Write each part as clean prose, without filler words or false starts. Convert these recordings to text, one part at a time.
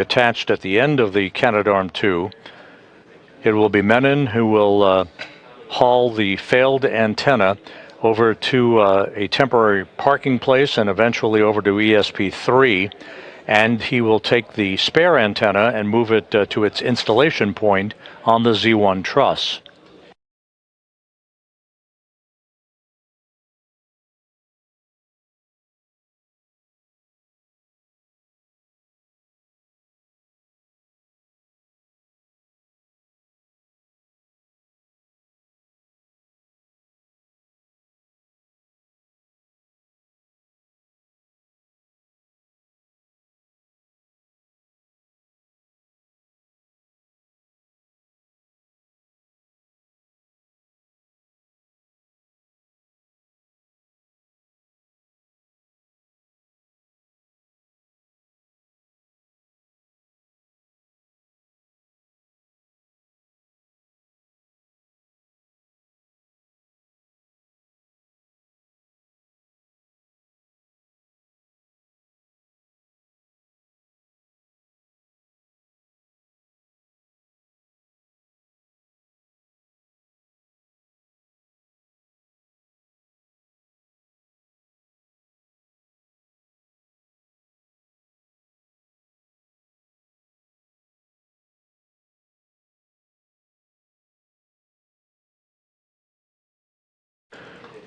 attached at the end of the Canadarm2. It will be Menon who will haul the failed antenna over to a temporary parking place and eventually over to ESP3. And he will take the spare antenna and move it to its installation point on the Z1 truss.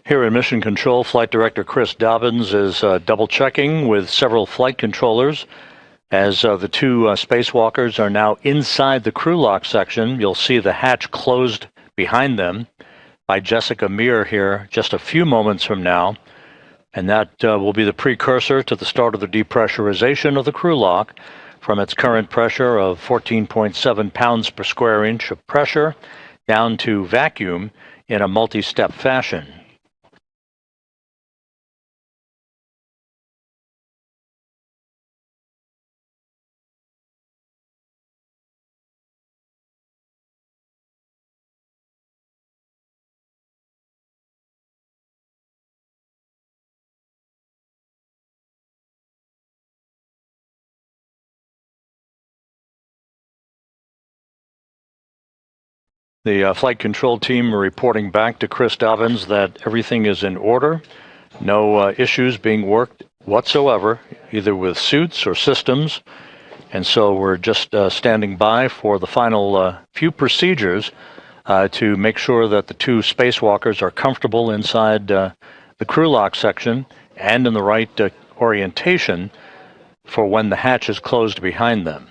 Here in Mission Control, Flight Director Chris Dobbins is double-checking with several flight controllers as the two spacewalkers are now inside the crew lock section. You'll see the hatch closed behind them by Jessica Meir here just a few moments from now, and that will be the precursor to the start of the depressurization of the crew lock from its current pressure of 14.7 pounds per square inch of pressure down to vacuum in a multi-step fashion. The flight control team are reporting back to Chris Dobbins that everything is in order, no issues being worked whatsoever, either with suits or systems, and so we're just standing by for the final few procedures to make sure that the two spacewalkers are comfortable inside the crew lock section and in the right orientation for when the hatch is closed behind them.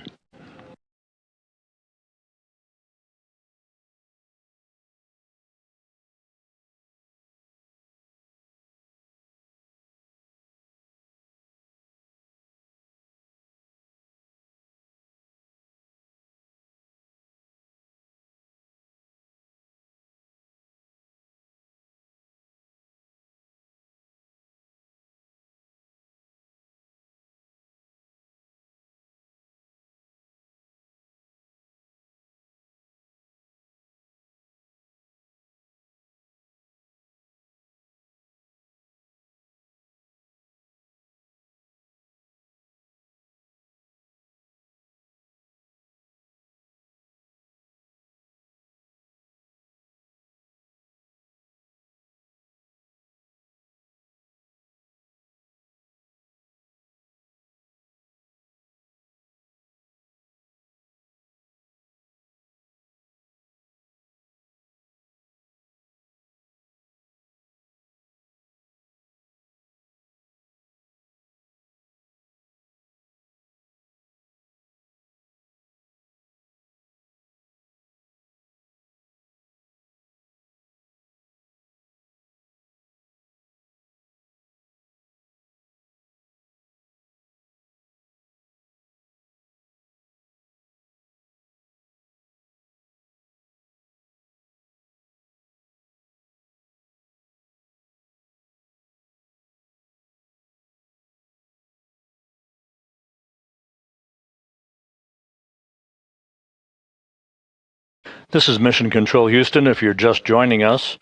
This is Mission Control Houston. If you're just joining us,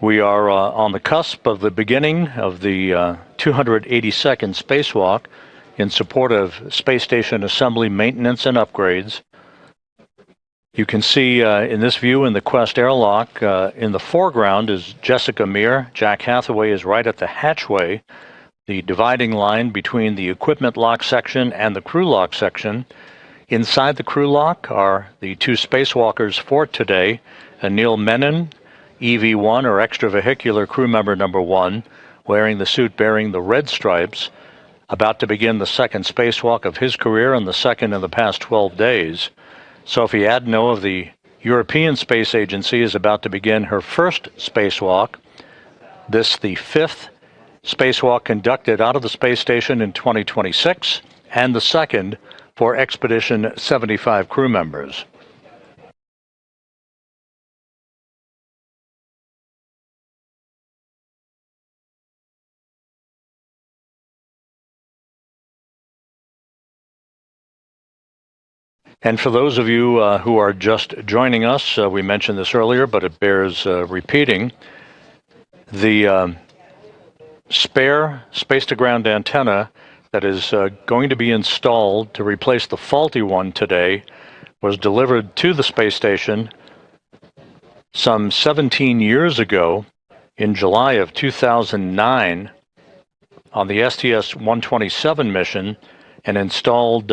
we are on the cusp of the beginning of the 282nd spacewalk in support of space station assembly, maintenance, and upgrades. You can see in this view in the Quest airlock, in the foreground is Jessica Meir. Jack Hathaway is right at the hatchway, the dividing line between the equipment lock section and the crew lock section. Inside the crew lock are the two spacewalkers for today, Anil Menon, EV1 or extravehicular crew member number 1, wearing the suit bearing the red stripes, about to begin the second spacewalk of his career and the second in the past 12 days. Sophie Adenot of the European Space Agency is about to begin her first spacewalk. This the fifth spacewalk conducted out of the space station in 2026, and the second for Expedition 75 crew members. And for those of you who are just joining us, we mentioned this earlier, but it bears repeating. The spare space-to-ground antenna that is going to be installed to replace the faulty one today was delivered to the space station some 17 years ago in July of 2009 on the STS-127 mission and installed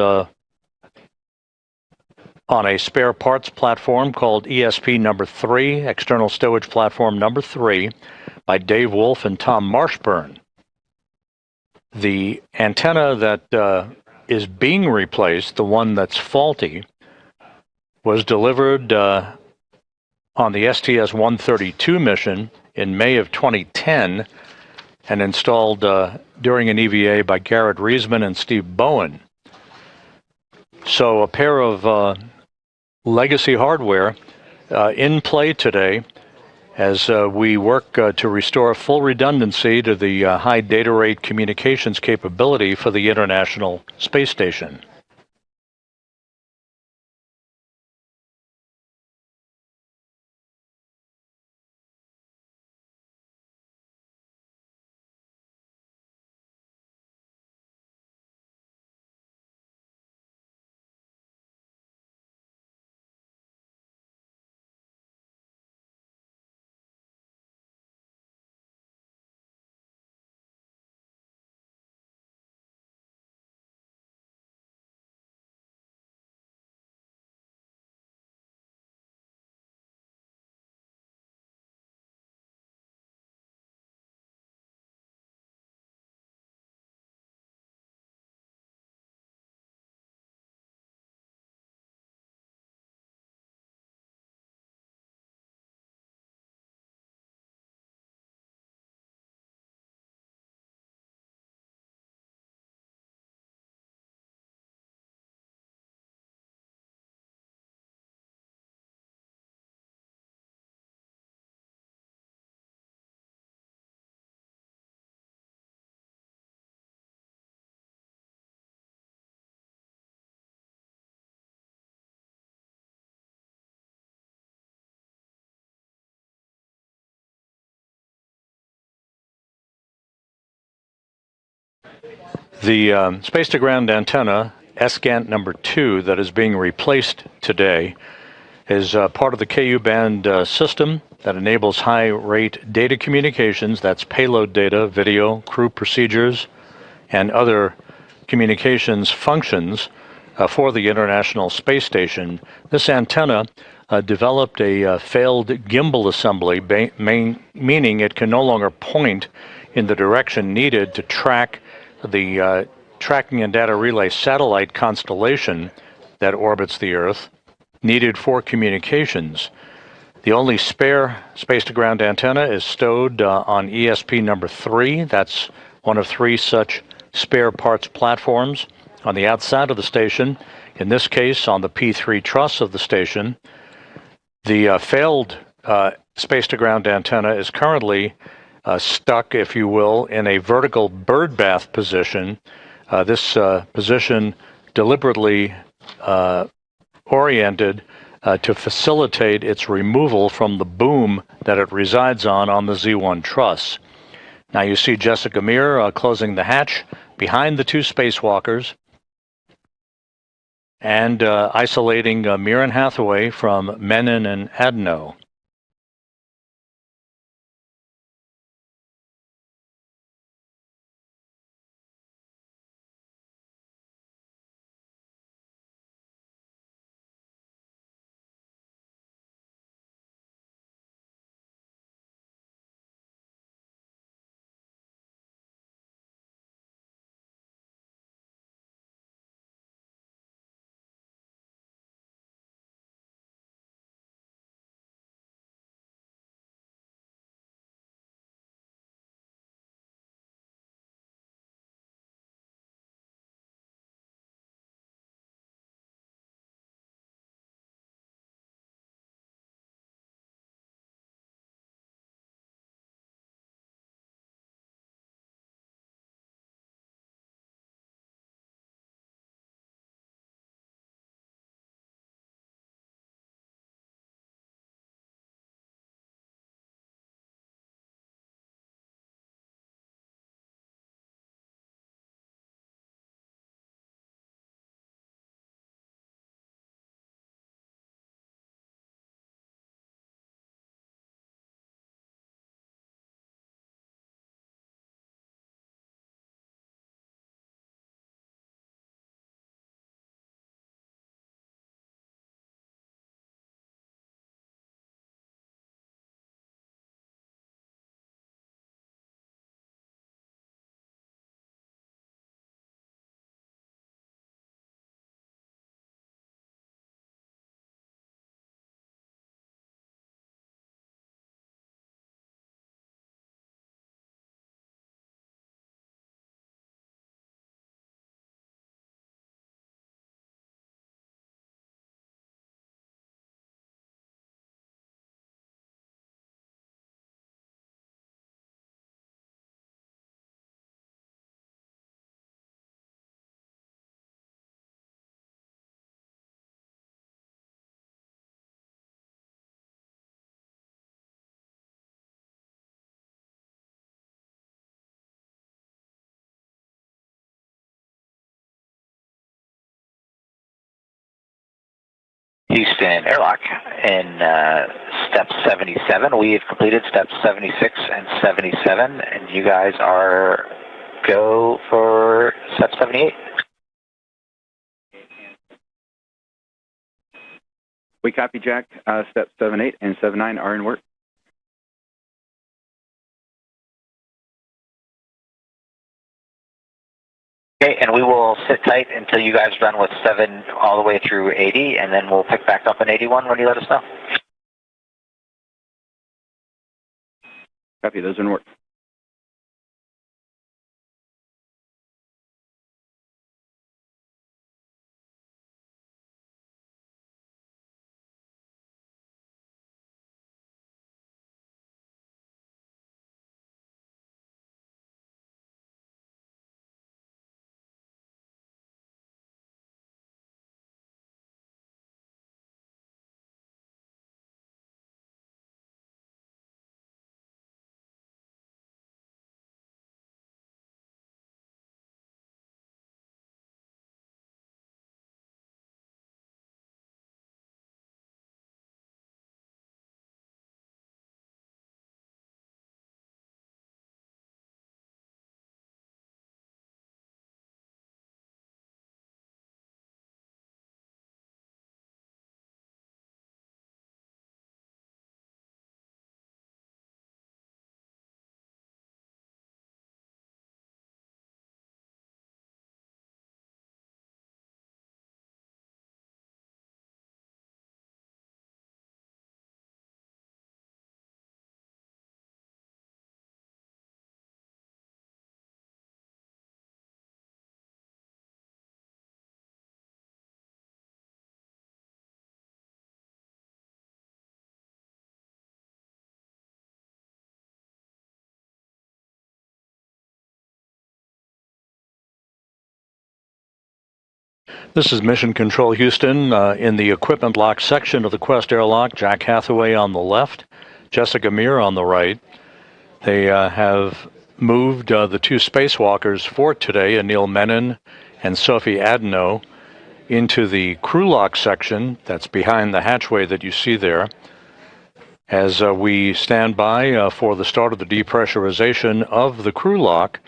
on a spare parts platform called ESP number 3, External Stowage Platform number 3, by Dave Wolf and Tom Marshburn. The antenna that is being replaced, the one that's faulty, was delivered on the STS-132 mission in May of 2010 and installed during an EVA by Garrett Reisman and Steve Bowen. So a pair of legacy hardware in play today as we work to restore full redundancy to the high data rate communications capability for the International Space Station. The space-to-ground antenna, SGANT number 2, that is being replaced today is part of the KU band system that enables high-rate data communications. That's payload data, video, crew procedures, and other communications functions for the International Space Station. This antenna developed a failed gimbal assembly, meaning it can no longer point in the direction needed to track the tracking and data relay satellite constellation that orbits the Earth, needed for communications. The only spare space-to-ground antenna is stowed on ESP number 3. That's one of 3 such spare parts platforms on the outside of the station, in this case on the P3 truss of the station. The failed space-to-ground antenna is currently stuck, if you will, in a vertical bird bath position. This position deliberately oriented to facilitate its removal from the boom that it resides on the Z1 truss. Now you see Jessica Meir closing the hatch behind the two spacewalkers and isolating Mir and Hathaway from Menon and Adenot. Houston airlock in step 77. We have completed steps 76 and 77, and you guys are go for step 78. We copy, Jack. Steps 78 and 79 are in work. Okay, and we will sit tight until you guys run with 7 all the way through 80, and then we'll pick back up in 81 when you let us know. Copy, those are in work. This is Mission Control Houston in the equipment lock section of the Quest airlock. Jack Hathaway on the left, Jessica Mir on the right. They have moved the two spacewalkers for today, Anil Menon and Sophie Adenot, into the crew lock section that's behind the hatchway that you see there, as we stand by for the start of the depressurization of the crew lock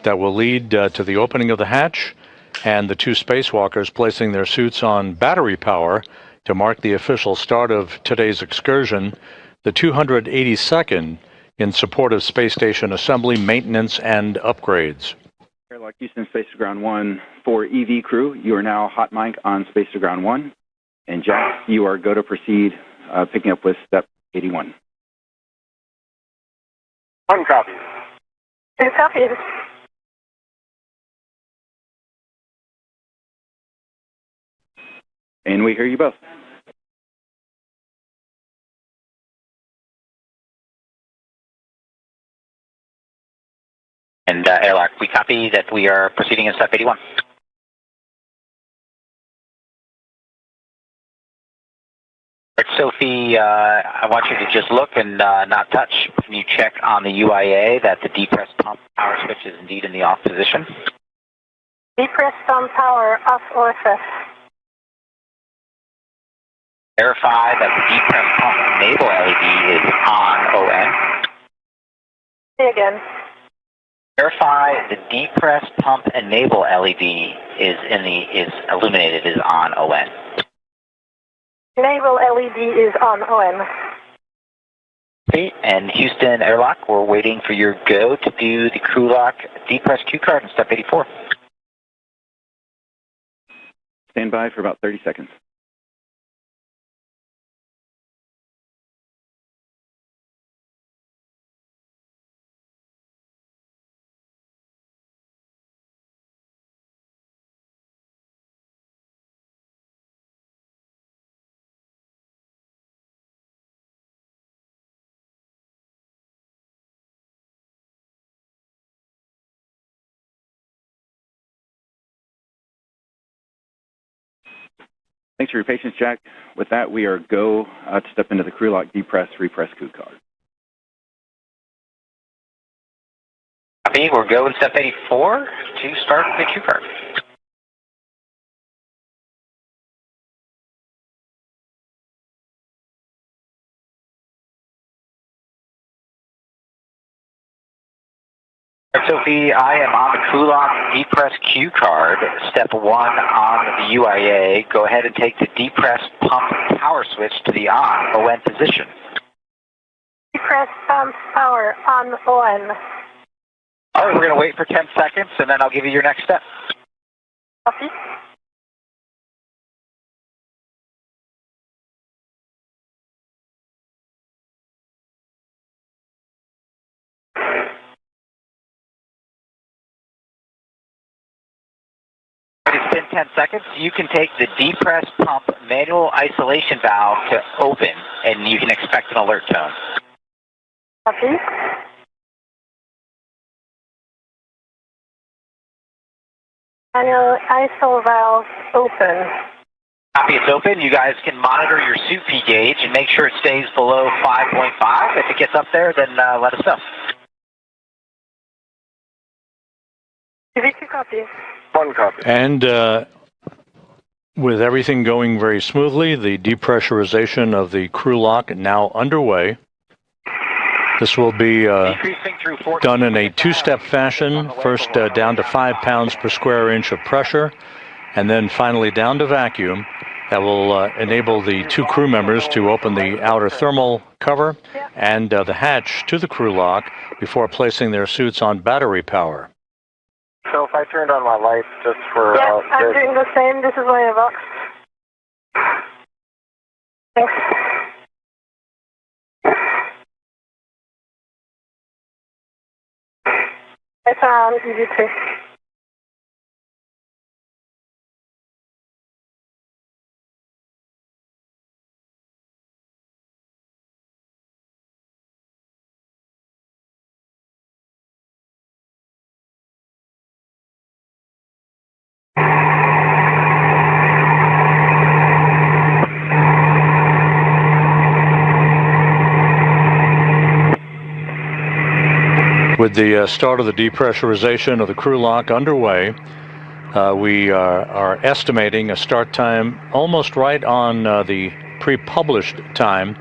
that will lead to the opening of the hatch and the two spacewalkers placing their suits on battery power to mark the official start of today's excursion, the 282nd in support of space station assembly, maintenance, and upgrades. Airlock Houston, Space to Ground 1 for EV crew. You are now hot mic on Space to Ground 1. And Jack, you are go to proceed, picking up with step 81. One copy. Two copies. And we hear you both. And airlock, we copy that we are proceeding in step 81. Sophie, I want you to just look and not touch. Can you check on the UIA that the depress pump power switch is indeed in the off position? Depress pump power off OSS. Verify that the depress pump enable LED is on ON. Say again. Verify the depress pump enable LED is illuminated, is on ON. Enable LED is on ON. Okay, and Houston Airlock, we're waiting for your go to do the crew lock depress Q card in step 84. Stand by for about 30 seconds. Thanks for your patience, Jack. With that, we are go to step into the crew lock depress, repress crew card. Copy, we're go in step 84 to start the Q card. Sophie, I am on the crew lock depress Q card, step 1 on the UIA. Go ahead and take the depress pump power switch to the on position. Depress pump power on ON. All right, we're going to wait for 10 seconds, and then I'll give you your next step. Copy. It's been 10 seconds. You can take the depress pump manual isolation valve to open, and you can expect an alert tone. Copy. Manual ISO valve open. Copy, it's open. You guys can monitor your suit P gauge and make sure it stays below 5.5. If it gets up there, then let us know. TV2 copy. One copy. And with everything going very smoothly, the depressurization of the crew lock now underway. This will be done in a two-step fashion, first down to 5 pounds per square inch of pressure, and then finally down to vacuum. That will enable the two crew members to open the outer thermal cover and the hatch to the crew lock before placing their suits on battery power. So if I turned on my lights just for... Yeah, I'm doing the same. This is my box. Thanks. It's on EV3. With With the start of the depressurization of the crew lock underway, we are estimating a start time almost right on the pre-published time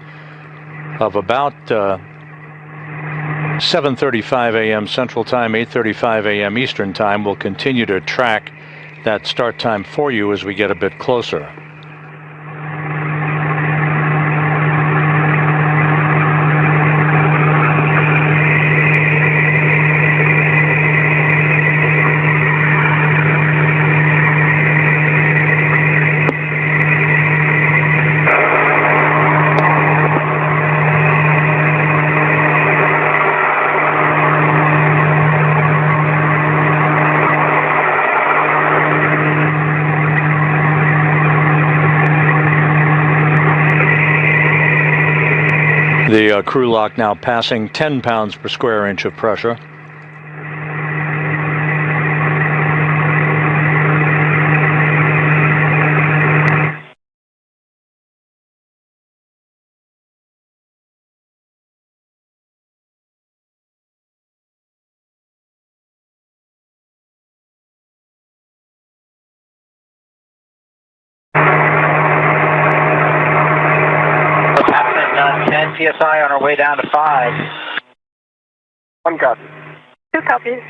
of about 7:35 a.m. Central Time, 8:35 a.m. Eastern Time. We'll continue to track that start time for you as we get a bit closer. The crew lock now passing 10 pounds per square inch of pressure. What's happening? 10 PSI on our way down to 5. 1 copy. 2 copies.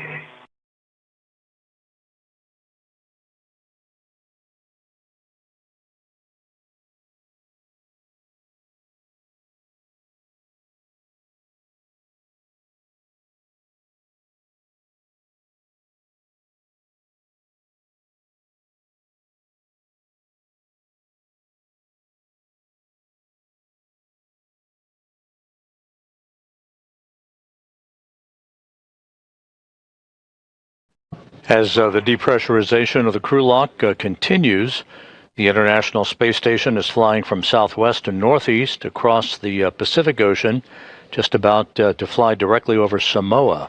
As the depressurization of the crew lock continues, the International Space Station is flying from southwest to northeast across the Pacific Ocean, just about to fly directly over Samoa.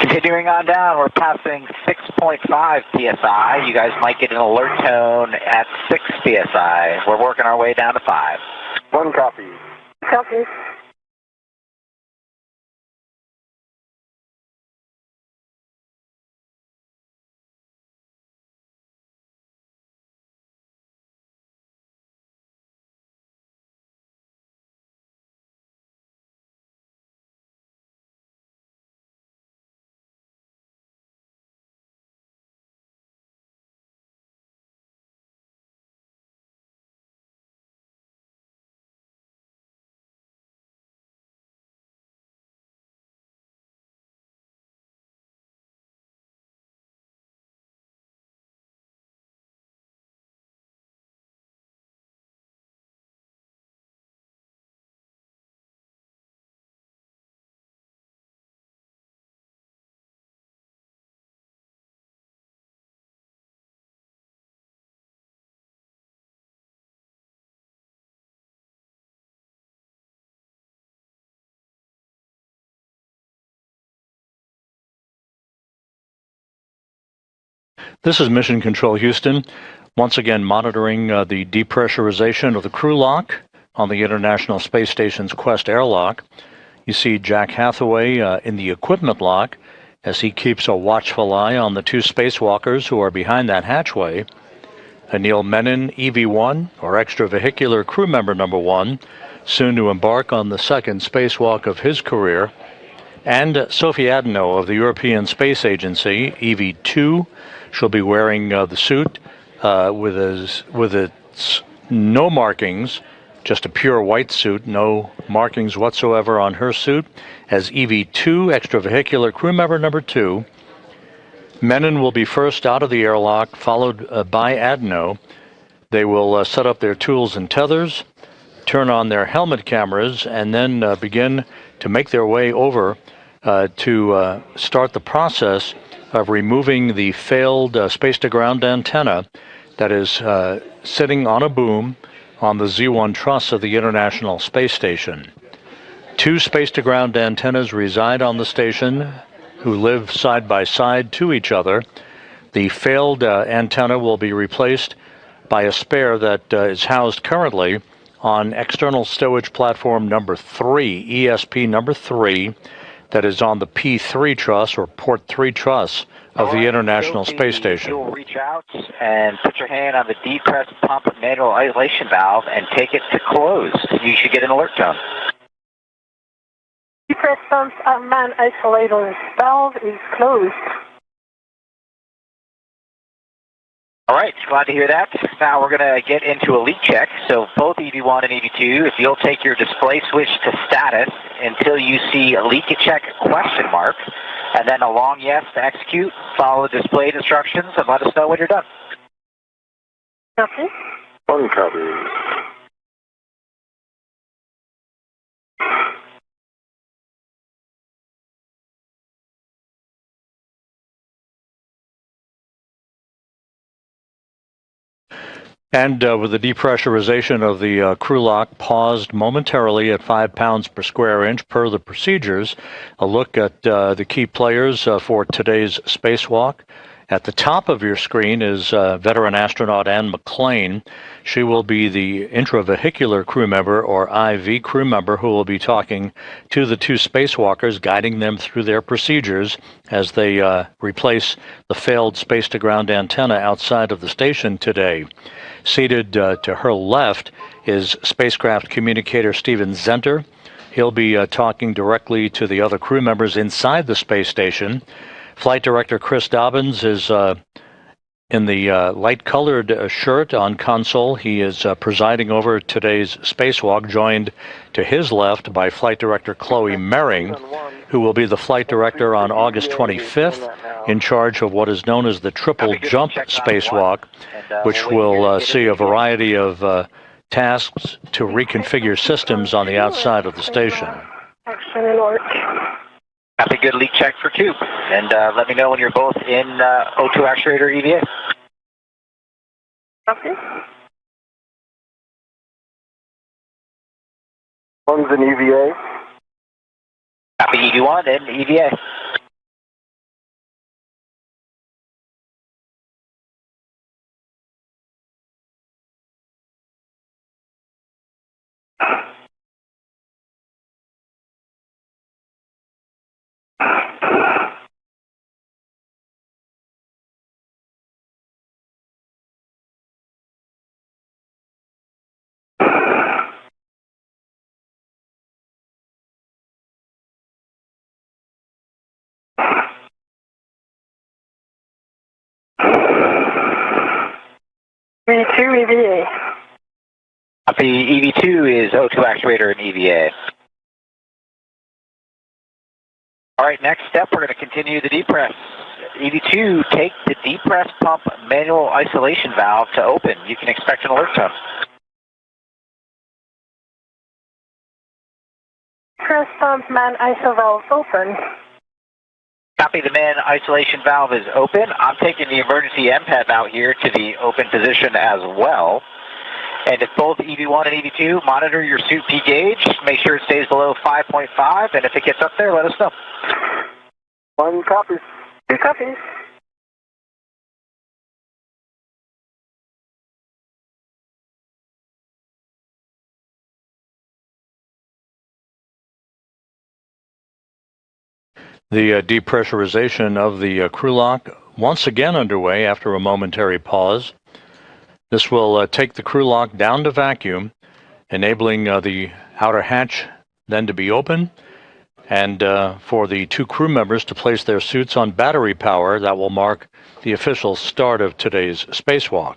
Continuing on down, we're passing 6.5 psi. You guys might get an alert tone at 6 psi. We're working our way down to 5. 1 copy. Copy. This is Mission Control Houston, once again monitoring the depressurization of the crew lock on the International Space Station's Quest airlock. You see Jack Hathaway in the equipment lock as he keeps a watchful eye on the 2 spacewalkers who are behind that hatchway. Anil Menon, EV1, or extravehicular crew member number 1, soon to embark on the 2nd spacewalk of his career. And Sophie Adenot of the European Space Agency, EV2, she'll be wearing the suit with its no markings, just a pure white suit, no markings whatsoever on her suit, as EV2, extravehicular crew member number 2. Menon will be first out of the airlock, followed by Adenot. They will set up their tools and tethers, turn on their helmet cameras, and then begin to make their way over to start the process of removing the failed space-to-ground antenna that is sitting on a boom on the Z1 truss of the International Space Station. 2 space-to-ground antennas reside on the station who live side by side to each other. The failed antenna will be replaced by a spare that is housed currently on external stowage platform number 3, ESP number 3, that is on the P3 truss or port 3 truss of the International Space Station. You'll reach out and put your hand on the depressed pump manual isolation valve and take it to close. You should get an alert tone. Depressed pump man isolator valve is closed. All right, glad to hear that. Now we're going to get into a leak check. So both EV1 and EV2, if you'll take your display switch to status until you see a leak check question mark, and then a long yes to execute, follow the displayed instructions, and let us know when you're done. Copy. 1 copy. And with the depressurization of the crew lock paused momentarily at 5 pounds per square inch per the procedures, a look at the key players for today's spacewalk. At the top of your screen is veteran astronaut Anne McClain. She will be the intravehicular crew member, or IV crew member, who will be talking to the 2 spacewalkers, guiding them through their procedures as they replace the failed space-to-ground antenna outside of the station today. Seated to her left is spacecraft communicator Steven Zenter. He'll be talking directly to the other crew members inside the space station. Flight Director Chris Dobbins is in the light-colored shirt on console. He is presiding over today's spacewalk, joined to his left by Flight Director Chloe Mering, who will be the flight director on August 25th, in charge of what is known as the triple jump spacewalk, which will see a variety of tasks to reconfigure systems on the outside of the station. Action alert. That's a good leak check for 2. And let me know when you're both in O2 actuator EVA. Copy. 1's in EVA. Copy EV1 and EVA. V2 EVA. The EV2 is O2 actuator and EVA. All right, next step, we're going to continue the depress. EV2, take the depress pump manual isolation valve to open. You can expect an alert tone. Press pump man ISO valve open. Copy, the man isolation valve is open. I'm taking the emergency MPAD out here to the open position as well. And if both EV1 and EV2, monitor your suit P gauge. Make sure it stays below 5.5, and if it gets up there, let us know. 1 copy. 2 copies. The depressurization of the crew lock once again underway after a momentary pause. This will take the crew lock down to vacuum, enabling the outer hatch then to be open, and for the 2 crew members to place their suits on battery power. That will mark the official start of today's spacewalk.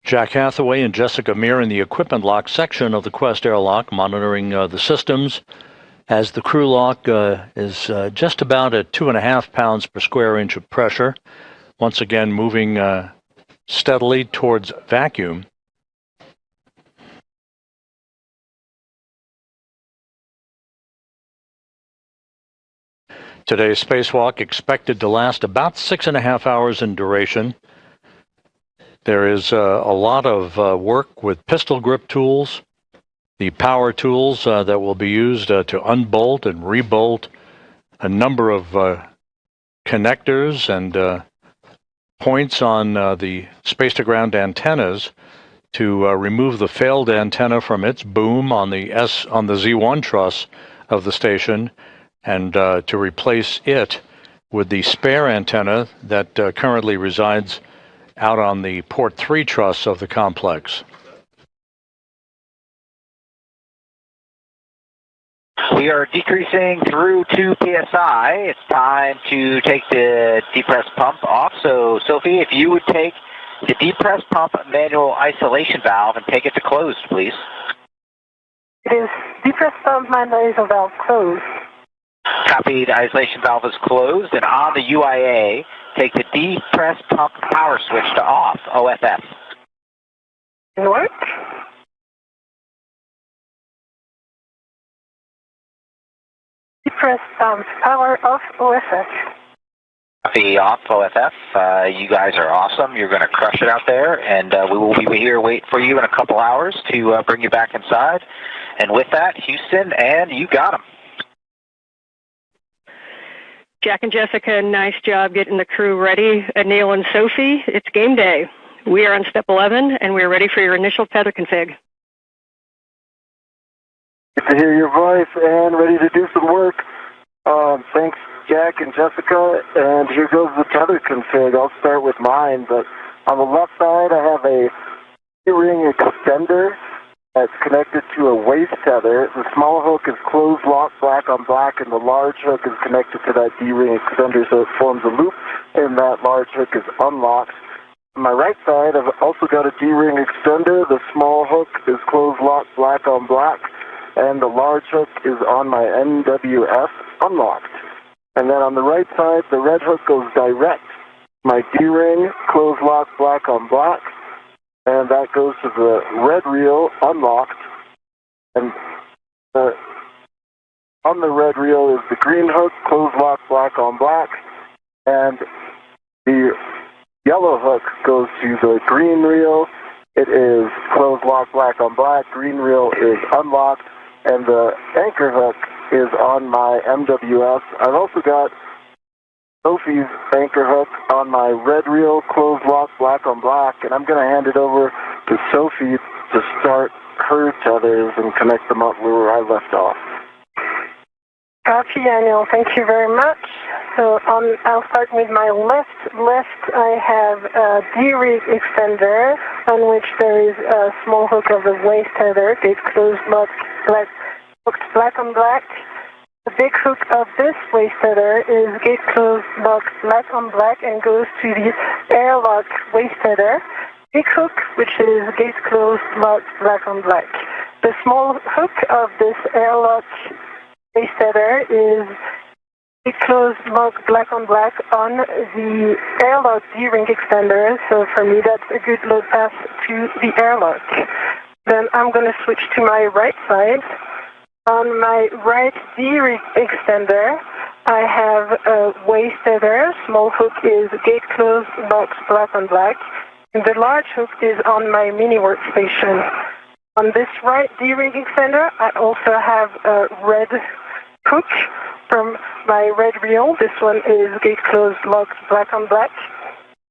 Jack Hathaway and Jessica Meir in the equipment lock section of the Quest airlock, monitoring the systems as the crew lock is just about at 2.5 pounds per square inch of pressure. Once again, moving steadily towards vacuum. Today's spacewalk expected to last about 6.5 hours in duration. There is a lot of work with pistol grip tools, the power tools that will be used to unbolt and rebolt a number of connectors and points on the space-to-ground antennas to remove the failed antenna from its boom on the Z1 truss of the station, and to replace it with the spare antenna that currently resides out on the port 3 truss of the complex. We are decreasing through 2 psi. It's time to take the depress pump off. So, Sophie, if you would take the depress pump manual isolation valve and take it to closed, please. It is depress pump manual valve closed. Copy. The isolation valve is closed, and on the UIA, take the depress pump power switch to off, OFF. Work. Depress pump power off, OFF. Copy. Off, OFF. You guys are awesome. You're going to crush it out there, and we will be here waiting for you in a couple hours to bring you back inside. And with that, Houston, and you got them. Jack and Jessica, nice job getting the crew ready. Anil and Sophie, it's game day. We are on step 11, and we are ready for your initial tether config. Good to hear your voice and ready to do some work. Thanks, Jack and Jessica. And here goes the tether config. I'll start with mine, but on the left side, I have a D-ring extender that's connected to a waist tether. The small hook is closed lock, black on black, and the large hook is connected to that D-ring extender, so it forms a loop, and that large hook is unlocked. On my right side, I've also got a D-ring extender. The small hook is closed lock, black on black, and the large hook is on my NWS unlocked. And then on the right side, the red hook goes direct. My D-ring, closed lock, black on black, and that goes to the red reel unlocked. And on the red reel is the green hook, closed lock, black on black, and the yellow hook goes to the green reel. It is closed lock, black on black. Green reel is unlocked, and the anchor hook is on my MWS. I've also got Sophie's anchor hook on my red reel, closed lock, black on black, and I'm going to hand it over to Sophie to start her tethers and connect them up where I left off. Copy, Anil. Thank you very much. So I'll start with my left. I have a D-rig extender on which there is a small hook of the waist tether, gate closed, locked, black on black. The big hook of this waist tether is gate closed, locked, black on black, and goes to the airlock waist tether. Big hook, which is gate closed, locked, black on black. The small hook of this airlock waist tether is gate closed, locked, black on black on the airlock D-ring extender. So for me, that's a good load pass to the airlock. Then I'm going to switch to my right side. On my right D-rig extender, I have a waist tether. Small hook is gate closed, locked, black on black. And the large hook is on my mini workstation. On this right D-rig extender, I also have a red hook from my red reel. This one is gate closed, locked, black on black.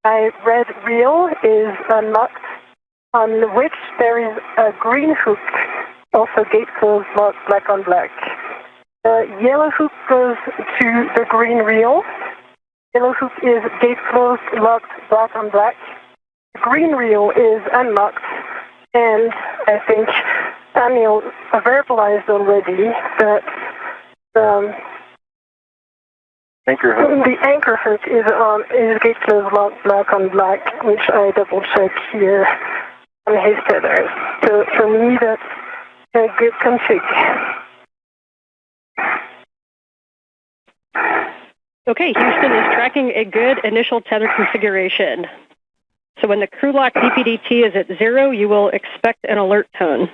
My red reel is unlocked, on which there is a green hook, also gate closed, locked, black on black. The yellow hook goes to the green reel. Yellow hook is gate closed, locked, black on black. The green reel is unlocked, and I think Anil verbalized already that Anchor hook. the anchor hook is gate closed, locked, black on black, which I double checked here on his tethers. So for me, that's a good config. Okay, Houston is tracking a good initial tether configuration. So when the crew lock DPDT is at 0, you will expect an alert tone.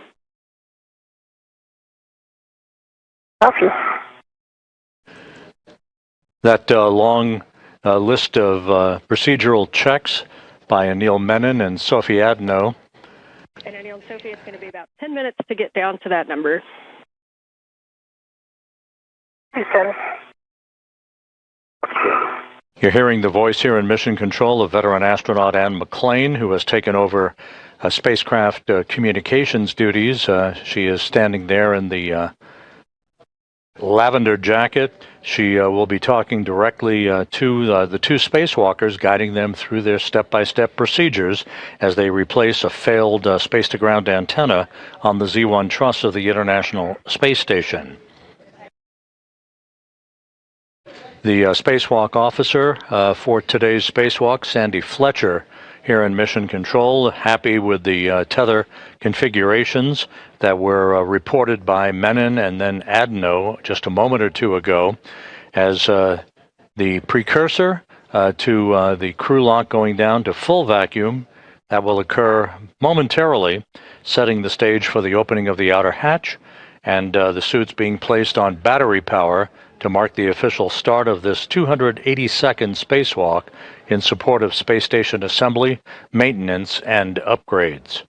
Okay. That long list of procedural checks by Anil Menon and Sophie Adenot. And Anil and Sophie, it's going to be about 10 minutes to get down to that number. Houston. You're hearing the voice here in Mission Control of veteran astronaut Ann McClain, who has taken over spacecraft communications duties. She is standing there in the lavender jacket. She will be talking directly to the two spacewalkers, guiding them through their step-by-step procedures as they replace a failed space-to-ground antenna on the Z1 truss of the International Space Station. The spacewalk officer for today's spacewalk, Sandy Fletcher, here in Mission Control, happy with the tether configurations that were reported by Menon and then Adenot just a moment or two ago as the precursor to the crew lock going down to full vacuum. That will occur momentarily, setting the stage for the opening of the outer hatch and the suits being placed on battery power to mark the official start of this 280-second spacewalk in support of space station assembly, maintenance, and upgrades.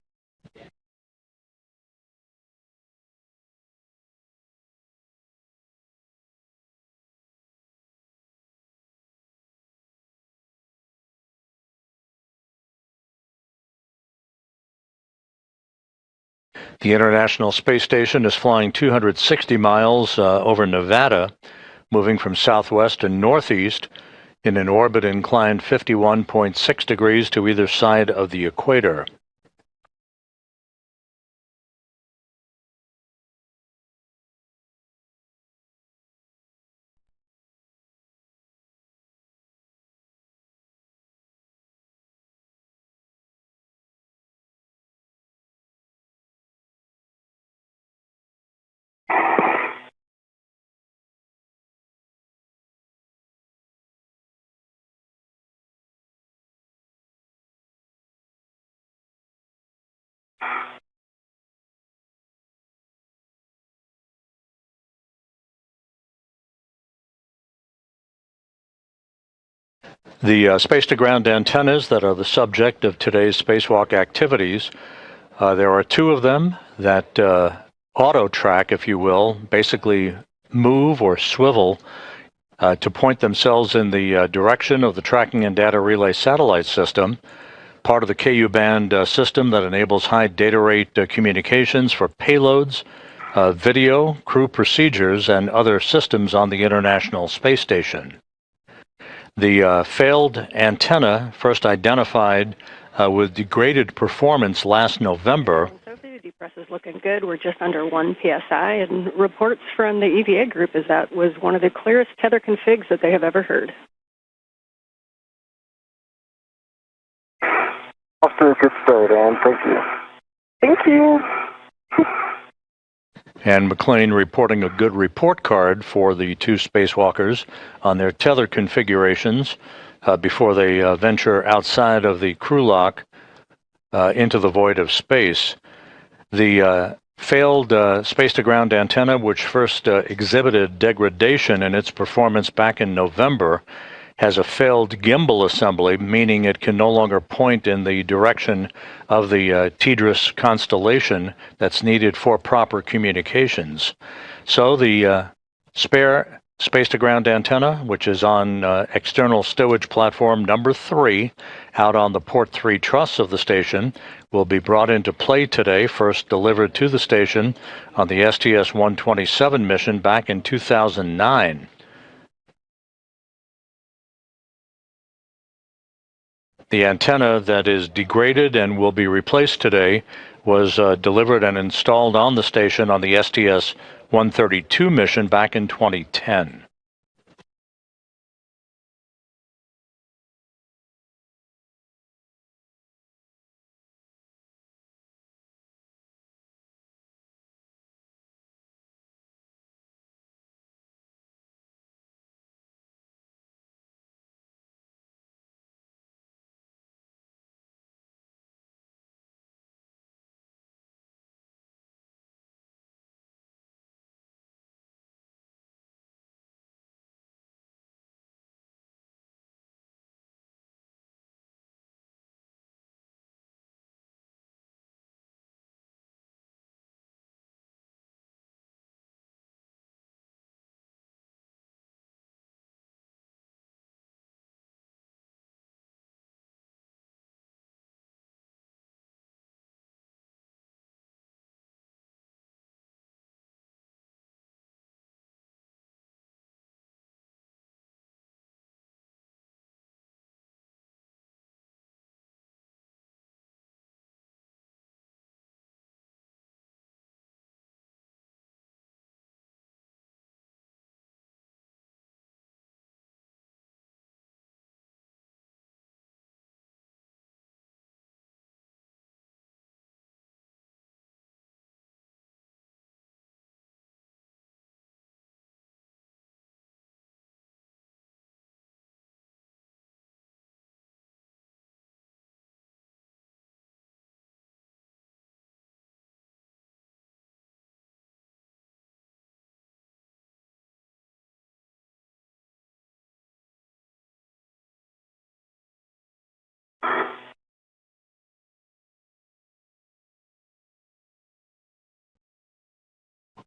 The International Space Station is flying 260 miles over Nevada, moving from southwest to northeast in an orbit inclined 51.6 degrees to either side of the equator. The space-to-ground antennas that are the subject of today's spacewalk activities, there are two of them that auto-track, if you will, basically move or swivel to point themselves in the direction of the tracking and data relay satellite system, part of the Ku-band system that enables high data rate communications for payloads, video, crew procedures, and other systems on the International Space Station. The failed antenna, first identified with degraded performance last November. Sophie, the depress is looking good. We're just under 1 psi, and reports from the EVA group is that was one of the clearest tether configs that they have ever heard. Off to a good start, Ann. Thank you. Thank you. And McLean reporting a good report card for the two spacewalkers on their tether configurations before they venture outside of the crew lock into the void of space. The failed space-to-ground antenna, which first exhibited degradation in its performance back in November, has a failed gimbal assembly, meaning it can no longer point in the direction of the TDRS constellation that's needed for proper communications. So the spare space-to-ground antenna, which is on external stowage platform number 3, out on the port 3 truss of the station, will be brought into play today, first delivered to the station on the STS-127 mission back in 2009. The antenna that is degraded and will be replaced today was delivered and installed on the station on the STS-132 mission back in 2010.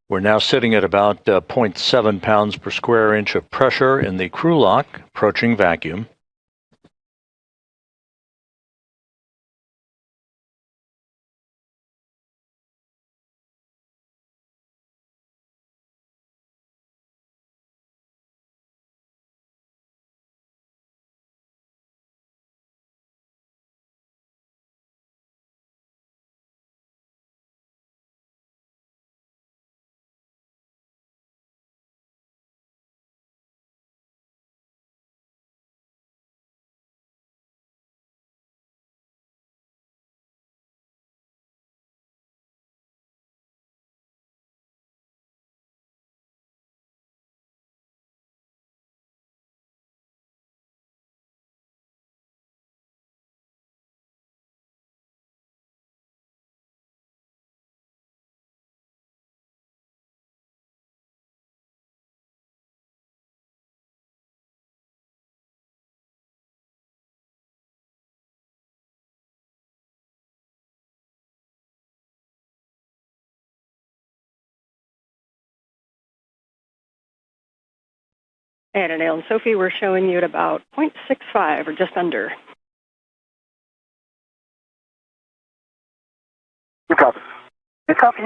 We're now sitting at about 0.7 pounds per square inch of pressure in the crew lock, approaching vacuum. And Anil and Sophie, we're showing you at about 0.65 or just under. Good copy. Good copy.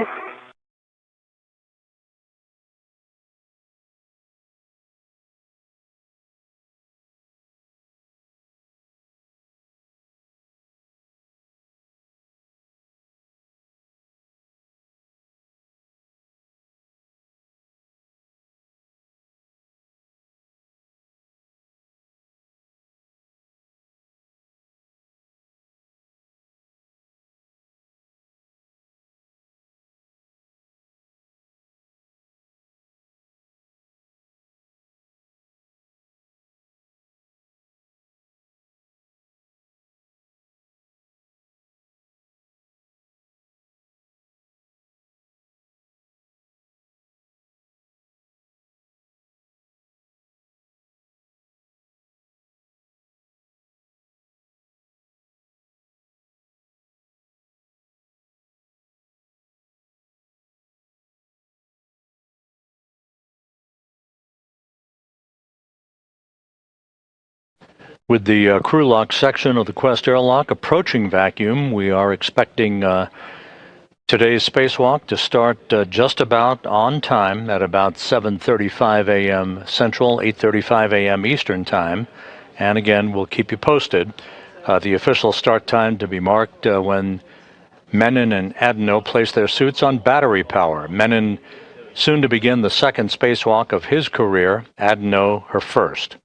With the crew lock section of the Quest airlock approaching vacuum, we are expecting today's spacewalk to start just about on time at about 7:35 a.m. Central, 8:35 a.m. Eastern Time. And again, we'll keep you posted. The official start time to be marked when Menon and Adenot place their suits on battery power. Menon soon to begin the second spacewalk of his career, Adenot her first.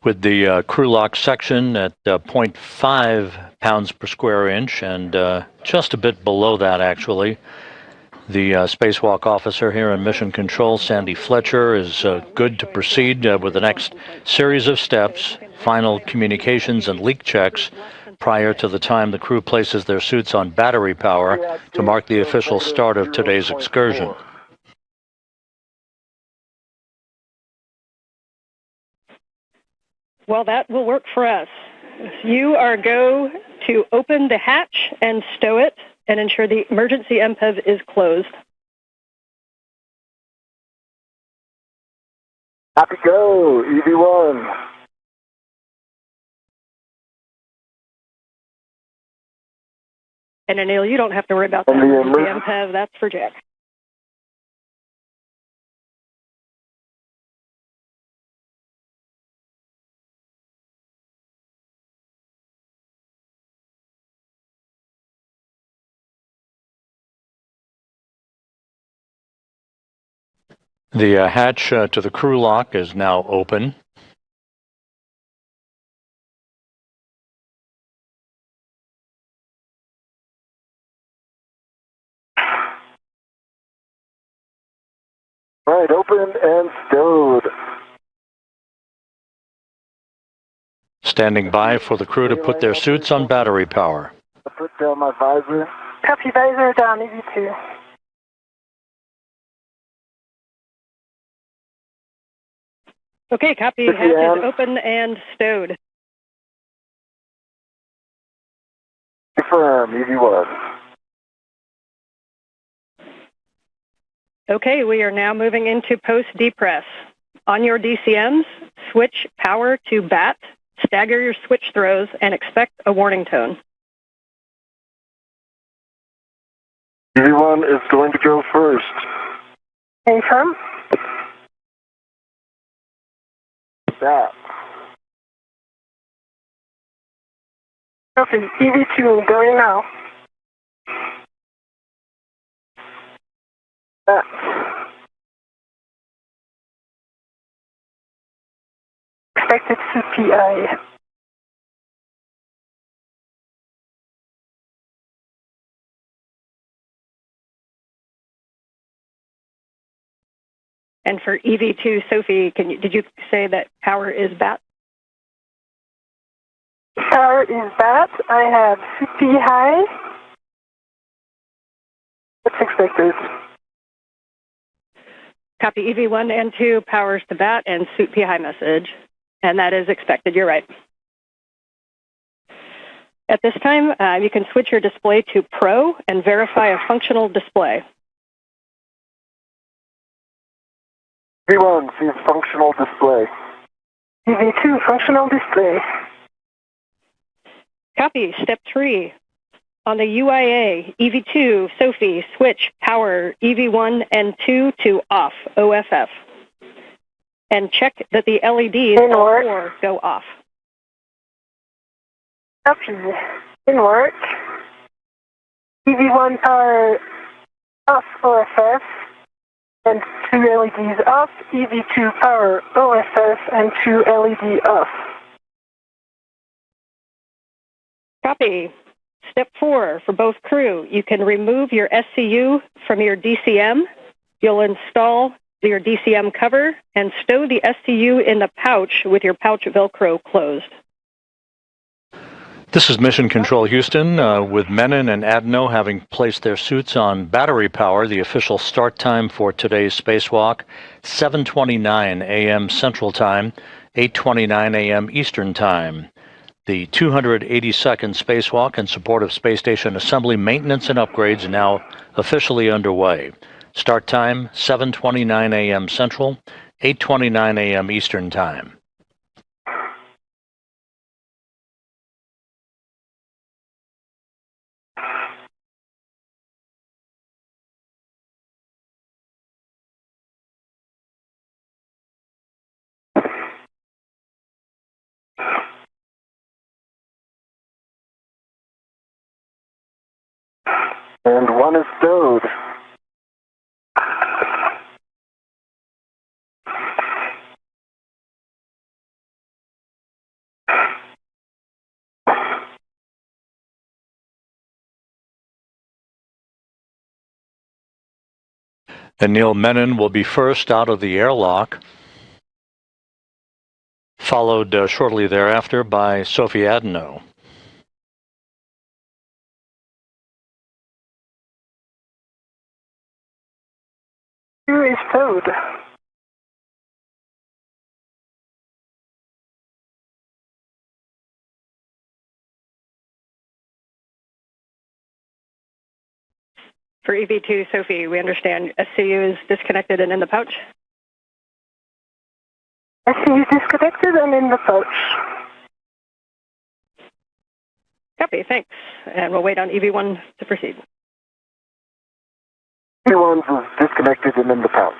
with the crew lock section at 0.5 pounds per square inch, and just a bit below that, actually. The spacewalk officer here in Mission Control, Sandy Fletcher, is good to proceed with the next series of steps, final communications and leak checks prior to the time the crew places their suits on battery power to mark the official start of today's excursion. Well, that will work for us. You are go to open the hatch and stow it and ensure the emergency MPEV is closed. Happy go, EV1. And Anil, you don't have to worry about that. The MPEV, that's for Jack. The hatch to the crew lock is now open. Right, open and stowed. Standing by for the crew to put their suits on battery power. I put down my visor. Copy, visor down, EV2. Okay, copy. Hatch is open and stowed. Confirm, EV1. Okay, we are now moving into post-depress. On your DCMs, switch power to BAT, stagger your switch throws, and expect a warning tone. EV1 is going to go first. Confirm. That. Copy, EV2 going now. That. Expected CPI. And for EV2, Sophie, did you say that power is BAT? Power is BAT. I have CP high. What's expected? Copy EV1 and 2, powers to BAT and suit P high message. And that is expected, you're right. At this time, you can switch your display to Pro and verify a functional display. EV1 sees functional display. EV2 functional display. Copy, step 3. On the UIA, EV2, Sophie, switch power EV1 and 2 to off, OFF. And check that the LEDs all 4 go off. Copy. In work. EV1 power off, OFF. And 2 LEDs off. EV2 power OFF and 2 LED off. Copy. Step 4, for both crew, you can remove your SCU from your DCM. You'll install your DCM cover and stow the SCU in the pouch with your pouch Velcro closed. This is Mission Control Houston, with Menon and Adenot having placed their suits on battery power. The official start time for today's spacewalk, 7:29 a.m. Central Time, 8:29 a.m. Eastern Time. The 282nd spacewalk in support of space station assembly, maintenance, and upgrades now officially underway. Start time, 7:29 a.m. Central, 8:29 a.m. Eastern Time. And 1 is stowed. Anil Menon will be first out of the airlock, followed shortly thereafter by Sophie Adenot. Crew is towed. For EV2, Sophie, we understand SCU is disconnected and in the pouch. SCU is disconnected and in the pouch. Copy, thanks. And we'll wait on EV1 to proceed. EV1 is disconnected and in the pouch.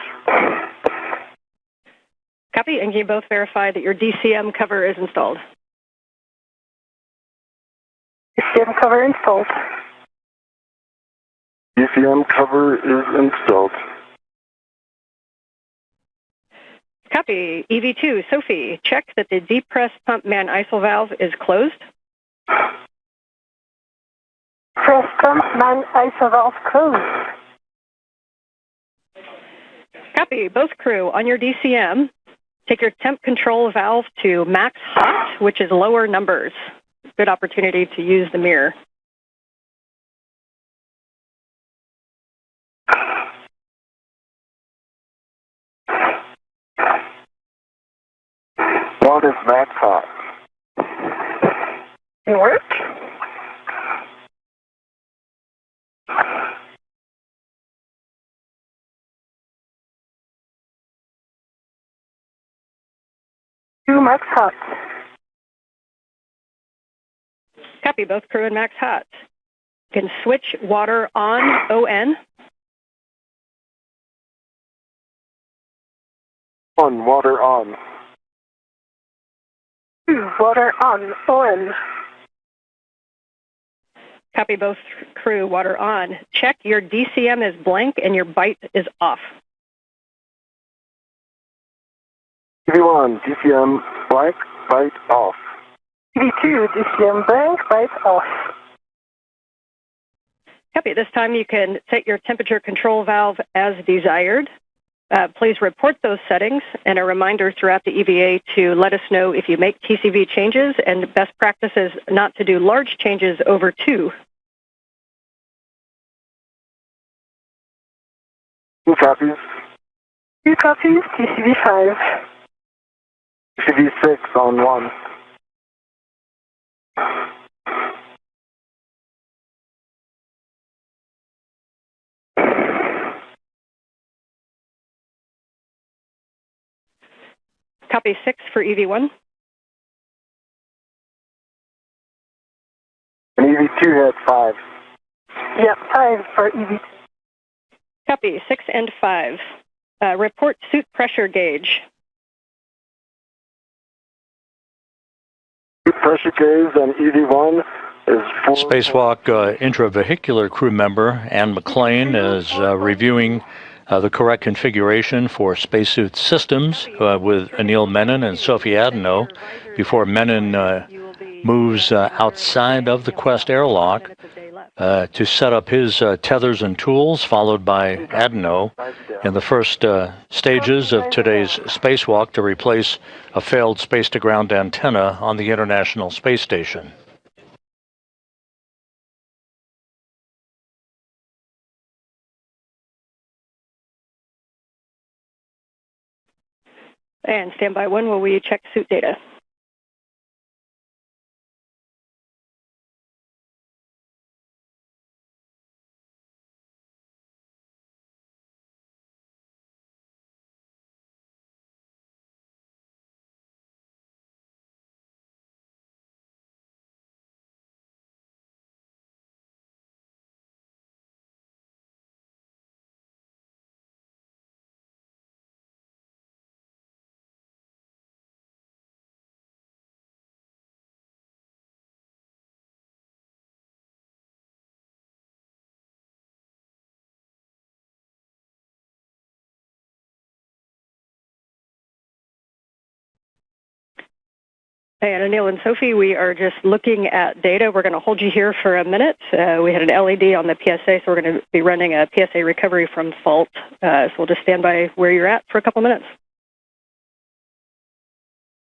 Copy, and can you both verify that your DCM cover is installed? DCM cover installed. DCM cover is installed. Copy. EV2, Sophie, check that the deep press pump man ISO valve is closed. Press pump man ISO valve closed. Copy. Both crew, on your DCM, take your temp control valve to max hot, which is lower numbers. Good opportunity to use the mirror. What is max hot? Can work. To max hot. Copy. Both crew and max hot. You can switch water on ON. On, water on. Water on, ON. Copy. Both crew, water on. Check your DCM is blank and your byte is off. EV1, DCM blank, byte off. EV2, DCM blank, byte off. Copy. This time you can set your temperature control valve as desired. Please report those settings, and a reminder throughout the EVA to let us know if you make TCV changes, and best practice is not to do large changes over 2. 2 copies. 2 copies, TCV 5. TCV 6 on 1. Copy 6 for EV1. And EV2 had 5. Yep, 5 for EV2. Copy 6 and 5. Report suit pressure gauge. Pressure gauge on EV1 is 4. Spacewalk intravehicular crew member Ann McLean is reviewing the correct configuration for spacesuit systems with Anil Menon and Sophie Adenot before Menon moves outside of the Quest airlock to set up his tethers and tools, followed by Adenot in the first stages of today's spacewalk to replace a failed space-to-ground antenna on the International Space Station. And standby 1 while we check suit data. And Anil and Sophie, we are just looking at data. We're going to hold you here for a minute. We had an LED on the PSA, so we're going to be running a PSA recovery from fault. So we'll just stand by where you're at for a couple minutes.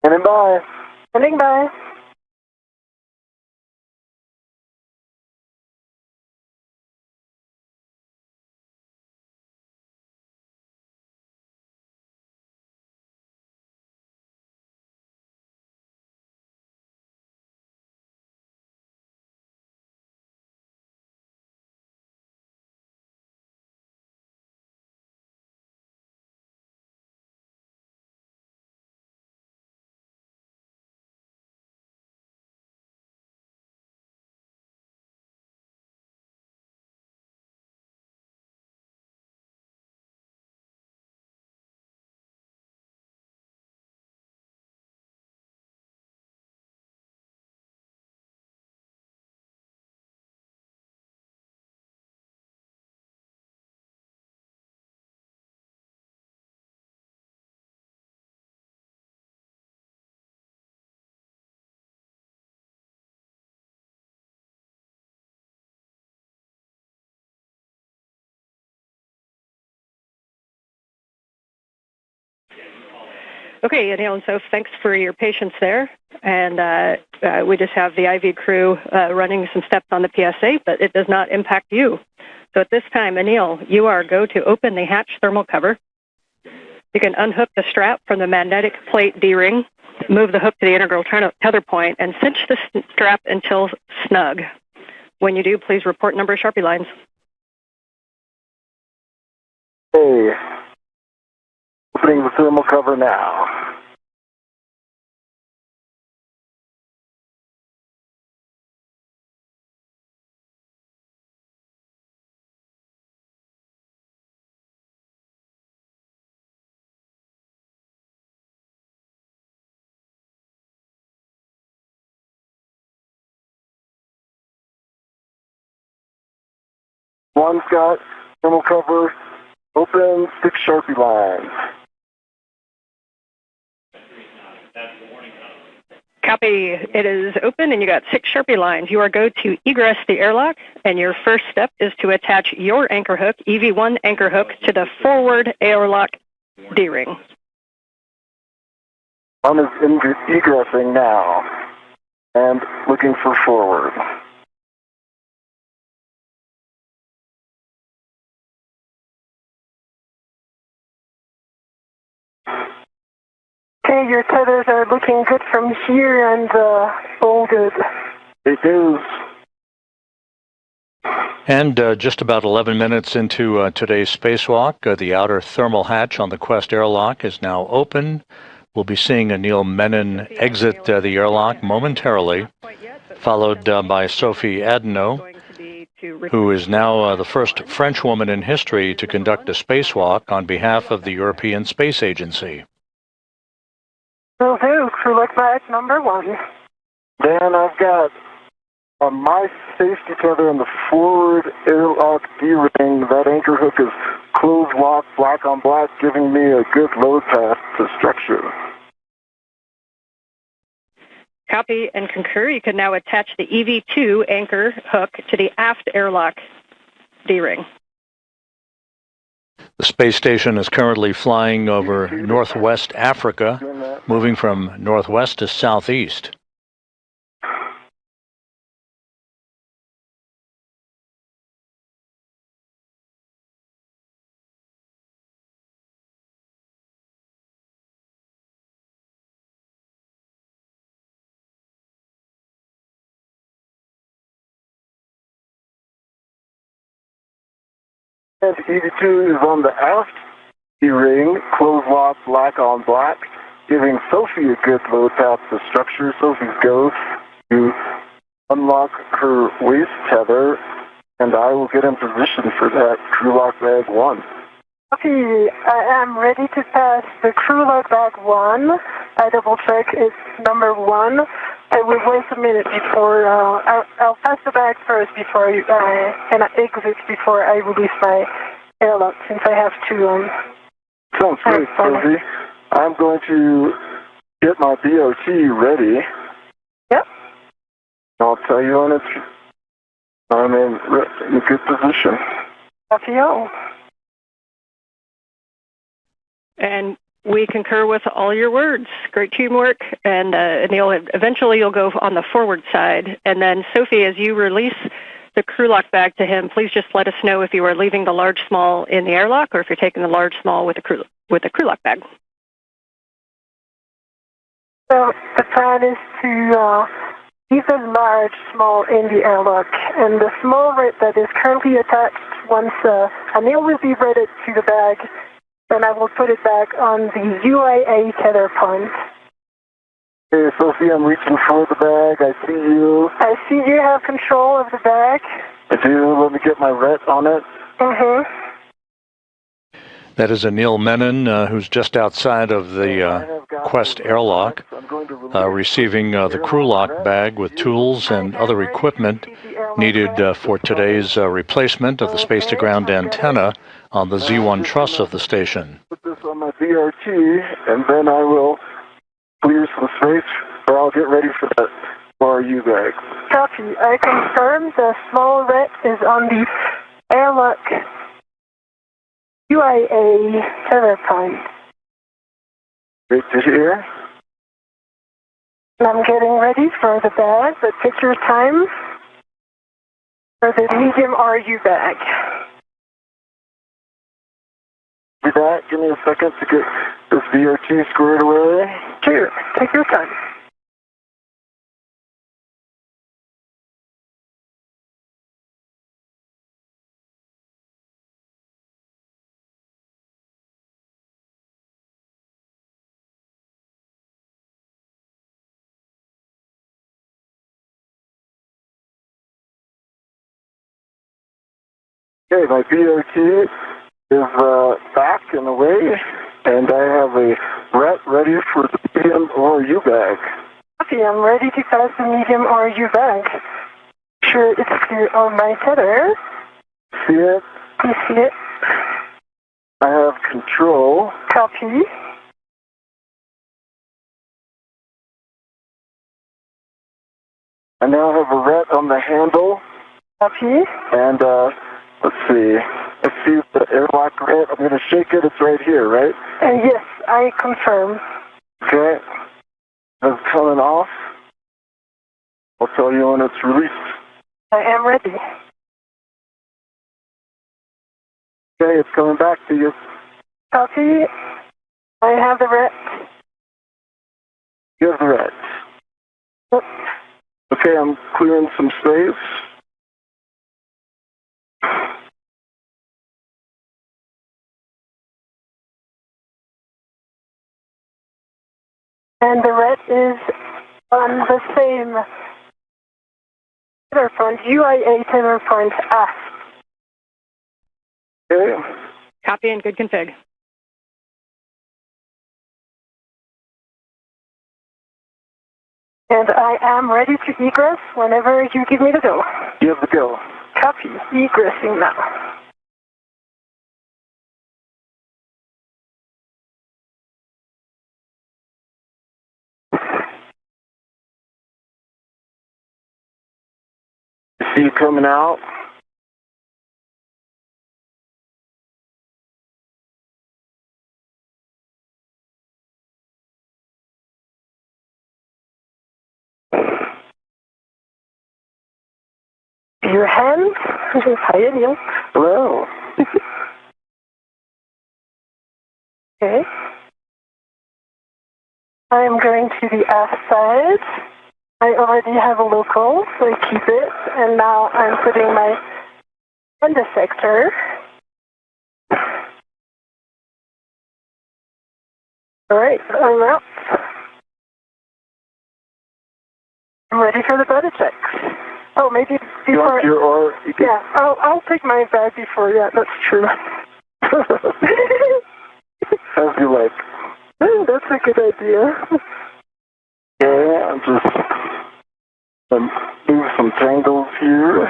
Standing by. Standing by. Okay, Anil and Soph, thanks for your patience there. And we just have the IV crew running some steps on the PSA, but it does not impact you. So at this time, Anil, you are go to open the hatch thermal cover. You can unhook the strap from the magnetic plate D-ring, move the hook to the integral tether point, and cinch the strap until snug. When you do, please report number of Sharpie lines. Hey. Opening the thermal cover now. One's got thermal cover open, 6 Sharpie lines. Copy. It is open and you got 6 Sharpie lines. You are go to egress the airlock, and your first step is to attach your anchor hook, EV1 anchor hook, to the forward airlock D-ring. One is egressing now and looking for forward. Okay, your tethers are looking good from here and all good. It is. And just about 11 minutes into today's spacewalk, the outer thermal hatch on the Quest airlock is now open. We'll be seeing Anil Menon exit the airlock momentarily, followed by Sophie Adenot, who is now the first French woman in history to conduct a spacewalk on behalf of the European Space Agency. Will do. Crew look back number 1. Then I've got my safety tether in the forward airlock D-ring. That anchor hook is closed lock, black on black, giving me a good load path to structure. Copy and concur. You can now attach the EV2 anchor hook to the aft airlock D-ring. The space station is currently flying over northwest Africa, moving from northwest to southeast. And EV2 is on the aft D-ring, closed lock, black on black, giving Sophie a good load path to structure. Sophie's goes to unlock her waist tether, and I will get in position for that crew lock bag 1. Sophie, I am ready to pass the crew lock bag 1. I double check it's number 1. I will wait a minute before, I'll pass the bag first before and I exit before I release my airlock, since I have to, Sounds great, Sophie. I'm going to get my BOT ready. Yep. I'll tell you when I'm in a good position. Copy all. And we concur with all your words. Great teamwork. And eventually you'll go on the forward side. And then, Sophie, as you release the crew lock bag to him, please just let us know if you are leaving the large small in the airlock or if you're taking the large small with the crew lock bag. So the plan is to leave the large small in the airlock, and the small red that is currently attached, once Anil will be ready to the bag, then I will put it back on the UIA tether point. Hey, Sophie, I'm reaching for the bag. I see you. I see you have control of the bag. I do. Let me get my ret on it. Mm-hmm. That is Anil Menon, who's just outside of the Quest airlock, receiving the crew lock bag with tools and other equipment needed for today's replacement of the space-to-ground antenna on the Z1 truss of the station. Put this on my BRT, and then I will clear some space, or I'll get ready for that RU bag. Copy. I confirm the small red is on the airlock UIA tether point. Great to hear. I'm getting ready for the bag, but take your time for the medium RU bag. Do that. Give me a second to get this VRT squared away. Sure. Take your time. Okay, my BRT is back and away, and I have a ret ready for the medium RU bag. Okay, I'm ready to pass the medium RU bag. Sure, it's clear on my tether. See it? You see it? I have control. Copy. I now have a ret on the handle. Copy. And, let's see. Let's see if the airlock ret, I'm going to shake it. It's right here, right? Yes, I confirm. Okay. It's coming off. I'll tell you when it's released. I am ready. Okay, it's coming back to you. Copy. I have the ret. You have the ret. Yep. Okay, I'm clearing some space. And the red is on the same tether point, UIA tether point aft. Okay. Copy and good config. And I am ready to egress whenever you give me the go. You have the go. Copy. Egressing now. See you coming out. Your hand. Hi, Anil. Hello. Okay. I am going to the aft side. I already have a local, so I keep it. And now I'm putting my agenda sector. All right, I'm out. I'm ready for the beta checks. Oh, maybe before. Yeah, I'll take my bag before. Yeah, that's true. As you like. That's a good idea. Yeah, I'm just move some tangles here.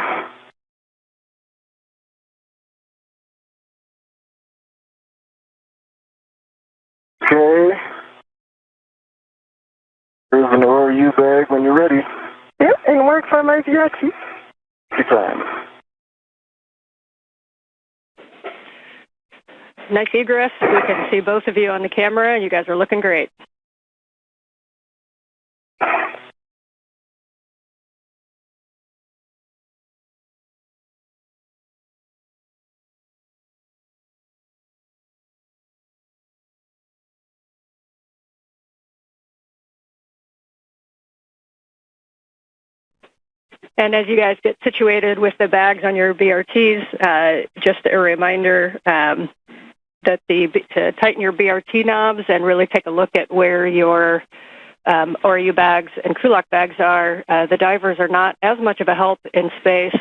Okay. There's an RU bag when you're ready. my VRT. Good time. Nice egress. We can see both of you on the camera. You guys are looking great. And as you guys get situated with the bags on your BRTs, just a reminder that to tighten your BRT knobs and really take a look at where your ORU bags and crew lock bags are. The divers are not as much of a help in space,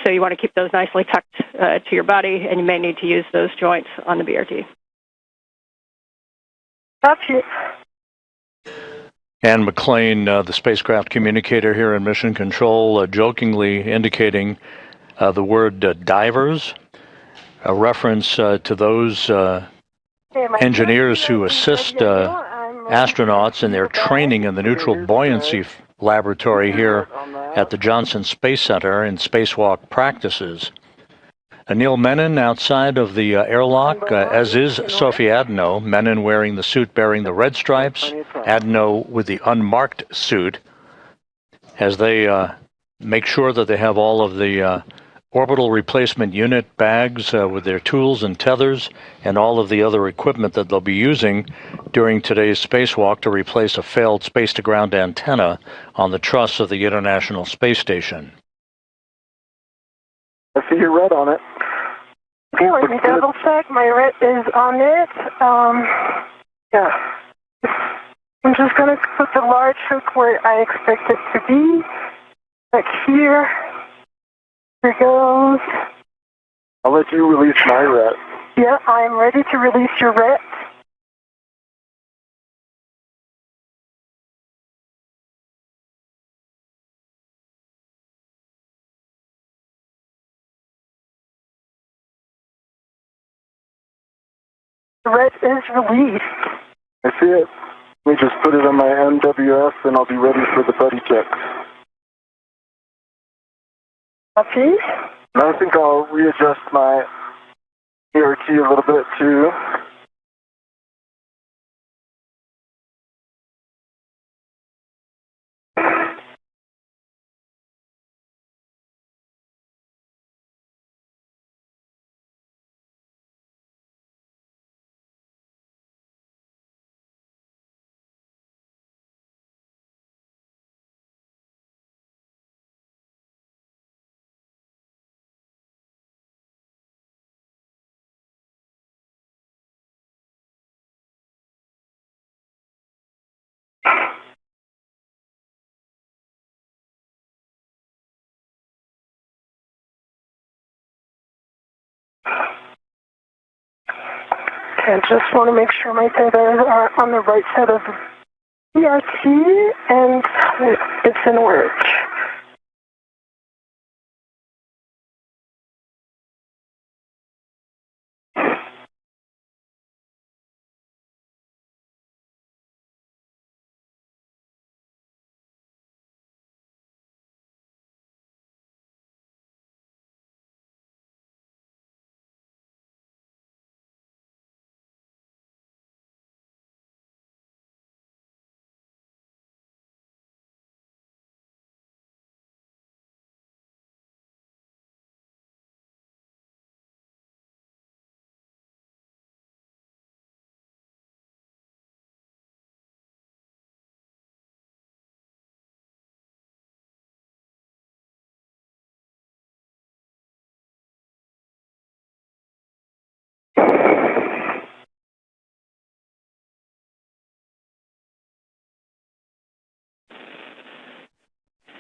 so you want to keep those nicely tucked to your body, and you may need to use those joints on the BRT. Copy. Ann McLean, the spacecraft communicator here in Mission Control, jokingly indicating the word divers, a reference to those engineers who assist astronauts in their training in the neutral buoyancy laboratory here at the Johnson Space Center in spacewalk practices. Anil Menon outside of the airlock, as is Sophie Adenot, Menon wearing the suit bearing the red stripes, Adenot with the unmarked suit, as they make sure that they have all of the orbital replacement unit bags with their tools and tethers and all of the other equipment that they'll be using during today's spacewalk to replace a failed space-to-ground antenna on the truss of the International Space Station. I see your red on it. Okay, let me double check. My red is on it. Yeah. I'm just going to put the large hook where I expect it to be. Like here. Here it goes. I'll let you release my ret. Yeah, I'm ready to release your ret. The ret is released. I see it. Let me just put it on my NWS and I'll be ready for the buddy checks. Copy. And I think I'll readjust my ERT a little bit too. Okay, I just want to make sure my tethers are on the right side of the ERT and it's in work.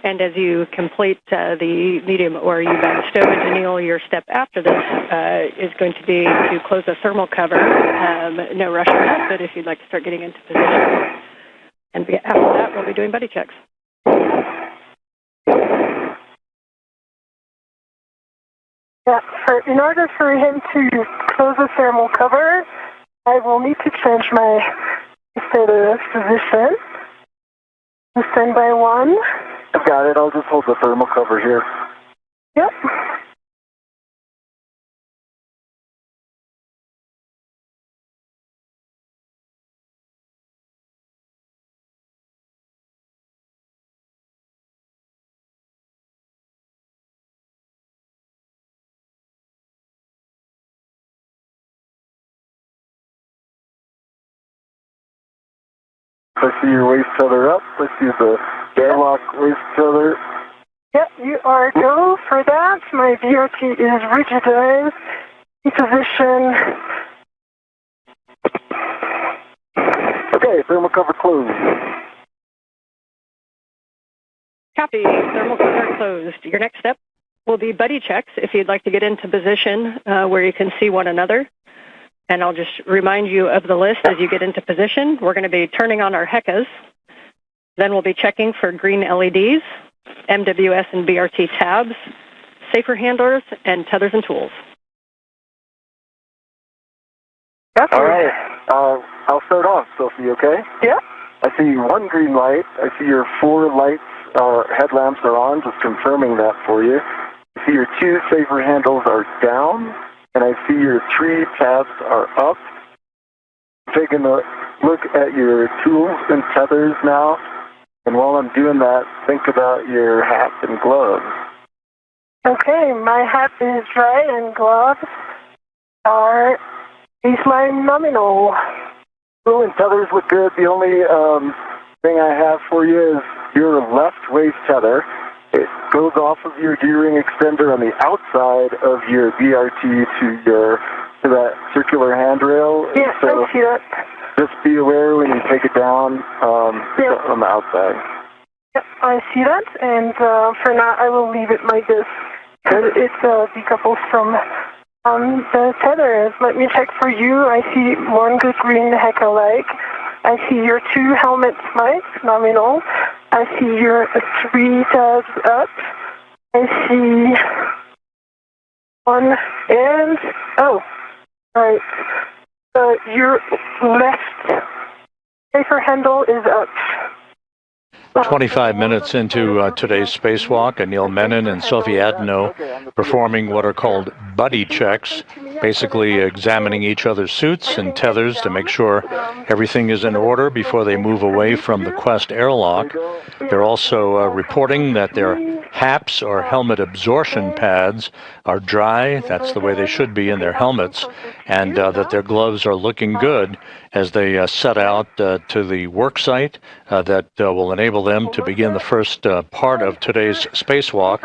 And as you complete the medium ORU bag stowage, Anil, your step after this is going to be to close the thermal cover. No rush on that, but if you'd like to start getting into position. And after that, we'll be doing buddy checks. Yeah, in order for him to close the thermal cover, I will need to change my status position. Standby 1, I've got it. I'll just hold the thermal cover here. Yep. I see your waist tether up. I see the airlock waist tether. Yep, you are go for that. My VRT is rigidized in position. Okay, thermal cover closed. Copy. Thermal cover closed. Your next step will be buddy checks if you'd like to get into position where you can see one another. And I'll just remind you of the list as you get into position. We're going to be turning on our HECAs. Then we'll be checking for green LEDs, MWS and BRT tabs, safer handlers, and tethers and tools. That's All right. I'll start off, Sophie, okay? Yeah. I see one green light. I see your 4 lights, headlamps are on, just confirming that for you. I see your 2 safer handles are down, and I see your 3 tabs are up. Taking a look at your tools and tethers now, and while I'm doing that, think about your hat and gloves. Okay, my hat is dry and gloves are baseline nominal. Tool and tethers look good. The only thing I have for you is your left waist tether. It goes off of your D-ring extender on the outside of your BRT to that circular handrail. Yeah, so I see that. just be aware when you take it down on the outside. Yep, I see that, and for now I will leave it like this. It decouples from the tethers. Let me check for you. I see one good green HECA light. I see your 2 helmet lights, nominal. I see your 3 tabs up. I see one and, right. Your left safer handle is up. 25 minutes into today's spacewalk, Anil Menon and Sophie Adenot performing what are called buddy checks, basically examining each other's suits and tethers to make sure everything is in order before they move away from the Quest airlock. They're also reporting that their HAPs, or helmet absorption pads, are dry. That's the way they should be in their helmets, and that their gloves are looking good as they set out to the work site that will enable them to begin the first part of today's spacewalk,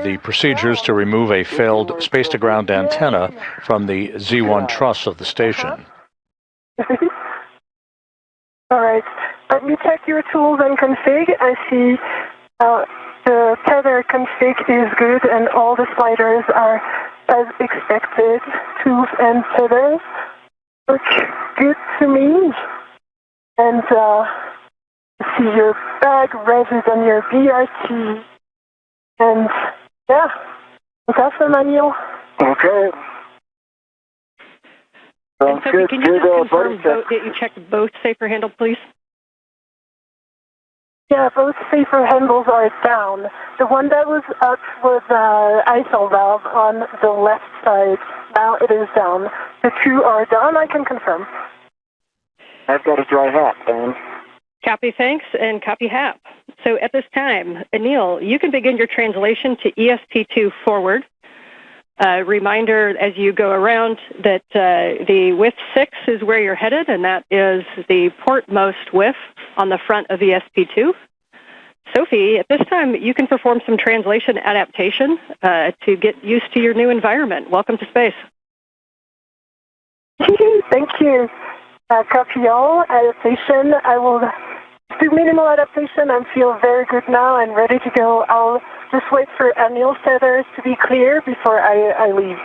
the procedures to remove a failed space-to-ground antenna from the Z1 truss of the station. All right. Let me check your tools and config. I see the tether config is good and all the sliders are as expected. Tools and tethers look good to me. And see your bag resis on your BRT. And yeah, that's the manual. Okay. And Sophie, can you just confirm that you checked both safer handles, please? Yeah, both safer handles are down. The one that was up was ISO valve on the left side. Now it is down. The 2 are down, I can confirm. I've got a dry hat, Dan. Copy, thanks, and copy HAP. So at this time, Anil, you can begin your translation to ESP2 forward. Reminder as you go around that the whiff 6 is where you're headed, and that is the portmost whiff on the front of ESP2. Sophie, at this time, you can perform some translation adaptation to get used to your new environment. Welcome to space. Thank you. Copy all. Adaptation. I will do minimal adaptation and feel very good now and ready to go. I'll just wait for Anil's tethers to be clear before I leave.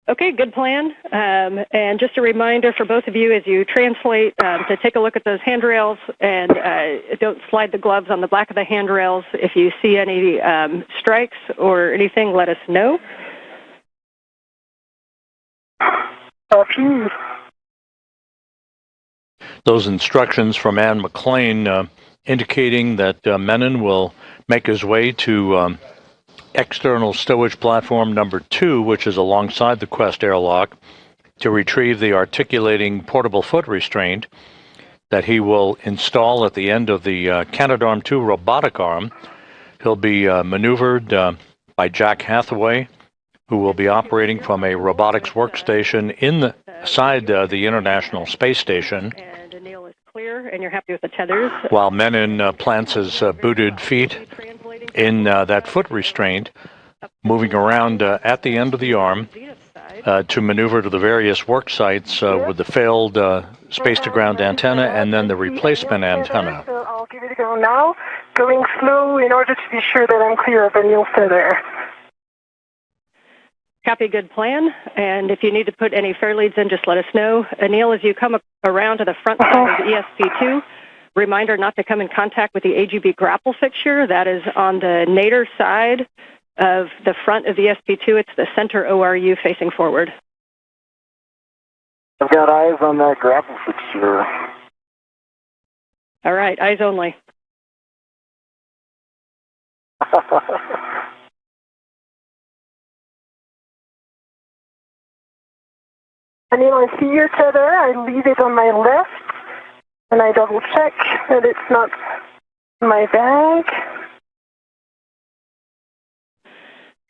Okay, good plan. And just a reminder for both of you as you translate to take a look at those handrails and don't slide the gloves on the back of the handrails. If you see any strikes or anything, let us know. Copy. Those instructions from Ann McLean indicating that Menon will make his way to external stowage platform number 2, which is alongside the Quest airlock, to retrieve the articulating portable foot restraint that he will install at the end of the Canadarm2 robotic arm. He'll be maneuvered by Jack Hathaway, who will be operating from a robotics workstation inside the International Space Station. And Anil is clear, and you're happy with the tethers. While Menon plants his booted feet in that foot restraint, moving around at the end of the arm to maneuver to the various work sites with the failed space-to-ground antenna and then the replacement antenna. So I'll give it a go now, going slow in order to be sure that I'm clear of any feather. Copy, good plan. And if you need to put any fair leads in, just let us know. Anil, as you come around to the front side of the ESP2, reminder not to come in contact with the AGB grapple fixture. That is on the nadir side of the front of the ESP2. It's the center ORU facing forward. I've got eyes on that grapple fixture. All right, eyes only. Anil, I see your tether. I leave it on my left, and I double check that it's not my bag.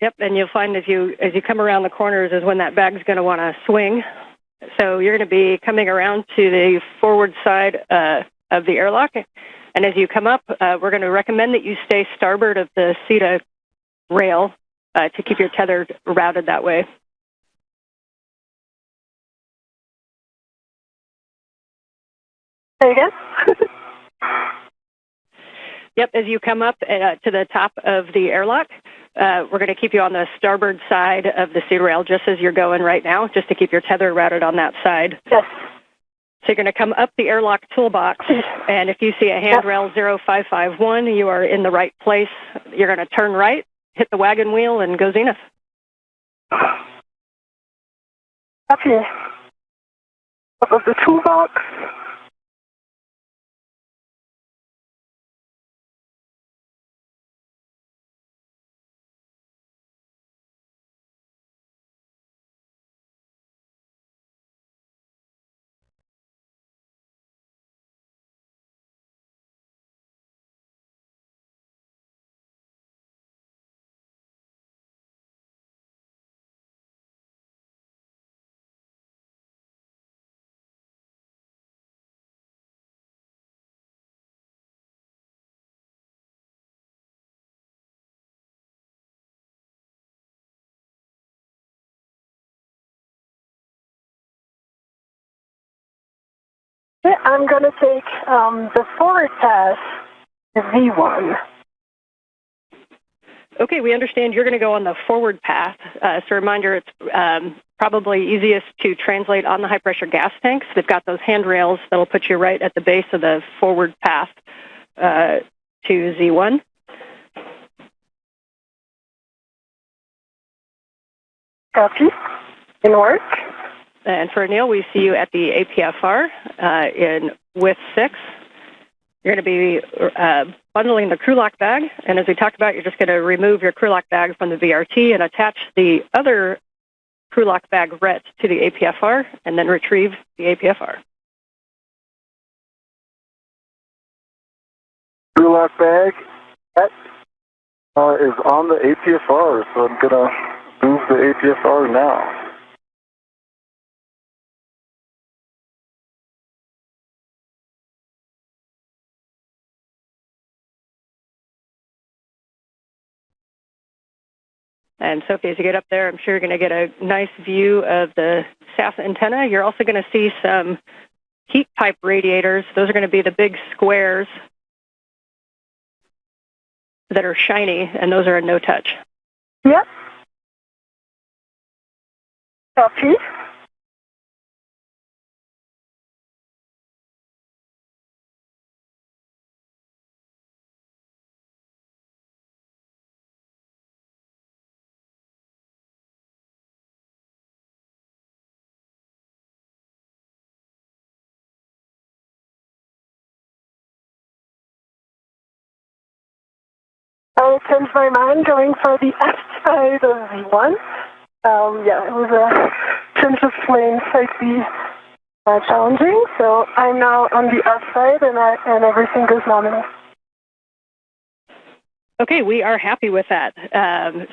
Yep, and you'll find as you come around the corners is when that bag's going to want to swing. So you're going to be coming around to the forward side of the airlock, and as you come up, we're going to recommend that you stay starboard of the CETA rail to keep your tether routed that way. Say again? Yep, as you come up to the top of the airlock, we're going to keep you on the starboard side of the CETA rail, just as you're going right now, just to keep your tether routed on that side. Yes. So you're going to come up the airlock toolbox, and if you see a handrail 0551, you are in the right place. You're going to turn right, hit the wagon wheel, and go zenith. Copy. Up of the toolbox. I'm going to take the forward pass, the V1. Okay, we understand you're going to go on the forward path. So reminder, it's probably easiest to translate on the high-pressure gas tanks. They've got those handrails that'll put you right at the base of the forward path to Z1. Copy. In work. And for Anil, we see you at the APFR in with 6. You're going to be bundling the crew lock bag, and as we talked about, you're just going to remove your crew lock bag from the VRT and attach the other crew lock bag RET to the APFR, and then retrieve the APFR. Crew lock bag that is on the APFR, so I'm going to move the APFR now. And Sophie, as you get up there, I'm sure you're going to get a nice view of the SAS antenna. You're also going to see some heat pipe radiators. Those are going to be the big squares that are shiny, and those are a no-touch. Yep. Copy. I changed my mind going for the outside of V1. Yeah, it was a change of plane slightly challenging, so I'm now on the outside and everything goes nominal. Okay, we are happy with that.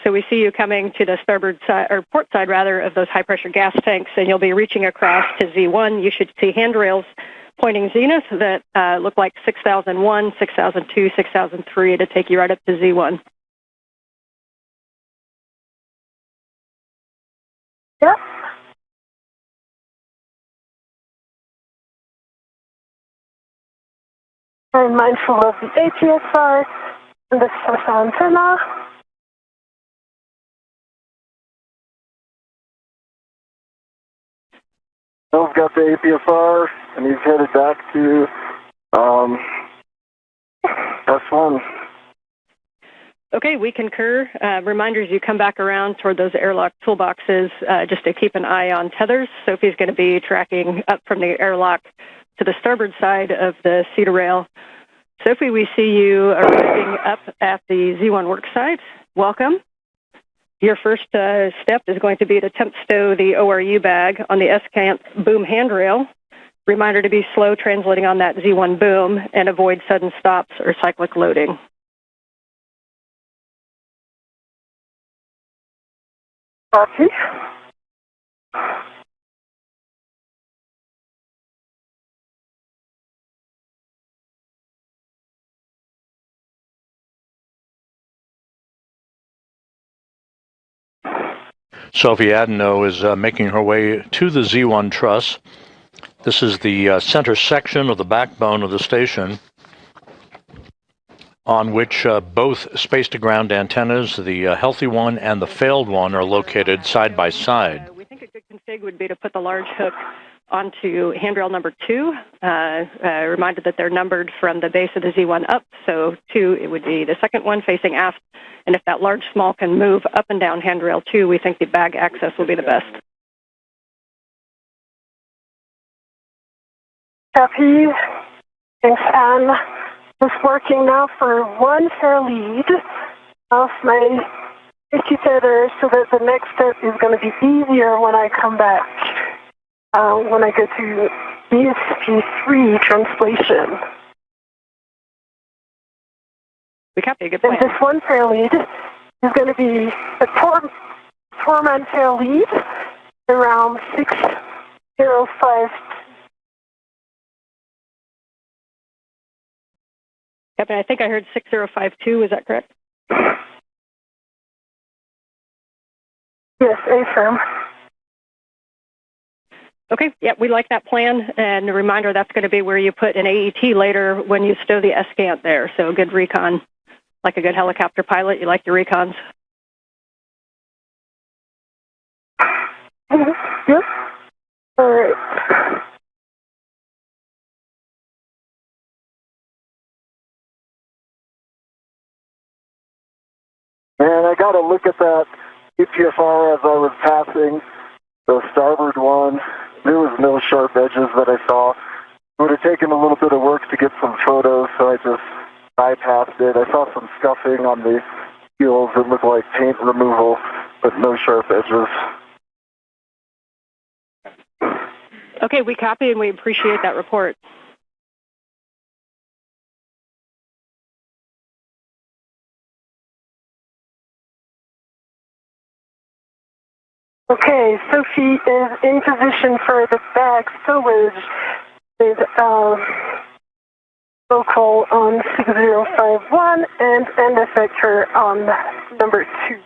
So we see you coming to the starboard side, or port side rather, of those high-pressure gas tanks, and you'll be reaching across to Z1. You should see handrails pointing zenith that look like 6001, 6002, 6003 to take you right up to Z1. Yep. I'm mindful of the ATSR and the SOSA antenna. Bill's got the APSR, and he's headed back to S1. Okay, we concur. Reminders, you come back around toward those airlock toolboxes just to keep an eye on tethers. Sophie's going to be tracking up from the airlock to the starboard side of the cedar rail. Sophie, we see you arriving up at the Z1 work site. Welcome. Your first step is going to be to temp stow the ORU bag on the SGANT boom handrail. Reminder to be slow translating on that Z1 boom and avoid sudden stops or cyclic loading. Copy. Sophie Adenot is making her way to the Z1 truss. This is the center section of the backbone of the station on which both space-to-ground antennas, the healthy one and the failed one, are located side by side. We think a good config would be to put the large hook onto handrail number 2. Reminded that they're numbered from the base of the Z1 up, so 2, it would be the second one facing aft. And if that large small can move up and down handrail 2, we think the bag access will be the best. Copy. Thanks, Anne. Just working now for one fair lead of my 50 tether so that the next step is going to be easier when I come back, when I go to ESP3 translation. We copy, good plan. And this one fair lead is going to be a four-man fair lead around 605. Captain, I think I heard 6052, is that correct? Yes, affirm. Okay, yeah, we like that plan, and a reminder that's going to be where you put an AET later when you stow the SGANT there, so good recon. Like a good helicopter pilot, you like your recons? Yep. All right. And I got to look at that EPFR as I was passing the starboard one. There was no sharp edges that I saw. It would have taken a little bit of work to get some photos, so I just bypassed it. I saw some scuffing on the heels. It looked like paint removal, but no sharp edges. Okay, we copy and we appreciate that report. Okay, Sophie is in position for the bag stowage with local on 6051 and end effector on number 2.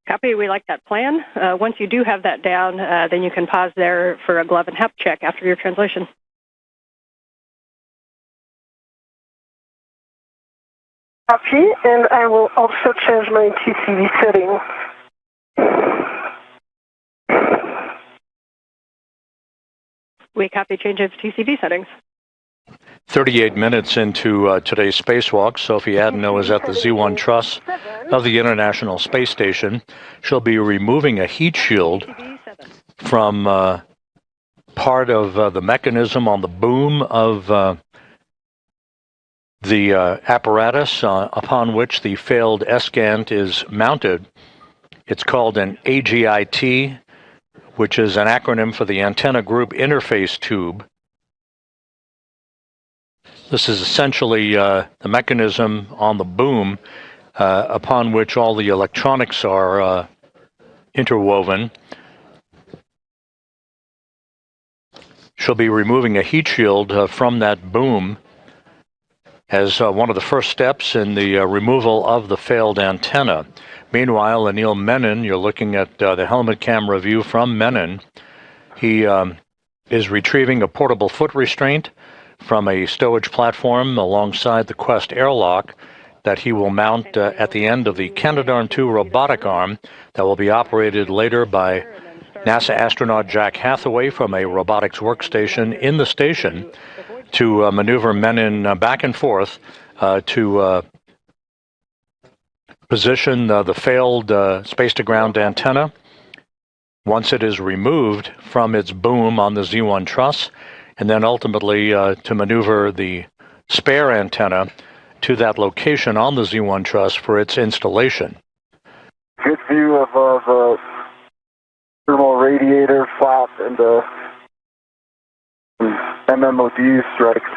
Copy, we like that plan. Once you do have that down, then you can pause there for a glove and HEP check after your translation. Copy, and I will also change my TCV setting. We copy change of TCV settings. 38 minutes into today's spacewalk, Sophie Adenot is at the Z1 truss of the International Space Station. She'll be removing a heat shield from part of the mechanism on the boom of The apparatus upon which the failed SGANT is mounted, it's called an AGIT, which is an acronym for the Antenna Group Interface Tube. This is essentially the mechanism on the boom upon which all the electronics are interwoven. She'll be removing a heat shield from that boom as one of the first steps in the removal of the failed antenna. Meanwhile, Anil Menon, you're looking at the helmet camera view from Menon. He is retrieving a portable foot restraint from a stowage platform alongside the Quest airlock that he will mount at the end of the Canadarm2 robotic arm that will be operated later by NASA astronaut Jack Hathaway from a robotics workstation in the station to maneuver Menon back and forth to position the failed space-to-ground antenna. Once it is removed from its boom on the Z1 truss, and then ultimately to maneuver the spare antenna to that location on the Z1 truss for its installation. Good view of the thermal radiator flap and the MMOD strikes.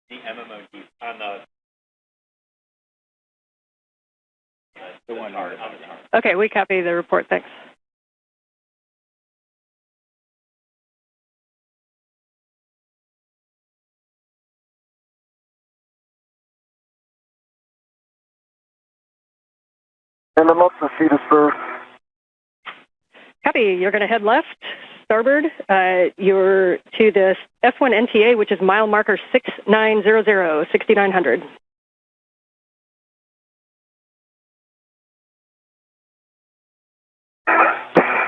The MMOD on the one on the top. Okay, we copy the report. Thanks. And I'm up to Cedarburg. Copy. You're going to head left, starboard. You're to the F1 NTA, which is mile marker 6900, 6900.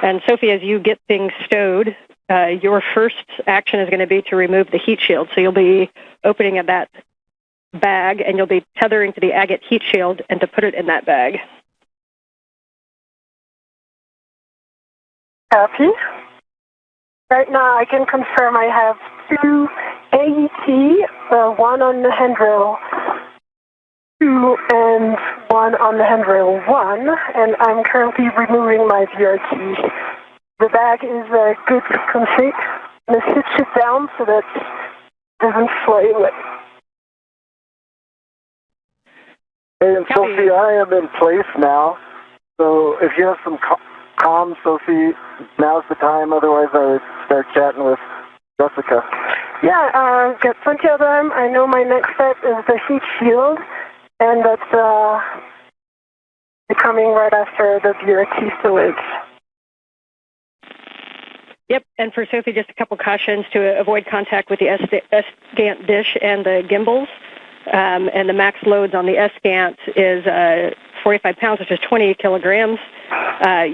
And Sophie, as you get things stowed, your first action is going to be to remove the heat shield. So you'll be opening up that bag, and you'll be tethering to the agate heat shield and to put it in that bag. Copy. Right now, I can confirm I have 2 AET, 1 on the handrail 2 and 1 on the handrail 1, and I'm currently removing my VRT. The bag is a good config. I'm going to switch it down so that it doesn't fly away. And Sophie, I am in place now, so if you have some comms, Sophie, now's the time. Otherwise, I would start chatting with Jessica. Yeah, I've got plenty of them. I know my next step is the heat shield, and that's coming right after the VRT stowage. Yep, and for Sophie, just a couple cautions to avoid contact with the SGANT dish and the gimbals. And the max loads on the SGANT is 45 pounds, which is 20 kilograms.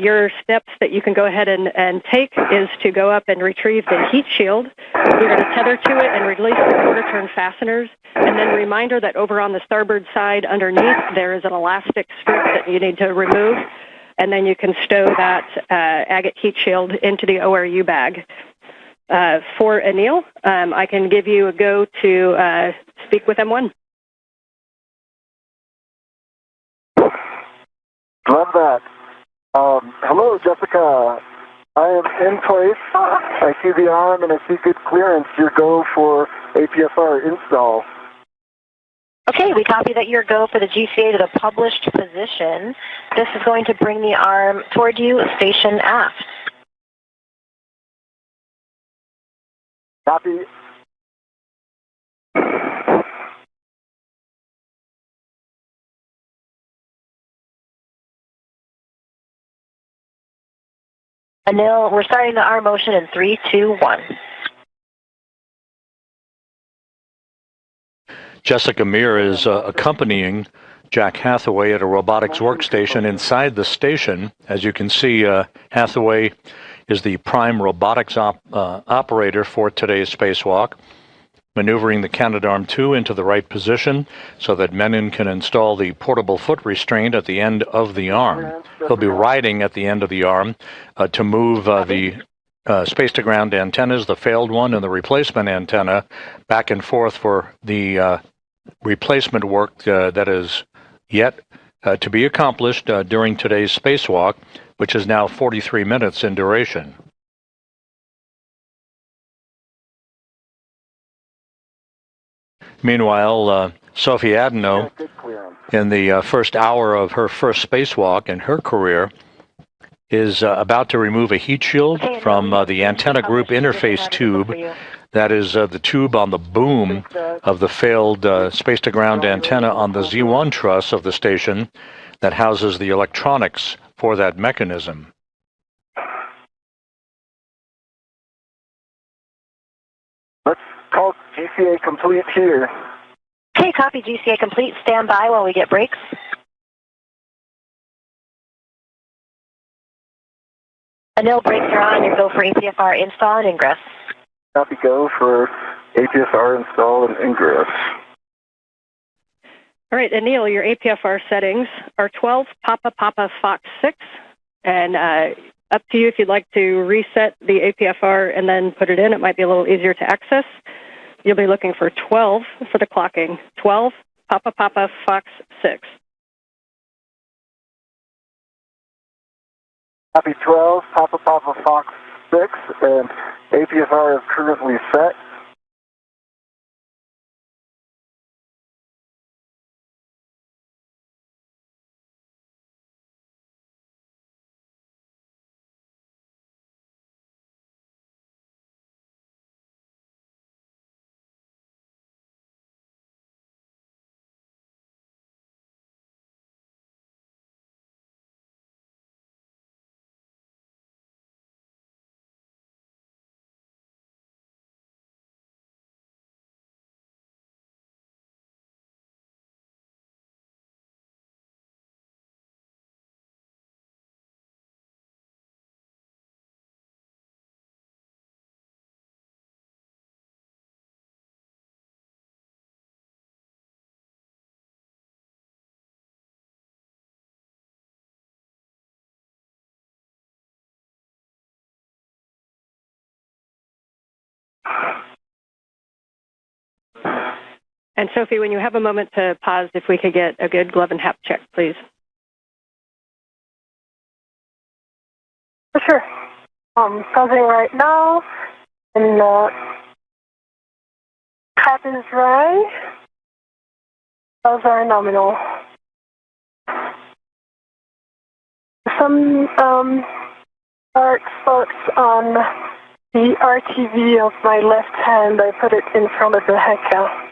Your steps that you can go ahead and take is to go up and retrieve the heat shield. You're going to tether to it and release the quarter-turn fasteners. And then reminder that over on the starboard side underneath, there is an elastic strip that you need to remove. And then you can stow that agate heat shield into the ORU bag. For Anil, I can give you a go to speak with M1. Love that. Hello, Jessica. I am in place. I see the arm and I see good clearance. Your go for APSR install. Okay, we copy that your go for the GCA to the published position. This is going to bring the arm toward you, station aft. Copy. Anil, we're starting the arm motion in 3, 2, 1. Jessica Meir is accompanying Jack Hathaway at a robotics workstation inside the station. As you can see, Hathaway is the prime robotics operator for today's spacewalk. maneuvering the Canadarm2 into the right position so that Menon can install the portable foot restraint at the end of the arm. He'll be riding at the end of the arm to move the space-to-ground antennas, the failed one and the replacement antenna, back and forth for the replacement work that is yet to be accomplished during today's spacewalk, which is now 43 minutes in duration. Meanwhile, Sophie Adenot, in the first hour of her first spacewalk in her career, is about to remove a heat shield from the antenna group interface tube. That is the tube on the boom of the failed space-to-ground antenna on the Z1 truss of the station that houses the electronics for that mechanism. Let's call GCA complete here. Okay, copy GCA complete. Stand by while we get breaks. Anil, brakes are on. You go for APFR install and ingress. Copy, go for APFR install and ingress. All right, Anil, your APFR settings are 12 Papa Papa Fox 6, and up to you if you'd like to reset the APFR and then put it in. It might be a little easier to access. You'll be looking for 12 for the clocking. 12 Papa Papa Fox 6. Copy 12 Papa Papa Fox 6, and APFR is currently set. And Sophie, when you have a moment to pause, if we could get a good glove and hap check, please. For sure. Pausing right now, and cap is dry. Those are nominal. Some dark spots on the RTV of my left hand. I put it in front of the HECA.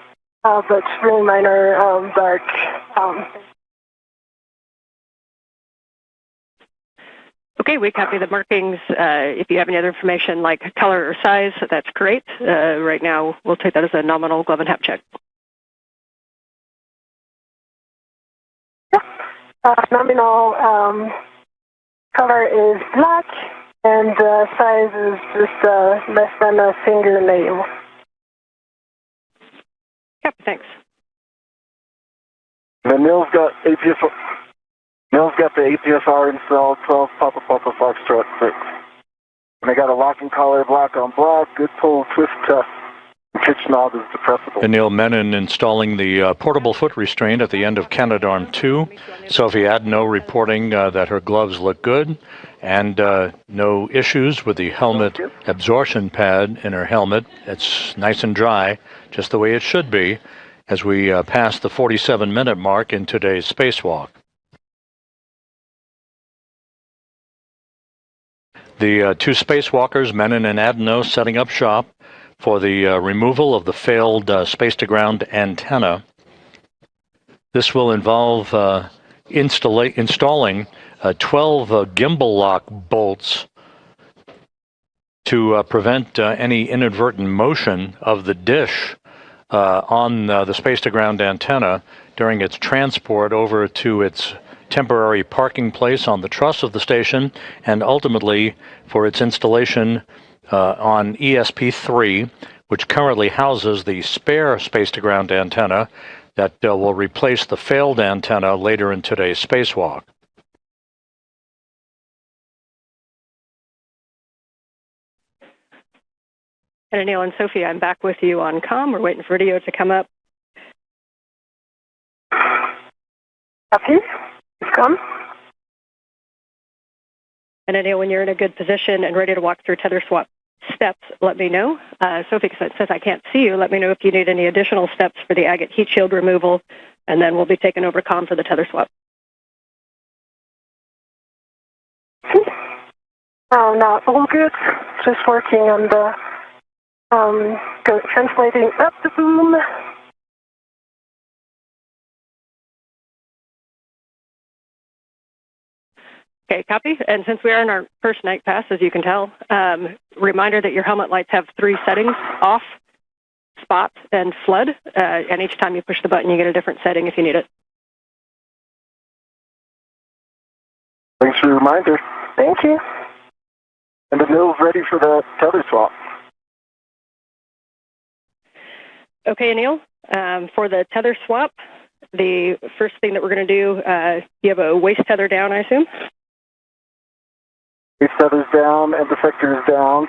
But really minor dark. Okay, we copy the markings. If you have any other information like color or size, that's great. Right now, we'll take that as a nominal glove and hap check. Nominal color is black, and size is just less than a fingernail. Yep, thanks. And Neil's got APFR. Neil's got the APFR installed, 12 Papa Papa Foxtrot 6. And I got a locking collar, black on black, good pull, twist test. Pitch knob is depressible. Anil Menon installing the portable foot restraint at the end of Canadarm2. Sophie Adenot reporting that her gloves look good and no issues with the helmet absorption pad in her helmet. It's nice and dry, just the way it should be, as we pass the 47-minute mark in today's spacewalk. The two spacewalkers, Menon and Adenot, setting up shop for the removal of the failed space-to-ground antenna. This will involve installing 12 gimbal lock bolts to prevent any inadvertent motion of the dish on the space-to-ground antenna during its transport over to its temporary parking place on the truss of the station, and ultimately for its installation on ESP3, which currently houses the spare space-to-ground antenna that will replace the failed antenna later in today's spacewalk. And Anil and Sophie, I'm back with you on comm. We're waiting for video to come up. Copy. It's come. And Anil, when you're in a good position and ready to walk through tether swap steps, let me know. Sophie says I can't see you. Let me know if you need any additional steps for the agate heat shield removal, and then we'll be taking over comm for the tether swap. Oh, no, all good. Just working on the translating up the boom. Okay, copy. And since we are in our first night pass, as you can tell, reminder that your helmet lights have 3 settings: off, spot, and flood. And each time you push the button, you get a different setting if you need it. Thanks for the reminder. Thank you. And the mill's ready for the tether swap. Okay, Anil, for the tether swap, the first thing that we're going to do, you have a waist tether down, I assume? Waist tether's down and defector is down.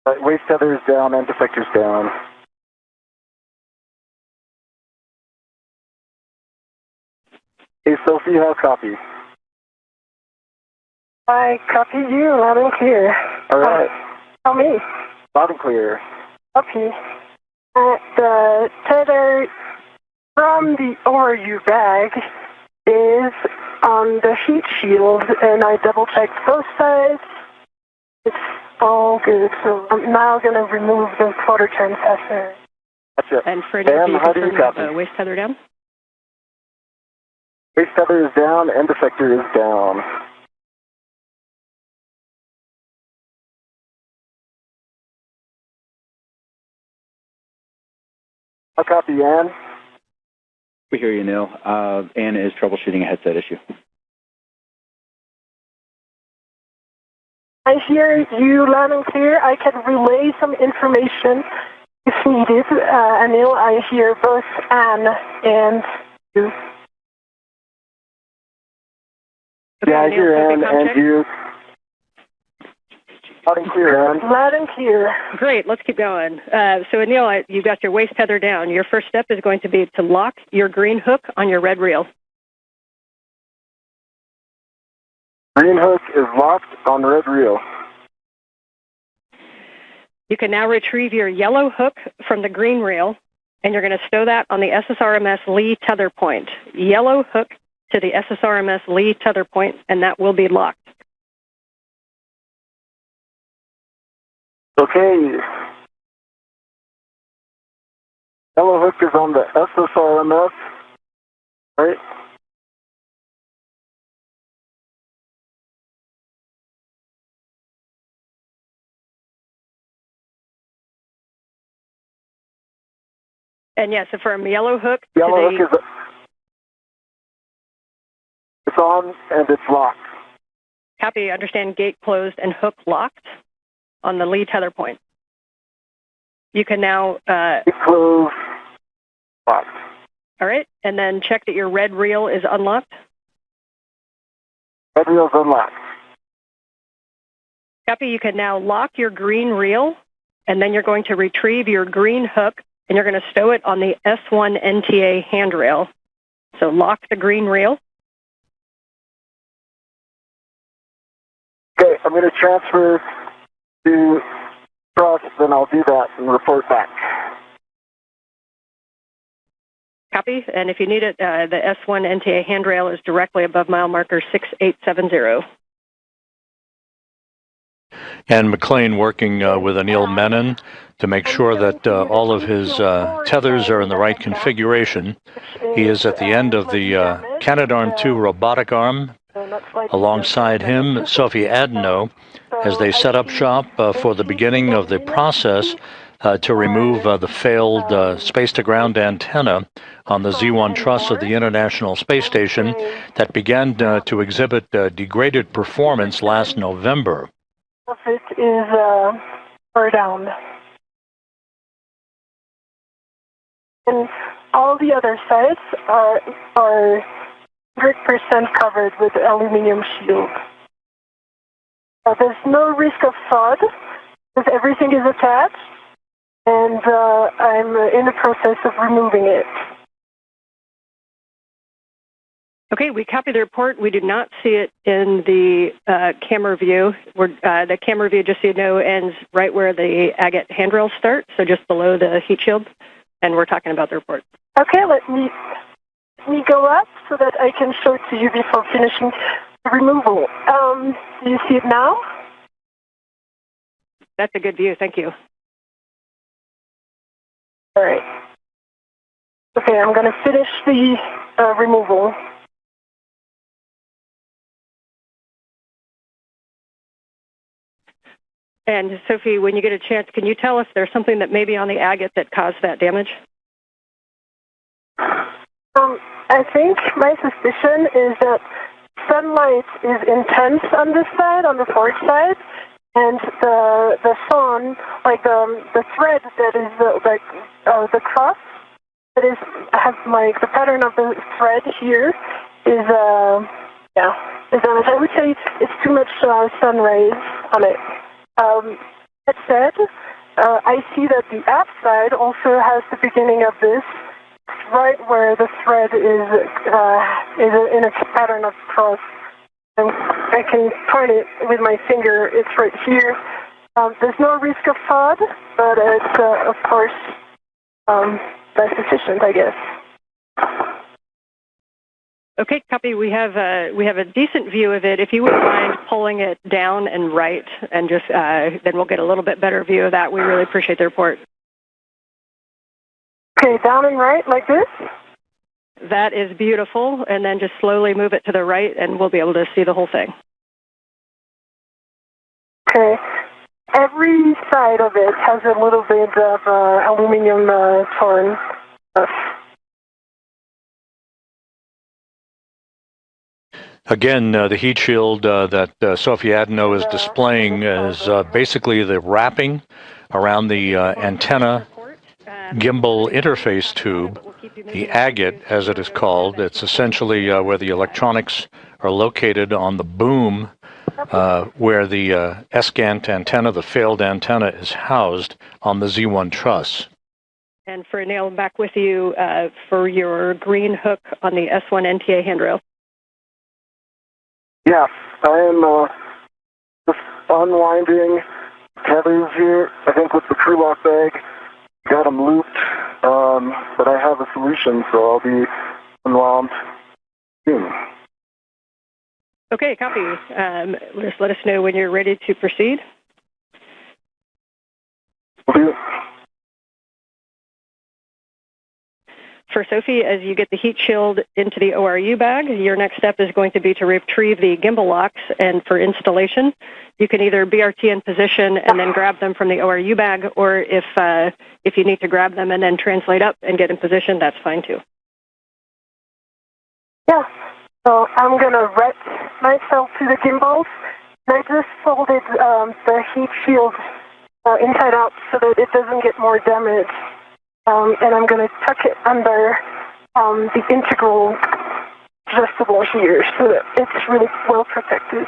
Waist tether is down and defector's down. Hey, Sophie, how's copy? I copy you loud and clear. All right. Tell me. Loud and clear. Copy. The tether from the ORU bag is on the heat shield, and I double-checked both sides. It's all good, so I'm now going to remove the quarter turn fastener. That's it. And for Anil, how do you copy? the waist tether down? Waist tether is down and defector is down. I'll copy, Ann. We hear you, Neil. Ann is troubleshooting a headset issue. I hear you loud and clear. I can relay some information if needed. Anil, I hear both Ann and you. Okay, Yeah, I Anil, hear Sophie, Ann and check. you. Loud and clear, Ann. Loud and clear. Great, let's keep going. So Anil, you've got your waist tether down. Your first step is going to be to lock your green hook on your red reel. Green hook is locked on red reel. You can now retrieve your yellow hook from the green reel, and you're going to stow that on the SSRMS Lee tether point. Yellow hook to the SSRMS Lee tether point, and that will be locked. Okay. Yellow hook is on the SSRMS. Right? And yes, so from yellow hook Yellow to hook is it's on and it's locked. copy, understand gate closed and hook locked on the Lee tether point. You can now, It's closed, locked. all right, and then check that your red reel is unlocked. Red reel's unlocked. Copy, you can now lock your green reel, and then you're going to retrieve your green hook, and you're going to stow it on the S1 NTA handrail. So lock the green reel. Okay, I'm going to transfer to trust, then I'll do that and report back. Copy, and if you need it, the S1 NTA handrail is directly above mile marker 6870. And McLean working with Anil Menon to make sure that all of his tethers are in the right configuration. He is at the end of the Canadarm2 robotic arm. Alongside him, Sophie Adenot, as they set up shop for the beginning of the process to remove the failed space-to-ground antenna on the Z1 truss of the International Space Station that began to exhibit degraded performance last November. It is far down. And all the other sides are 100% covered with aluminum shield. There's no risk of fraud because everything is attached, and I'm in the process of removing it. Okay, we copy the report. We do not see it in the camera view. The camera view, just so you know, ends right where the agate handrails start, so just below the heat shield, and we're talking about the report. Okay, let me go up so that I can show it to you before finishing the removal. Do you see it now? That's a good view. Thank you. All right. Okay, I'm going to finish the removal. And Sophie, when you get a chance, can you tell us there's something that may be on the agate that caused that damage? I think my suspicion is that sunlight is intense on this side, on the forward side, and the sun, like the thread that is the cross that is has like the pattern of the thread here is damaged. I would say it's too much sun rays on it. That said, I see that the app side also has the beginning of this right where the thread is in a pattern of cross. And I can point it with my finger. It's right here. There's no risk of fraud, but it's of course that's sufficient, I guess. Okay, copy. We have a decent view of it. If you wouldn't mind pulling it down and right, and just then we'll get a little bit better view of that. We really appreciate the report. Okay, down and right like this. That is beautiful, and then just slowly move it to the right, and we'll be able to see the whole thing. Okay, every side of it has a little bit of aluminum torn stuff. Again, the heat shield that Sophie Adenot is displaying is basically the wrapping around the antenna gimbal interface tube, the agate, as it is called. It's essentially where the electronics are located on the boom where the SGANT antenna, the failed antenna, is housed on the Z1 truss. And for Anil, back with you for your green hook on the S1 NTA handrail. Yeah, I am just unwinding tethers here, I think with the crew lock bag. Got them looped, but I have a solution, so I'll be unwound soon. Okay, copy. Just let us know when you're ready to proceed. Will do. For Sophie, as you get the heat shield into the ORU bag, your next step is going to be to retrieve the gimbal locks, and for installation, you can either BRT in position and then grab them from the ORU bag, or if you need to grab them and then translate up and get in position, that's fine too. Yeah, so I'm going to wet myself to the gimbals. I just folded the heat shield inside out so that it doesn't get more damage. And I'm going to tuck it under the integral adjustable here so that it's really well protected.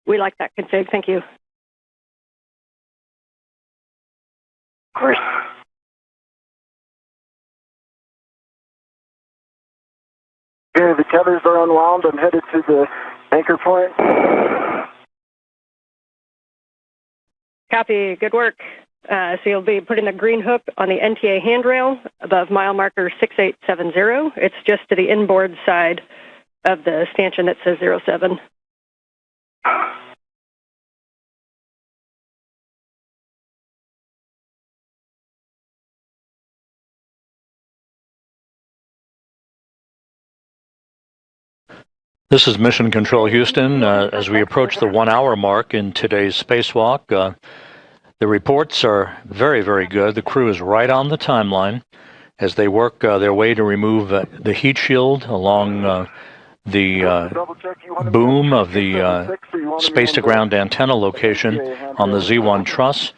We like that config. Thank you. Of course. Okay, the tethers are unwound. I'm headed to the anchor point. Copy. Good work. So you'll be putting the green hook on the NTA handrail above mile marker 6870. It's just to the inboard side of the stanchion that says 07. This is Mission Control Houston. As we approach the 1 hour mark in today's spacewalk, The reports are very, very good. The crew is right on the timeline as they work their way to remove the heat shield along the boom of the space-to-ground antenna location on the Z1 truss.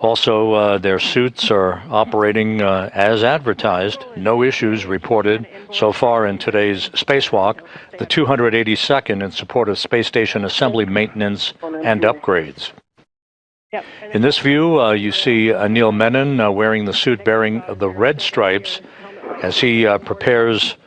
Also, their suits are operating as advertised. No issues reported so far in today's spacewalk, the 282nd in support of space station assembly maintenance and upgrades. In this view, you see Anil Menon wearing the suit bearing the red stripes as he prepares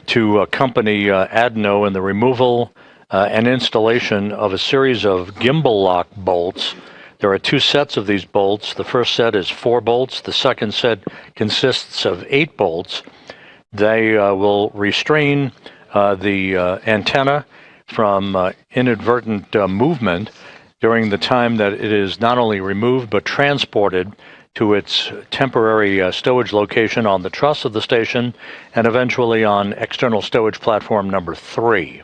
to accompany Adenot in the removal and installation of a series of gimbal lock bolts. There are two sets of these bolts. The first set is 4 bolts. The second set consists of 8 bolts. They will restrain the antenna from inadvertent movement during the time that it is not only removed but transported to its temporary stowage location on the truss of the station and eventually on external stowage platform number 3.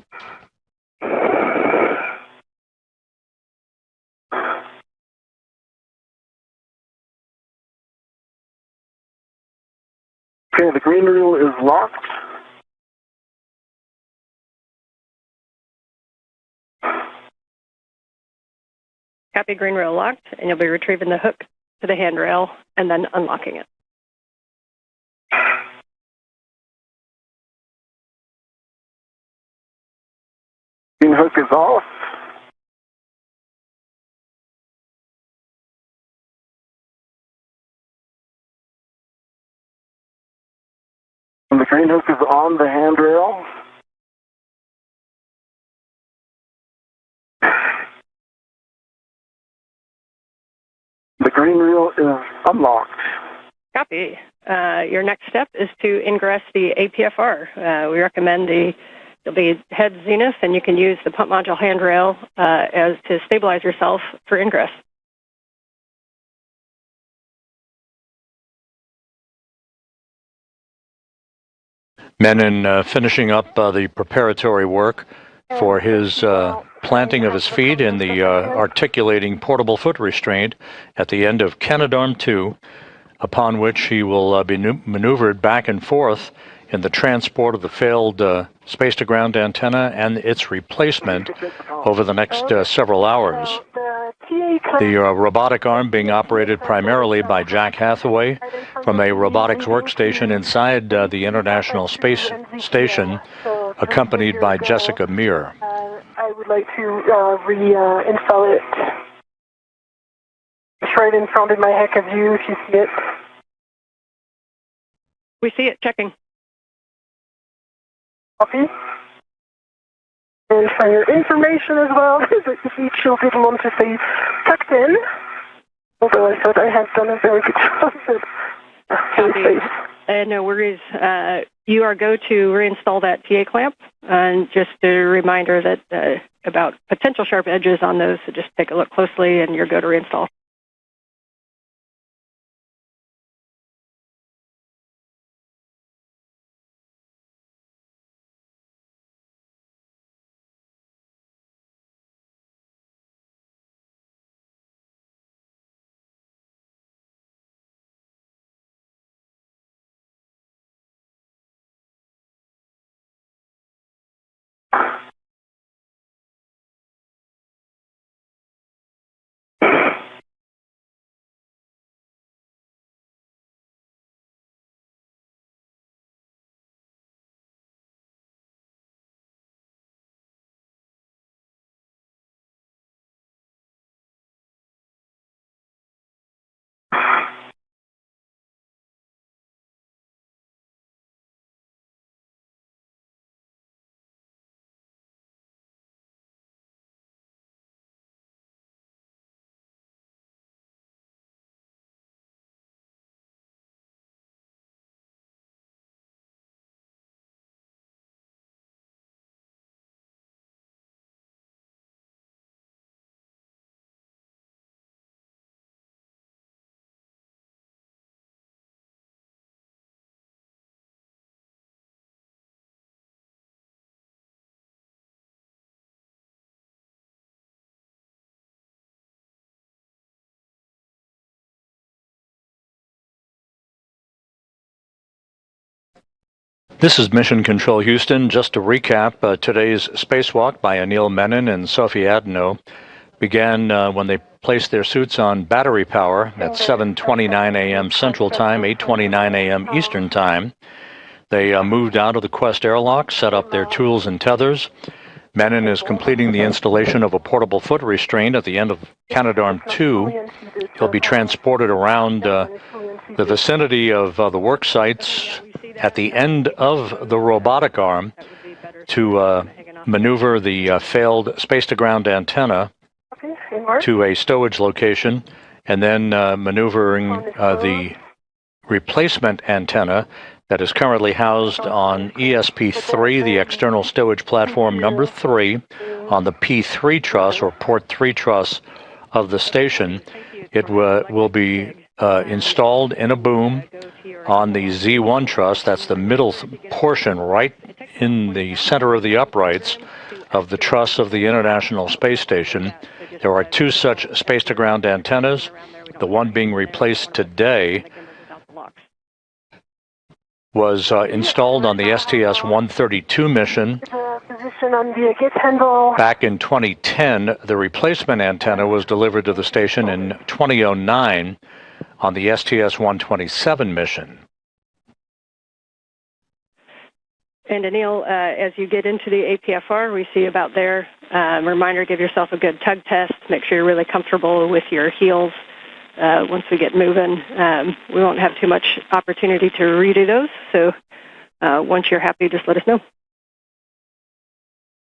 Okay, the green reel is locked. Copy, green reel locked, and you'll be retrieving the hook to the handrail and then unlocking it. Green hook is off. And the green hook is on the handrail. The green reel is unlocked. Copy. Your next step is to ingress the APFR. We recommend there'll be head zenith, and you can use the pump module handrail as to stabilize yourself for ingress. Menon finishing up the preparatory work for his planting of his feet in the articulating portable foot restraint at the end of Canadarm2, upon which he will be maneuvered back and forth in the transport of the failed space-to-ground antenna and its replacement over the next several hours. The robotic arm being operated primarily by Jack Hathaway from a robotics workstation inside the International Space Station, accompanied by Jessica Meir. I would like to reinstall it. It's right in front of my HECA view, if you see it. We see it, checking. Copy. And for your information as well, the heat shield didn't want to stay tucked in, although I thought I had done a very good job of it. No worries. You are go to reinstall that TA clamp, and just a reminder that about potential sharp edges on those, so just take a look closely and you're go to reinstall. This is Mission Control Houston. Just to recap, today's spacewalk by Anil Menon and Sophie Adenot began when they placed their suits on battery power at 7:29 a.m. Central Time, 8:29 a.m. Eastern Time. They moved out of the Quest airlock, set up their tools and tethers. Menon is completing the installation of a portable foot restraint at the end of Canadarm2. He'll be transported around the vicinity of the work sites at the end of the robotic arm to maneuver the failed space-to-ground antenna to a stowage location, and then maneuvering the replacement antenna that is currently housed on ESP3, the external stowage platform number 3, on the P3 truss or port 3 truss of the station. It will be installed in a boom on the Z1 truss. That's the middle portion right in the center of the uprights of the truss of the International Space Station. There are 2 such space-to-ground antennas, the one being replaced today was installed on the STS-132 mission. Back in 2010, the replacement antenna was delivered to the station in 2009 on the STS-127 mission. And Anil, as you get into the APFR, we see about there, reminder, give yourself a good tug test, make sure you're really comfortable with your heels. Once we get moving, we won't have too much opportunity to redo those. So once you're happy, just let us know.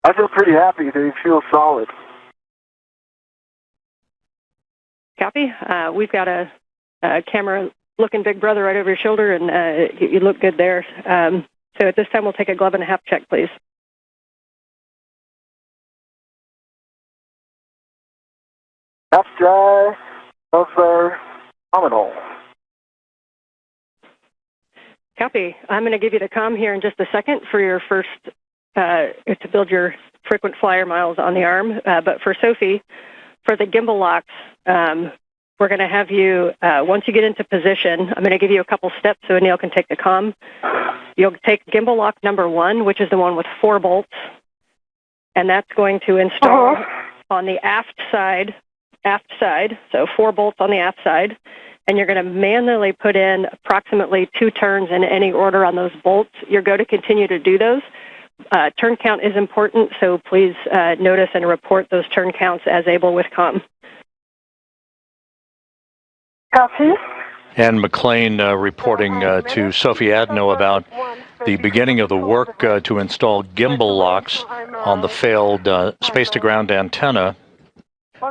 I feel pretty happy. They feel solid. Copy. We've got a camera looking big brother right over your shoulder, and you look good there. So at this time, we'll take a glove and a half check, please. Half dry. Those are nominal. Copy. I'm going to give you the comm here in just a second for your first, to build your frequent flyer miles on the arm. But for Sophie, for the gimbal locks, we're going to have you, once you get into position, I'm going to give you a couple steps so Anil can take the comm. You'll take gimbal lock number 1, which is the one with 4 bolts, and that's going to install on the aft side, so 4 bolts on the aft side, and you're going to manually put in approximately 2 turns in any order on those bolts. You're going to continue to do those. Turn count is important, so please notice and report those turn counts as able with comm. Copy. And McLean reporting to Sophie Adenot about the beginning of the work to install gimbal locks on the failed space-to-ground antenna.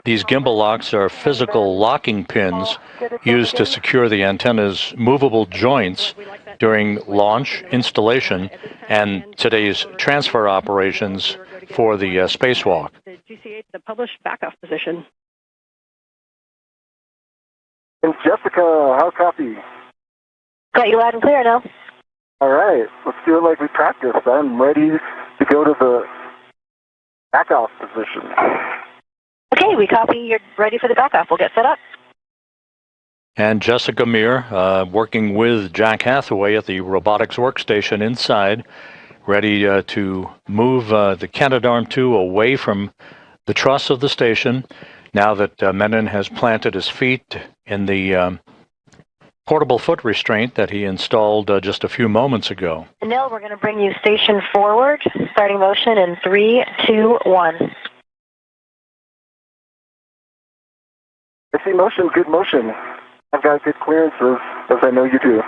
These gimbal locks are physical locking pins used to secure the antenna's movable joints during launch, installation, and today's transfer operations for the spacewalk. The GCA to the published backoff position. And Jessica, how copy? Got you loud and clear now. All right, let's do it like we practiced. I'm ready to go to the backoff position. Okay, we copy. You're ready for the backoff. We'll get set up. And Jessica Meir, working with Jack Hathaway at the robotics workstation inside, ready to move the Canadarm2 away from the truss of the station, now that Menon has planted his feet in the portable foot restraint that he installed just a few moments ago. Anil, we're going to bring you station forward, starting motion in 3, 2, 1. I see motion, good motion. I've got good clearances, as I know you do.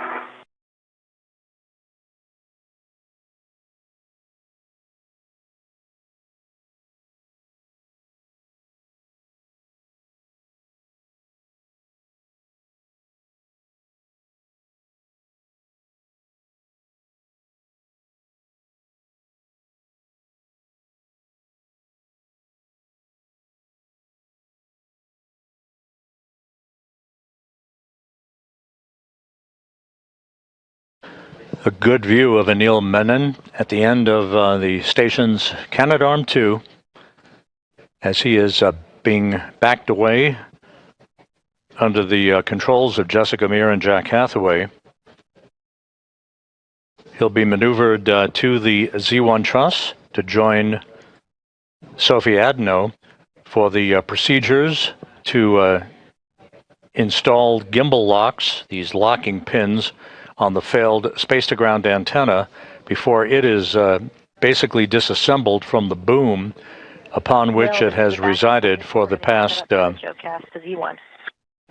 A good view of Anil Menon at the end of the station's Canadarm2 as he is being backed away under the controls of Jessica Meir and Jack Hathaway. He'll be maneuvered to the Z1 truss to join Sophie Adenot for the procedures to install gimbal locks, these locking pins on the failed space-to-ground antenna before it is basically disassembled from the boom upon which it has resided for the past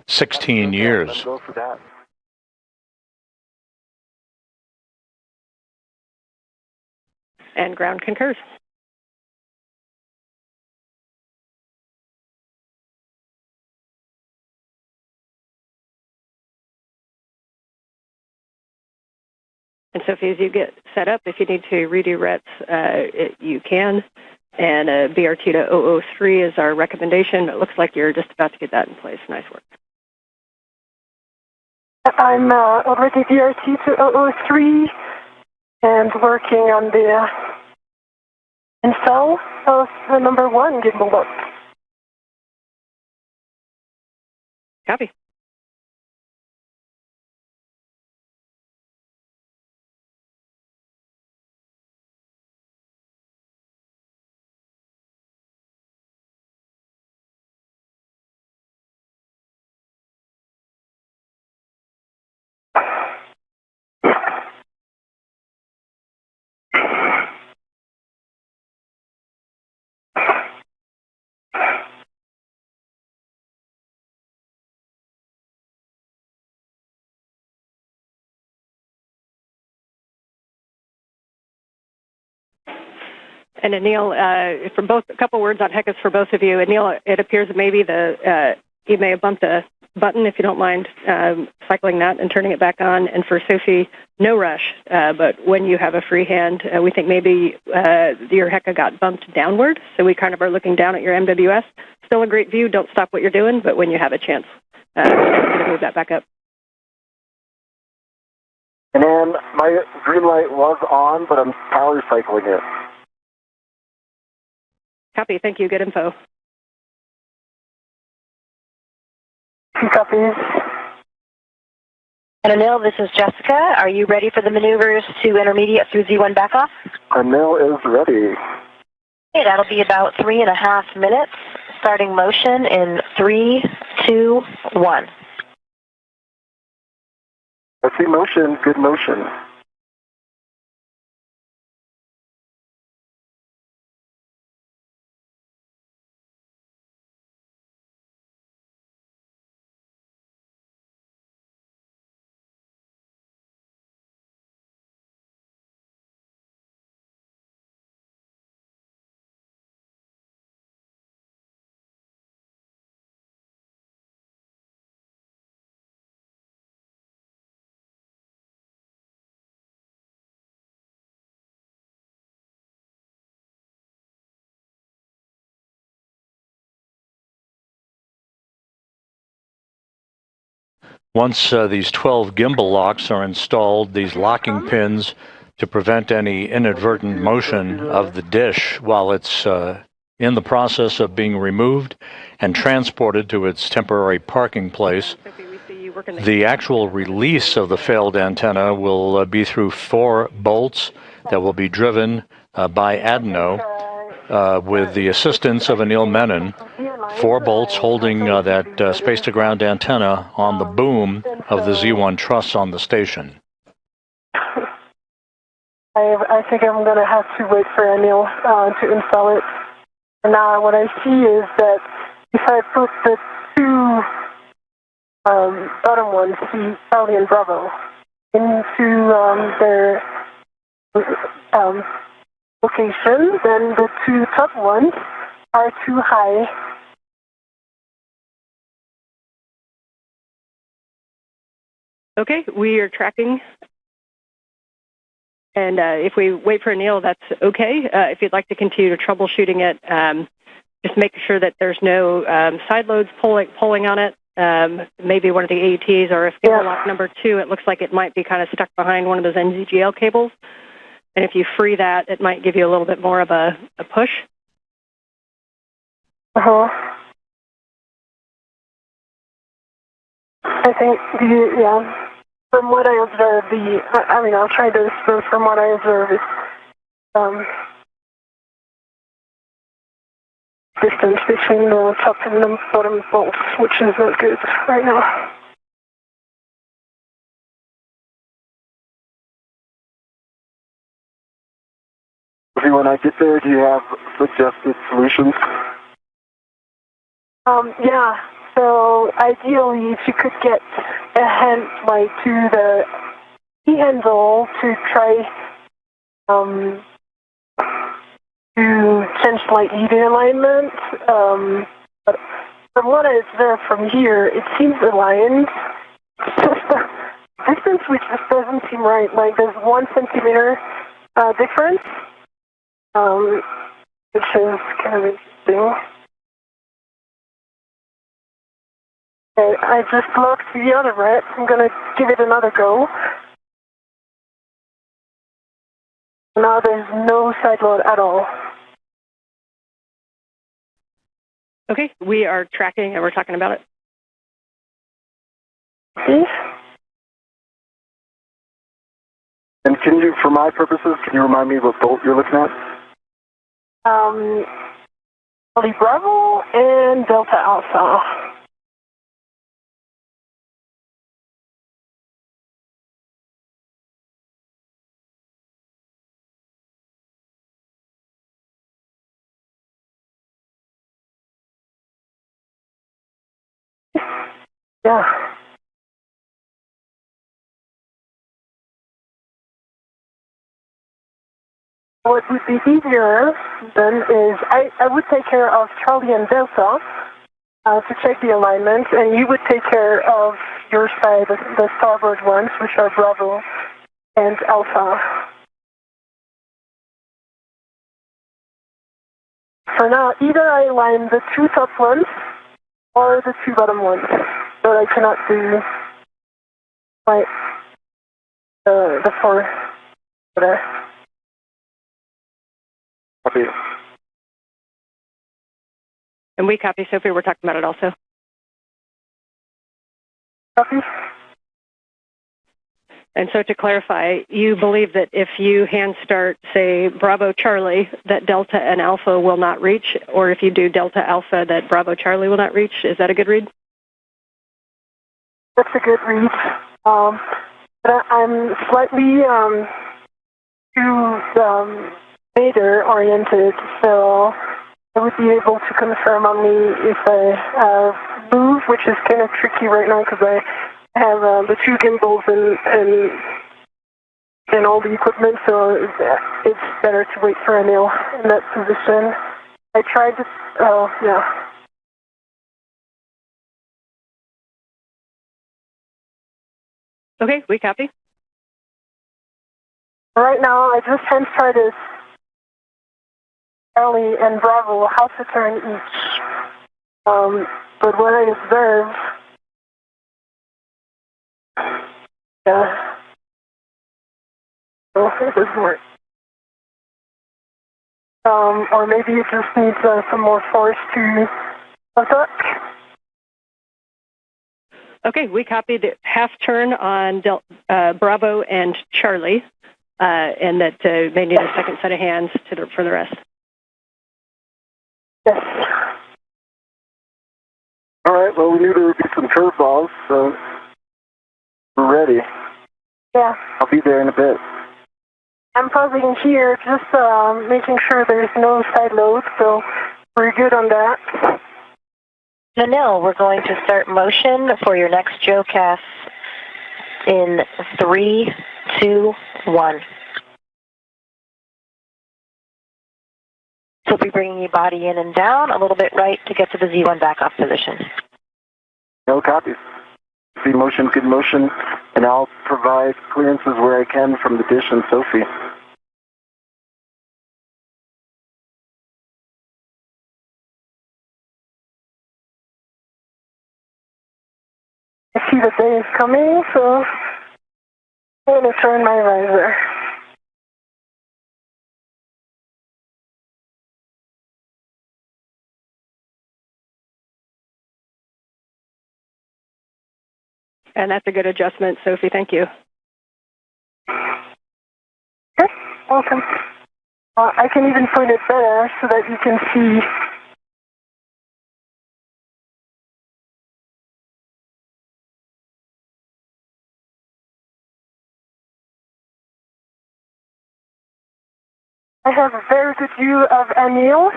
16 years. Go for that. And ground concurs. And Sophie, as you get set up, if you need to redo RETs, you can. And BRT to 003 is our recommendation. It looks like you're just about to get that in place. Nice work. I'm already BRT to 003 and working on the install of the number 1 gimbal lock. Copy. And Anil, from both, a couple words on HECUS for both of you. Anil, it appears that maybe you may have bumped a button, if you don't mind cycling that and turning it back on. And for Sophie, no rush, but when you have a free hand, we think maybe your HECA got bumped downward, so we kind of are looking down at your MWS. Still a great view, don't stop what you're doing, but when you have a chance, we're going to move that back up. And then my green light was on, but I'm power cycling it. Copy, thank you, good info. Copies. And Anil, this is Jessica. Are you ready for the maneuvers to intermediate through Z1 backoff? Anil is ready. Okay, that'll be about 3.5 minutes. Starting motion in 3, 2, 1. I see motion, good motion. Once these 12 gimbal locks are installed, these locking pins to prevent any inadvertent motion of the dish while it's in the process of being removed and transported to its temporary parking place. The actual release of the failed antenna will be through 4 bolts that will be driven by Adenot with the assistance of Anil Menon. 4 bolts holding that space-to-ground antenna on the boom of the Z1 truss on the station. I think I'm going to have to wait for Anil to install it. And now what I see is that if I put the 2 bottom ones, C, Charlie and Bravo, into their location, then the 2 top ones are too high. Okay, we are tracking. And if we wait for Anil, that's okay. If you'd like to continue to troubleshooting it, just make sure that there's no side loads pulling on it. Maybe one of the AETs, or if gimbal lock number 2, it looks like it might be kind of stuck behind one of those NZGL cables. And if you free that, it might give you a little bit more of a push. I think, From what I observe, I'll try this, but from what I observe, it's distance between the top and the bottom bolts, which is not good right now. When I get there, do you have suggested solutions? Yeah. So ideally, if you could get a hand to the key handle to try to change slightly the alignment. But from what I observe from here, it seems aligned. It's just the distance which just doesn't seem right. Like there's 1 centimeter difference, which is kind of interesting. Okay, I just looked the other red. I'm going to give it another go. Now there's no side load at all. Okay, we are tracking and we're talking about it. Okay. And can you, for my purposes, can you remind me what bolt you're looking at? Charlie Bravo and Delta Alpha. Yeah. What would be easier then is I would take care of Charlie and Delta to check the alignment, and you would take care of your side, the starboard ones, which are Bravo and Alpha. For now, either I align the 2 top ones or the 2 bottom ones, but I cannot do the 4 there. Copy. And we copy, Sophie. We're talking about it also. Copy. And so to clarify, you believe that if you hand start, say, Bravo Charlie, that Delta and Alpha will not reach, or if you do Delta Alpha, that Bravo Charlie will not reach? Is that a good read? That's a good read. But I'm slightly too later oriented, so I would be able to confirm only if I move, which is kind of tricky right now because I have the 2 gimbals and all the equipment, so it's better to wait for Anil in that position. I tried to, yeah. Okay, we copy. Right now, I just hand started Charlie and Bravo half a turn each. But what I observe, oh, it doesn't work. Or maybe it just needs some more force to attack. Okay, we copied the half turn on Bravo and Charlie, and that they need a second set of hands for the rest. Yes. All right, well, we knew there would be some curveballs, so we're ready. Yeah. I'll be there in a bit. I'm pausing here, just making sure there's no side load, so we're good on that. Anil, we're going to start motion for your next GeoCast in 3, 2, 1. So we'll be bringing your body in and down a little bit right to get to the Z1 backoff position. No copies. See motion, good motion, and I'll provide clearances where I can from the dish and Sophie. I see the day is coming, so I'm going to turn my visor. And that's a good adjustment, Sophie. Thank you. Okay, welcome. I can even point it better so that you can see. I have a very good view of Anil,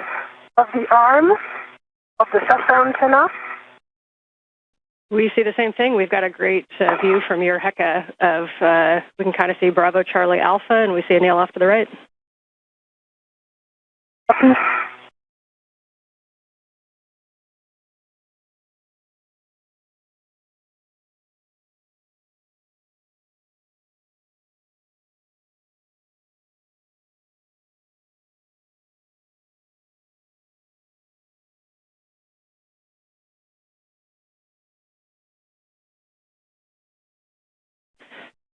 of the arm, of the SASA antenna. We see the same thing. We've got a great view from your HECA of, we can kind of see Bravo Charlie Alpha, and we see Anil off to the right.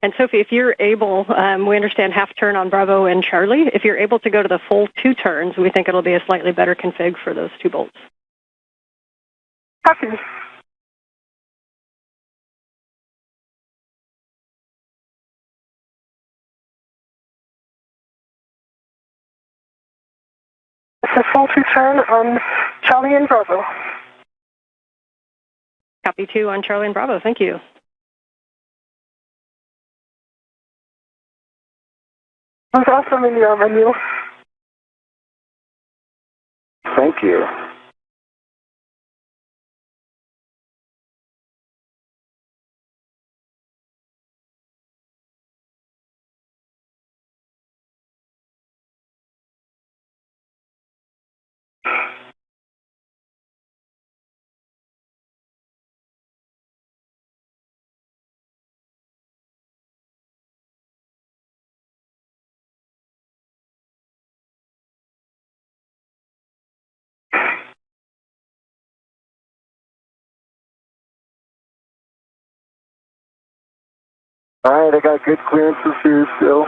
And Sophie, if you're able, we understand half turn on Bravo and Charlie. If you're able to go to the full 2 turns, we think it'll be a slightly better config for those 2 bolts. Copy. It's a full 2 turn on Charlie and Bravo. Copy 2 on Charlie and Bravo. Thank you. It was awesome in your menu. Thank you. All right, I got good clearances here still.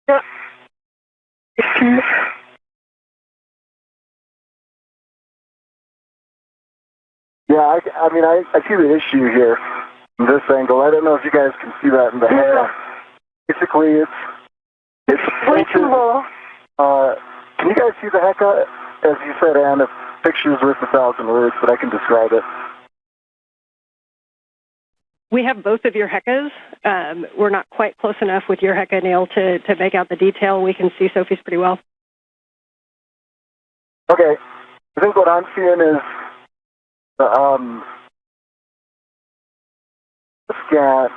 Yep. Excuse. Yeah, I mean, I see the issue here from this angle. I don't know if you guys can see that in the head. Basically, it's Way too low. can you guys see the HECA? As you said, Ann, a picture's worth 1,000 words, but I can describe it. We have both of your HECAs. We're not quite close enough with your HECA, Neil, to make out the detail. We can see Sophie's pretty well. Okay. I think what I'm seeing is the SGANT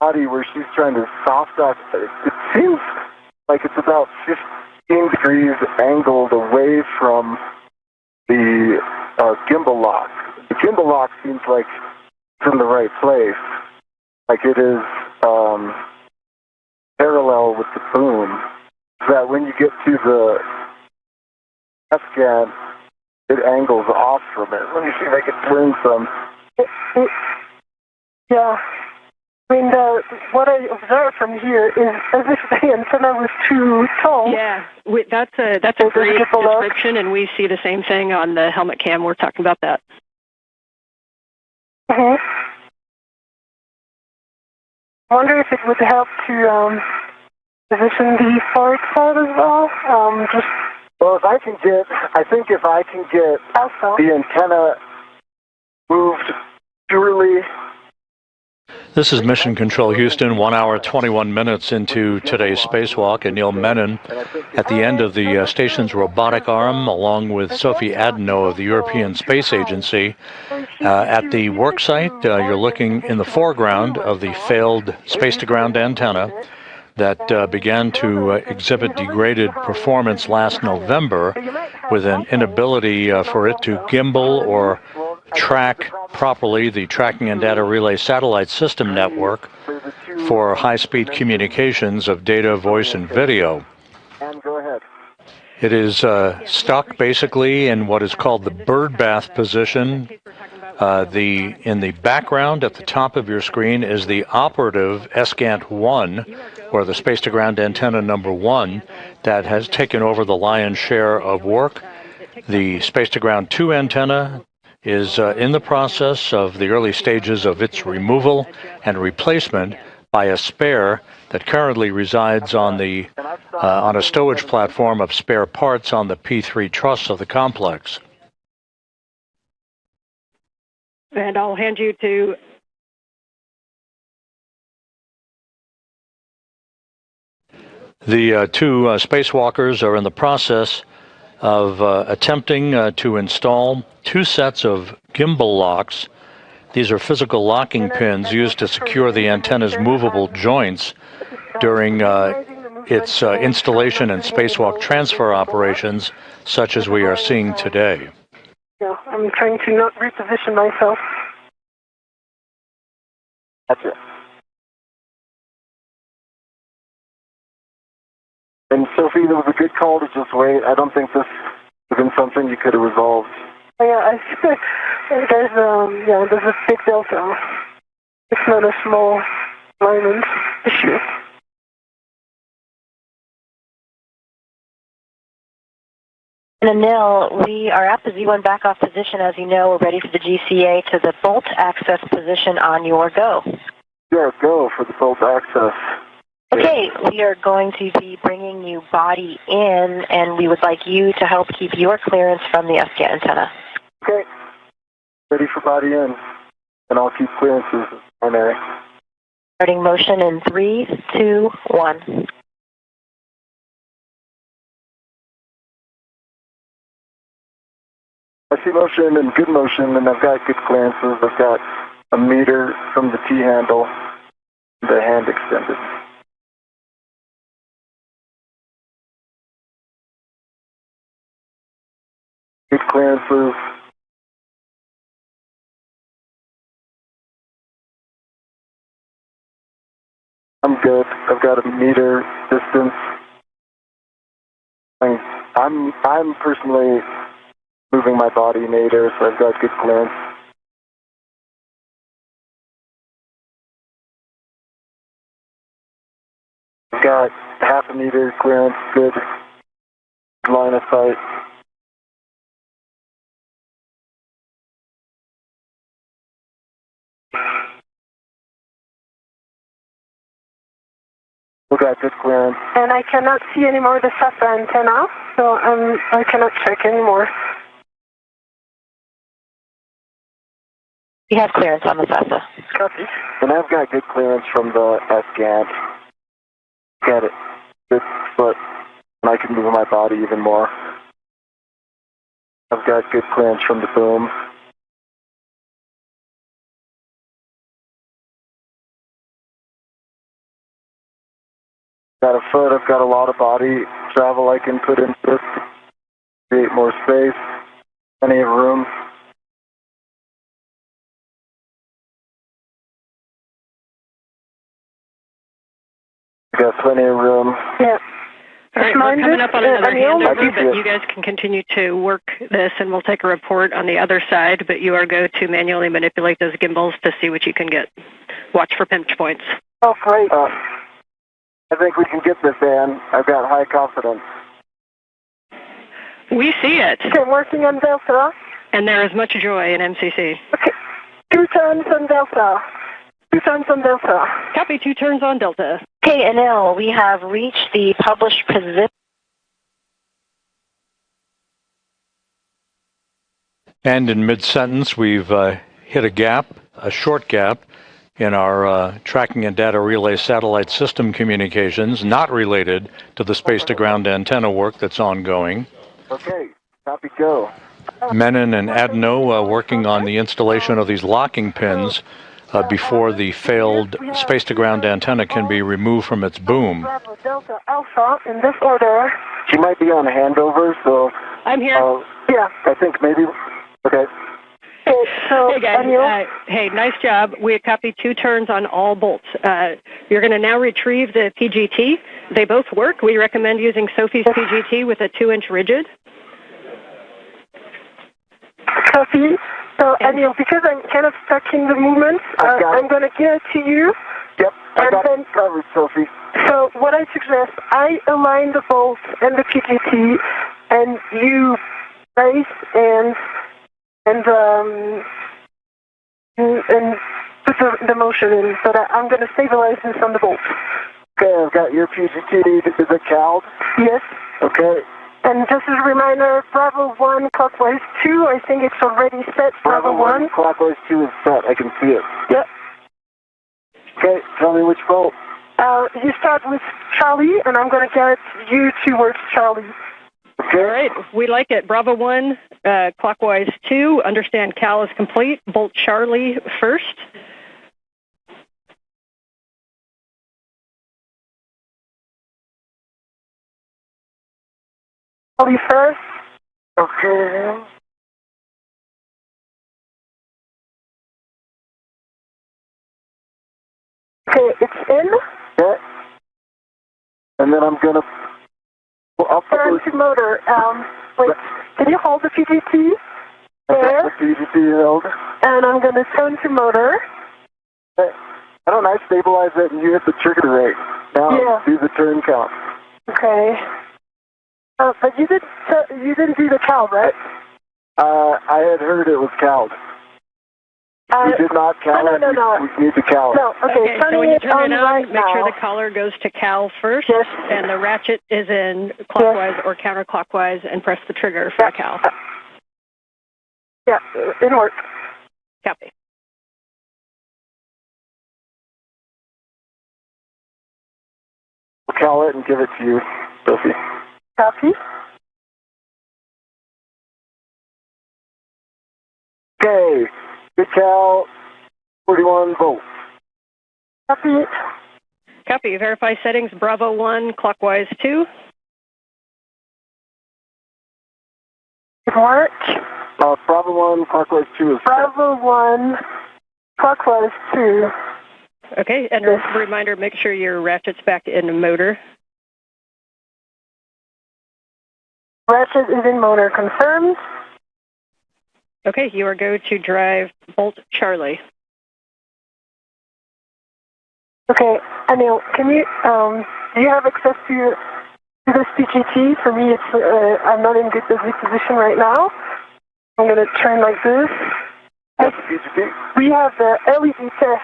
body where she's trying to soft up. It seems like it's about 15 degrees angled away from the gimbal lock. The gimbal lock seems like it's in the right place. Like it is parallel with the boom. So that when you get to the SGANT, it angles off from it. Let me see if I can turn some. Yeah. I mean, what I observed from here is as if the antenna was too tall. Yeah, that's a great description, and we see the same thing on the helmet cam. We're talking about that. I wonder if it would help to position the forward side as well. Well, if I can get also the antenna moved purely. This is Mission Control Houston, 1 hour, 21 minutes into today's spacewalk. Anil Menon at the end of the station's robotic arm, along with Sophie Adenot of the European Space Agency. At the work site, you're looking in the foreground of the failed space-to-ground antenna that began to exhibit degraded performance last November with an inability for it to gimbal or track properly the tracking and data relay satellite system network for high-speed communications of data, voice, and video. It is stuck basically in what is called the birdbath position. In the background at the top of your screen is the operative SGANT 1, or the space-to-ground antenna number 1, that has taken over the lion's share of work. The space-to-ground 2 antenna is in the process of the early stages of its removal and replacement by a spare that currently resides on a stowage platform of spare parts on the P3 truss of the complex. And I'll hand you to... The two spacewalkers are in the process of attempting to install two sets of gimbal locks. These are physical locking pins used to secure the antenna's movable joints during its installation and spacewalk transfer operations, such as we are seeing today. Yeah, I'm trying to not reposition myself. That's it. And Sophie, it was a good call to just wait. I don't think this would have been something you could have resolved. Yeah, there's a big delta. It's not a small alignment issue. And Anil, we are at the Z1 backoff position. As you know, we're ready for the GCA to the bolt access position on your go. Your go for the bolt access. Okay, we are going to be bringing you body in, and we would like you to help keep your clearance from the SGANT antenna. Okay. Ready for body in, and I'll keep clearances primary. Starting motion in 3, 2, 1. I see motion and good motion, and I've got good clearances. I've got a meter from the T-handle, the hand extended. Good clearances. I'm good. I've got a meter distance. I'm personally moving my body in air, so I've got good clearance. I've got half a meter clearance, good line of sight. We've got good clearance. And I cannot see anymore the SATA antenna, so I cannot check anymore. You have clearance on the SATA. Copy. And I've got good clearance from the SGANT. Got it. Good foot. And I can move my body even more. I've got good clearance from the boom. Got a foot, I've got a lot of body travel I can put into this to create more space, plenty of room. I've got plenty of room. Yeah. All right, we're coming up on another handover, I but you guys can continue to work this, and we'll take a report on the other side, but you are go to manually manipulate those gimbals to see what you can get. Watch for pinch points. Oh, great. I think we can get this, Ann. I've got high confidence. We see it. Okay, working on Delta. And there is much joy in MCC. Okay, 2 turns on Delta. 2 turns on Delta. Copy, 2 turns on Delta. Okay, Anil, we have reached the published position. And in mid-sentence, we've hit a short gap, in our tracking and data relay satellite system communications, not related to the space-to-ground antenna work that's ongoing. Okay, copy, go. Menon and Adenot working on the installation of these locking pins before the failed space-to-ground antenna can be removed from its boom. Bravo, Delta, Alpha, in this order. She might be on handover, so... I'm here. Yeah. I think maybe... Okay. So, hey guys, hey, nice job. We copied 2 turns on all bolts. You're going to now retrieve the PGT. They both work. We recommend using Sophie's PGT with a 2-inch rigid. Sophie, so Anil, because I'm kind of stuck in the movement, I'm going to give it to you. Yep, I got then, it covered, Sophie. So what I suggest, I align the bolts and the PGT, and you brace and and put the motion in. So that I'm going to stabilize this on the bolt. Okay, I've got your PGT. Is it CALD? Yes. Okay. And just as a reminder, Bravo 1, clockwise 2, I think it's already set. Bravo 1. Clockwise 2 is set. I can see it. Yep. Okay, tell me which bolt. You start with Charlie, and I'm going to get you towards Charlie. Okay. All right, we like it. Bravo 1, clockwise 2. Understand Cal is complete. Bolt Charlie first. Charlie first. Okay. Okay, it's in. Yeah. And then I'm going to... Turn to motor. Wait, can you hold the PGT? There. The PGT held. And I'm going to turn to motor. Why don't I stabilize it and you hit the trigger rate? Now do the turn count. Okay. But you didn't do the CALD, right? I had heard it was CALD. We did not CALD it. No. We need to CALD. No, okay. So when you turn it on, right make sure now. the collar goes to Cal first, Yes. and the ratchet is in clockwise or counterclockwise, and press the trigger for Cal. Yeah, it worked. Copy. We'll CAL it and give it to you, Sophie. Copy. Okay. Good CAL, 41 volts. Copy. Copy. Verify settings. Bravo 1, clockwise 2. It worked. Bravo 1, clockwise 2 is Bravo 1, clockwise 2. Okay, and a reminder, make sure your ratchet's back in the motor. Ratchet is in motor, confirmed. Okay, you are go to drive Bolt Charlie. Okay, Anil, can you, do you have access to this PGT? For me, it's, I'm not in good position right now. I'm going to turn like this. That's the PGT. We have the LED test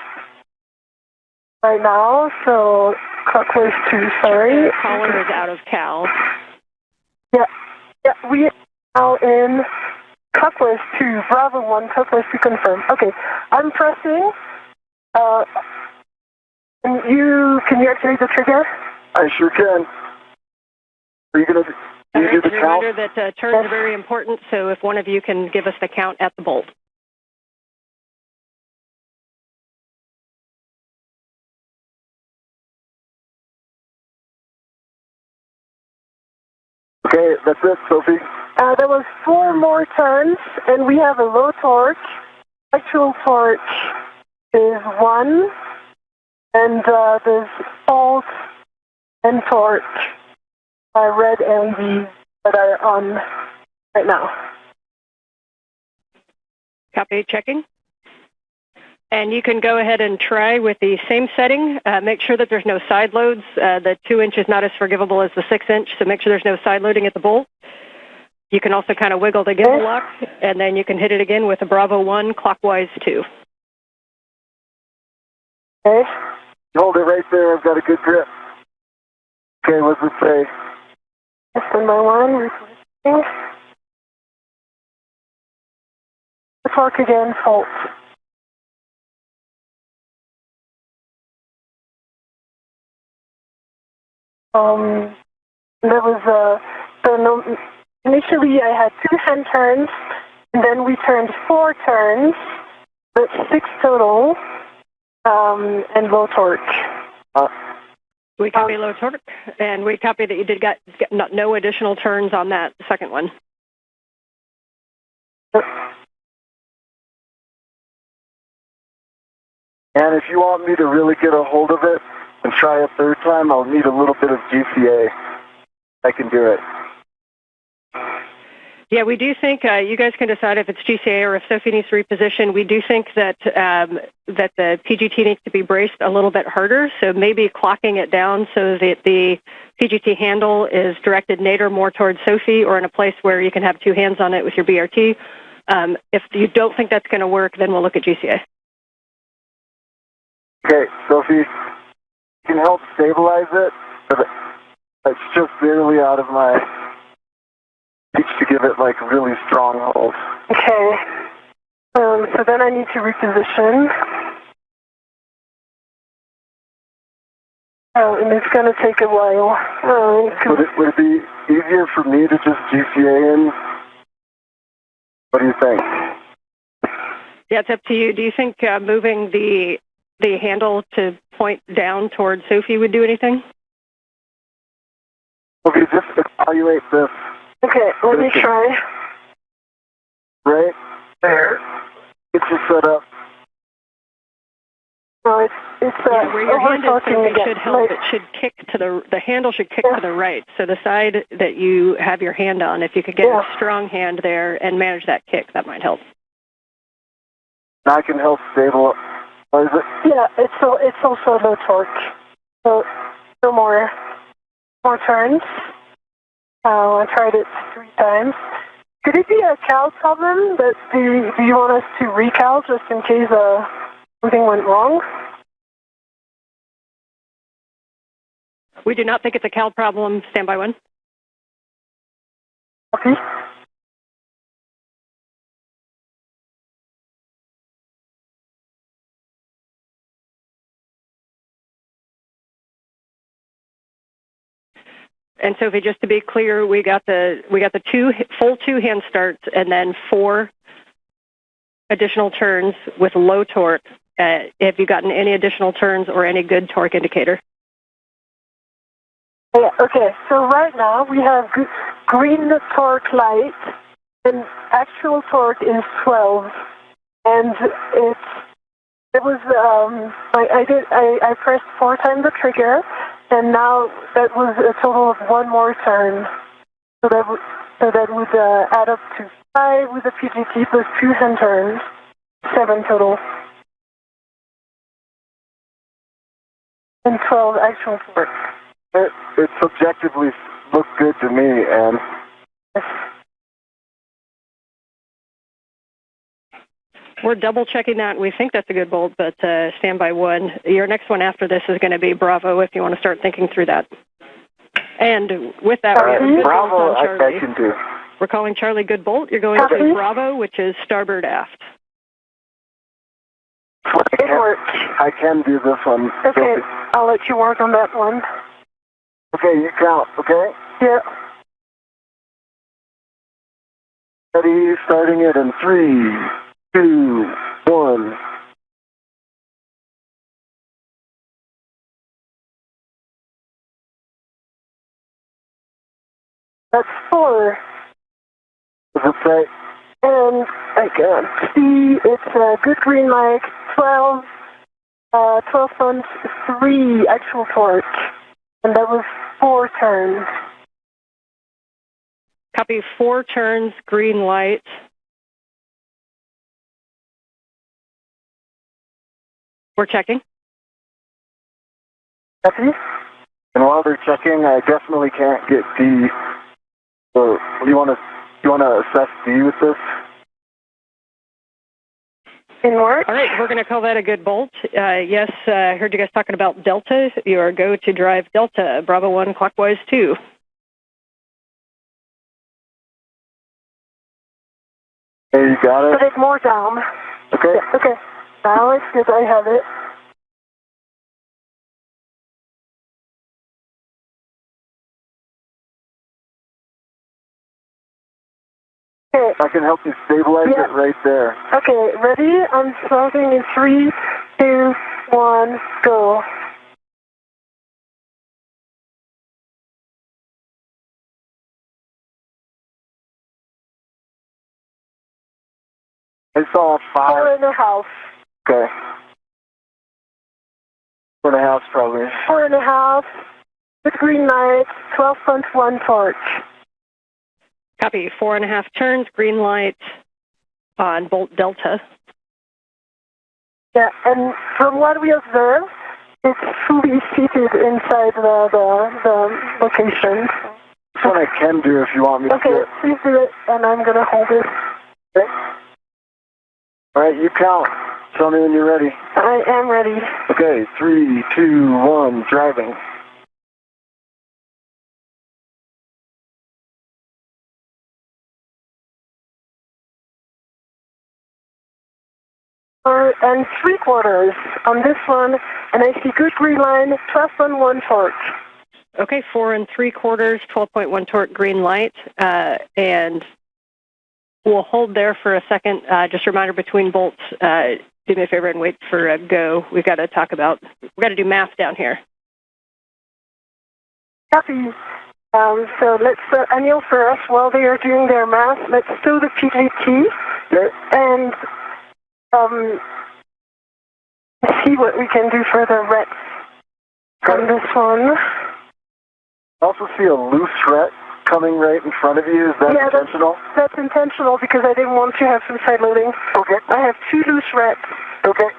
right now, so clockwise 2, sorry. The collar is out of Cal. Yeah, we are now in clockwise 2, Bravo 1, clockwise 2 confirmed. Okay, I'm pressing. Can you activate the trigger? I sure can. Are you going to do the count? Reminder that turns are very important, so if one of you can give us the count at the bolt. Okay, that's it, Sophie. There was 4 more turns, and we have a low torque. Actual torque is 1, and there's fault and torque by red LEDs that are on right now. Copy, checking. And you can go ahead and try with the same setting. Make sure that there's no side loads. The 2 inch is not as forgivable as the 6 inch, so make sure there's no side loading at the bolt. You can also kind of wiggle the gimbal lock, and then you can hit it again with a Bravo 1, clockwise 2. Okay. Hold it right there. I've got a good grip. Okay, what's it say? That's my 1, repositioning. The torque again, fault. There was initially I had 2 hand turns, and then we turned 4 turns, but 6 total, and low torque. We copy low torque, and we copy that you did got no additional turns on that second one. And if you want me to really get a hold of it and try a third time, I'll need a little bit of GCA. I can do it. Yeah, we do think you guys can decide if it's GCA or if Sophie needs to reposition. We do think that that the PGT needs to be braced a little bit harder, so maybe clocking it down so that the PGT handle is directed nadir more towards Sophie or in a place where you can have 2 hands on it with your BRT. If you don't think that's going to work, then we'll look at GCA. Okay, Sophie, you can help stabilize it, but it's just barely out of my reach to give it like really strong hold. Okay. So then I need to reposition. Oh, and it's going to take a while. Would it be easier for me to just GCA in? What do you think? Yeah, it's up to you. Do you think moving the handle to point down towards Sophie would do anything? Okay, just evaluate this. Okay, let me try. Right there. Get you set up. No, it's where your hand is, Sophie, again. should help. It should kick to the handle should kick to the right. So the side that you have your hand on, if you could get a strong hand there and manage that kick, that might help. I can help stabilize it. Yeah, it's also low torque. So no more turns. I tried it 3 times. Could it be a cal problem? But do you want us to recal just in case something went wrong? We do not think it's a cal problem. Standby 1. Okay. And Sophie, just to be clear, we got the full 2 hand starts and then 4 additional turns with low torque. Have you gotten any additional turns or any good torque indicator? Yeah, okay, so right now we have green torque light, and actual torque is 12, and I pressed 4 times the trigger, and now that was a total of 1 more turn, so that would add up to 5 with the PGT plus 2 hand turns, 7 total, and 12 actual torque. It subjectively looked good to me, and we're double checking that. We think that's a good bolt, but standby 1. Your next one after this is going to be Bravo if you want to start thinking through that. And with that, we have a good Bravo, bolt on Charlie. I can do. We're calling Charlie good bolt. You're going to Bravo, which is starboard aft. I can do this one. Okay, I'll let you work on that one. Okay, you count, okay? Yeah. Ready, starting it in 3, 2, 1. That's 4. Does it say? And I can see it's a good green light, 12 tons, 3 actual torque. And that was 4 turns. Copy 4 turns, green light. We're checking. Copy. And while they're checking, I definitely can't get D. So you want to assess D with this? In work? All right, we're going to call that a good bolt. Yes, I heard you guys talking about Delta. You are go to drive Delta, Bravo 1, clockwise 2. Hey, you got it? Put it more down. Okay. Yeah, okay. Now it's good. I have it. Okay. I can help you stabilize it right there. Okay, ready? I'm starting in 3, 2, 1, go. I saw 5. 4.5. Okay. 4.5 probably. 4.5. With green light, 12.1 torque. Copy, 4.5 turns, green light on bolt Delta. Yeah, and from what we observed, it's fully seated inside the location. That's what I can do if you want me to do Okay, it. please do it, and I'm going to hold it. Okay. All right, you count. Tell me when you're ready. I am ready. Okay, 3, 2, 1, driving. And 3/4 on this one, and I see good green line, 12.1 torque. Okay, 4 3/4, 12.1 torque, green light, and we'll hold there for a second. Just a reminder between bolts, do me a favor and wait for a go. We've got to do math down here. Copy. So let's, Anil, for us, while they are doing their math, let's stow the PGT and see what we can do for the rets on this one. I also see a loose ret coming right in front of you. Is that intentional? That's intentional because I didn't want to have some side loading. Okay. I have 2 loose rets. Okay.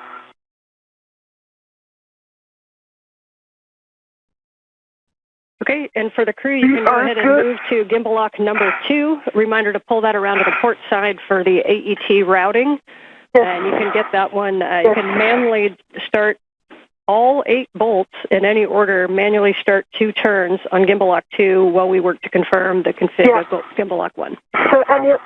Okay, and for the crew, you can go ahead and move to gimbal lock number 2. Reminder to pull that around to the port side for the AET routing. Yes. And you can get that one. You can manually start all 8 bolts in any order, manually start 2 turns on gimbal lock 2 while we work to confirm the config of gimbal lock 1. So, Anil,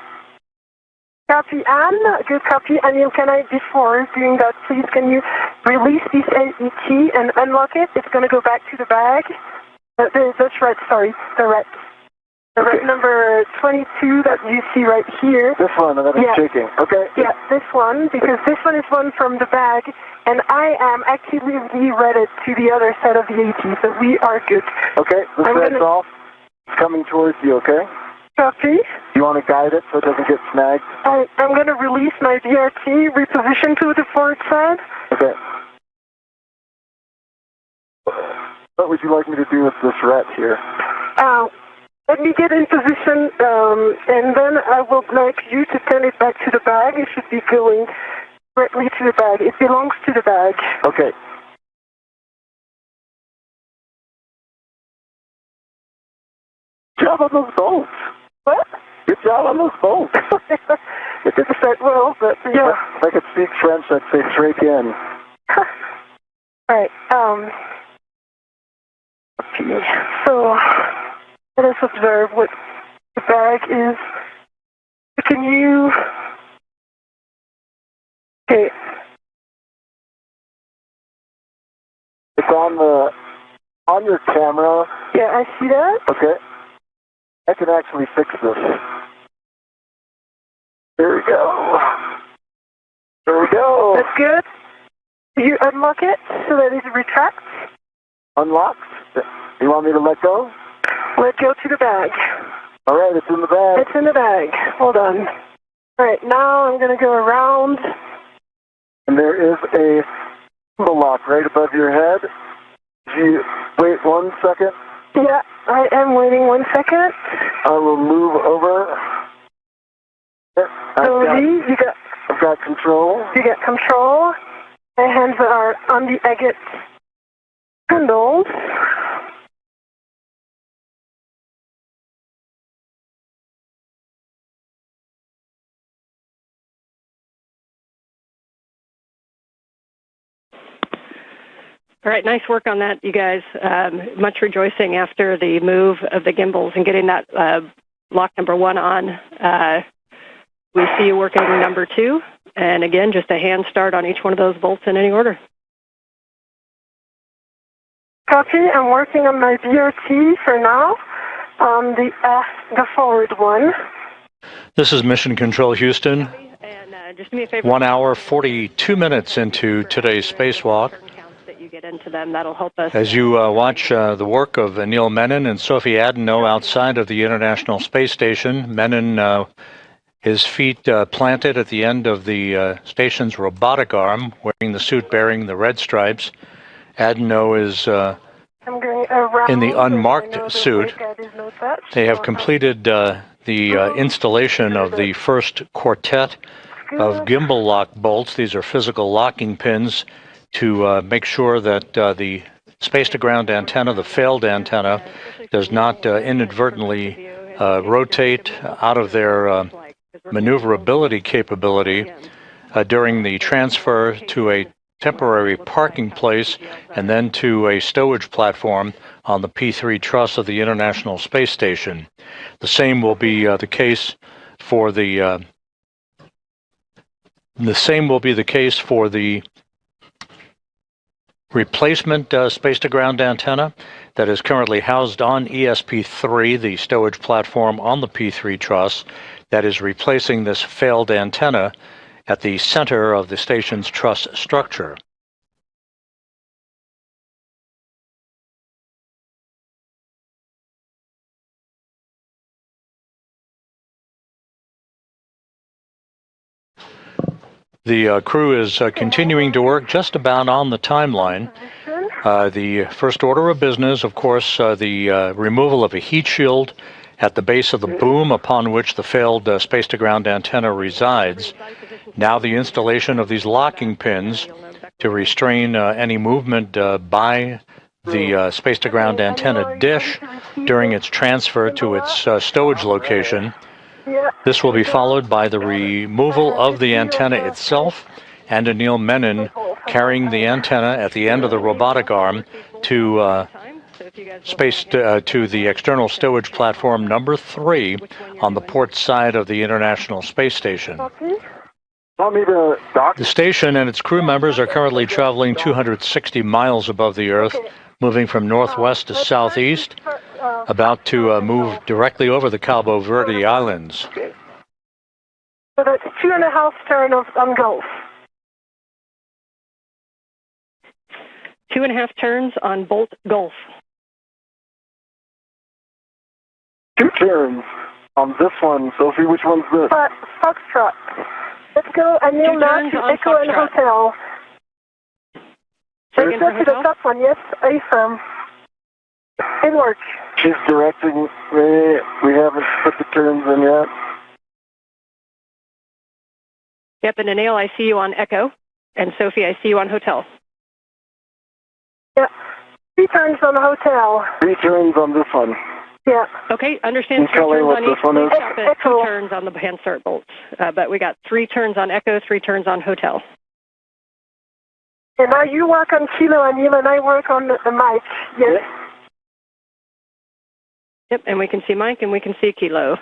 copy, Anne. Good copy. Anil, can I, before doing that, please, can you release this AET and unlock it? It's going to go back to the bag. That's right, sorry, the ret. The ret number 22 that you see right here. This one that is shaking. Okay. Yeah, this one, because this one is one from the bag, and I am actively rerouted to the other side of the AT, so we are good. Okay, this red's off. It's coming towards you, okay? Copy. You want to guide it so it doesn't get snagged? I'm going to release my BRT, reposition to the forward side. Okay. What would you like me to do with this ret here? Let me get in position, and then I would like you to turn it back to the bag. It should be going directly to the bag. It belongs to the bag. Okay. Good job on those bolts. What? Good job on those bolts. It didn't start well, but yeah. If I could speak French, I'd say straight in. All right. So let us observe what the bag is. Can you? Okay. It's on your camera. Yeah, I see that. Okay. I can actually fix this. There we go. There we go. That's good. Do you unlock it so that it retracts? Unlocked? You want me to let go? Let go to the bag. All right, it's in the bag. It's in the bag. Hold on. All right, now I'm going to go around. And there is a gimbal lock right above your head. Wait 1 second. Yeah, I am waiting 1 second. I will move over. I've got control. You got control. My hands are on the agate handles. All right, nice work on that, you guys. Much rejoicing after the move of the gimbals and getting that lock number 1 on. We see you working number 2. And again, just a hand start on each one of those bolts in any order. Copy. I'm working on my BRT for now on the forward one. This is Mission Control Houston. And just do me a favor. 1 hour, 42 minutes into today's spacewalk. Get into them. That'll help us. As you watch the work of Anil Menon and Sophie Adenot outside of the International Space Station, Menon, his feet planted at the end of the station's robotic arm, wearing the suit bearing the red stripes. Adenot is in the unmarked suit. They have completed the installation of the first quartet of gimbal lock bolts. These are physical locking pins to make sure that the space-to-ground antenna, the failed antenna, does not inadvertently rotate out of their maneuverability capability. during the transfer to a temporary parking place and then to a stowage platform on the P3 truss of the International Space Station. The same will be the case for the replacement space-to-ground antenna that is currently housed on ESP3, the stowage platform on the P3 truss, that is replacing this failed antenna at the center of the station's truss structure. The crew is continuing to work just about on the timeline. The first order of business, of course, the removal of a heat shield at the base of the boom upon which the failed space-to-ground antenna resides. Now the installation of these locking pins to restrain any movement by the space-to-ground antenna dish during its transfer to its stowage location. This will be followed by the removal of the antenna itself and Anil Menon carrying the antenna at the end of the robotic arm to to the external stowage platform number 3 on the port side of the International Space Station. The station and its crew members are currently traveling 260 miles above the Earth, moving from northwest to southeast, about to move directly over the Cabo Verde Islands. So that's 2.5 turns on Gulf. 2.5 turns on Bolt Gulf. 2 turns on this one. Sophie, which one's this? Foxtrot. Let's go, Anil, Matt, to Echo and Hotel. Second for to the hotel? top one, yes, affirm. It works. She's directing me. We haven't put the turns in yet. Yep, and Anil, I see you on Echo. And Sophie, I see you on Hotel. Yeah. 3 turns on the Hotel. 3 turns on this one. Yeah. Okay, understand. 3 turns on each. Please stop at 2 turns on the hand start bolts. But we got 3 turns on Echo, 3 turns on Hotel. And now you work on Kilo, Anil, and I work on the mic. Yes. Yep, and we can see Mike and we can see Kilo.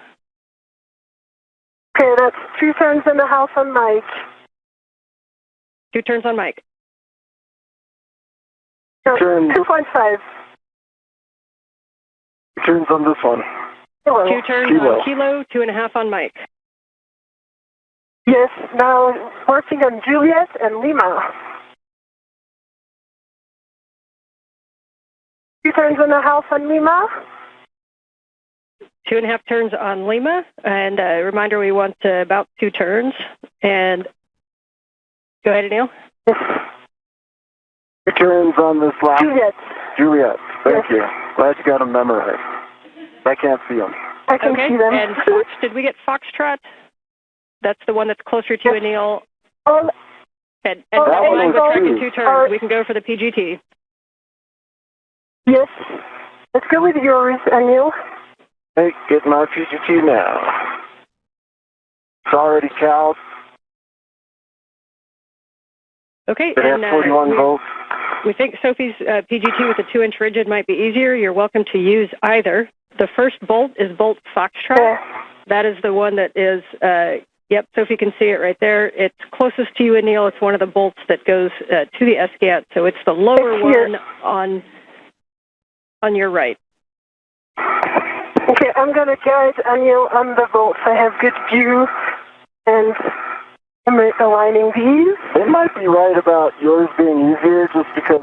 Okay, that's 2 turns in the house on Mike. 2 turns on Mike. No, 2.5. Turns on this one. 2 turns on Kilo, 2.5 on Mike. Yes, now working on Juliet and Lima. 2 turns in the house on Lima. 2.5 turns on Lima. And a reminder, we want about 2 turns. And go ahead, Anil. Yes. 2 turns on this last. Juliet. Thank you. Glad you got them memorized. I can't see them. I can see them. And Fox, did we get Foxtrot? That's the one that's closer to Anil. Oh, And language track in 2 turns. We can go for the PGT. Yes. Let's go with yours, Anil. Hey, get my PGT now. It's already cowed. Okay, It has 41 volts. We think Sophie's PGT with a 2-inch rigid might be easier. You're welcome to use either. The first bolt is Bolt Foxtrot. That is the one that is, yep, Sophie can see it right there. It's closest to you, Anil. It's one of the bolts that goes to the SGANT, so it's the lower one on your right. Okay, I'm going to guide Anil on the bolts. I have good view, and I'm aligning these. It might be right about yours being easier just because...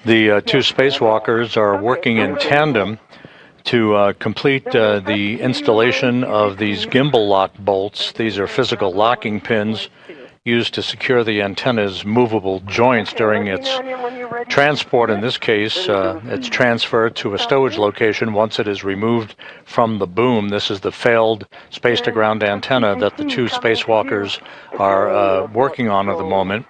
The 2 spacewalkers are working in tandem to complete the installation of these gimbal lock bolts. These are physical locking pins used to secure the antenna's movable joints during its transport. In this case, it's transferred to a stowage location once it is removed from the boom. This is the failed space-to-ground antenna that the 2 spacewalkers are working on at the moment.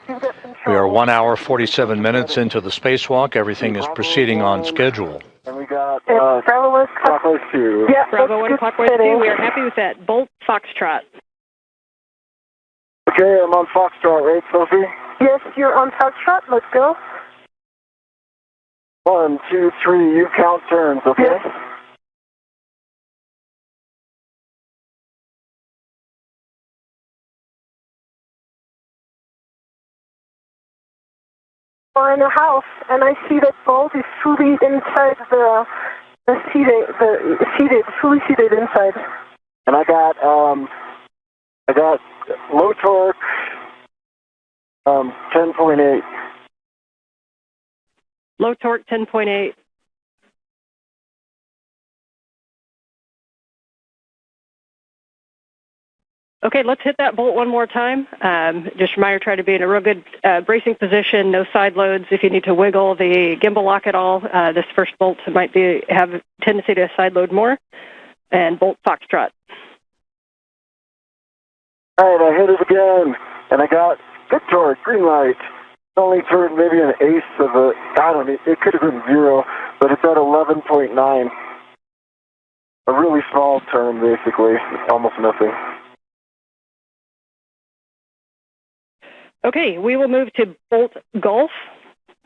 We are 1 hour, 47 minutes into the spacewalk. Everything is proceeding on schedule. And we got Bravo clockwise 2. Yeah, Bravo 1, clockwise 2. We are happy with that. Bolt Foxtrot. Okay, I'm on Foxtrot, right, Sophie? Yes, you're on Foxtrot. Let's go. 1, 2, 3, you count turns, okay? Yes. We're in a house, and I see that Bolt is fully inside fully seated inside. And I got low torque, 10.8. Low torque, 10.8. Okay, let's hit that bolt one more time. Just reminder, try to be in a real good bracing position, no side loads. If you need to wiggle the gimbal lock at all, this first bolt might have a tendency to side load more. And bolt Foxtrot. All right, I hit it again, and I got good torque, green light. Only turned maybe an eighth of a, I don't know, it could have been 0, but it's at 11.9. A really small turn, basically, almost nothing. Okay, we will move to Bolt Golf.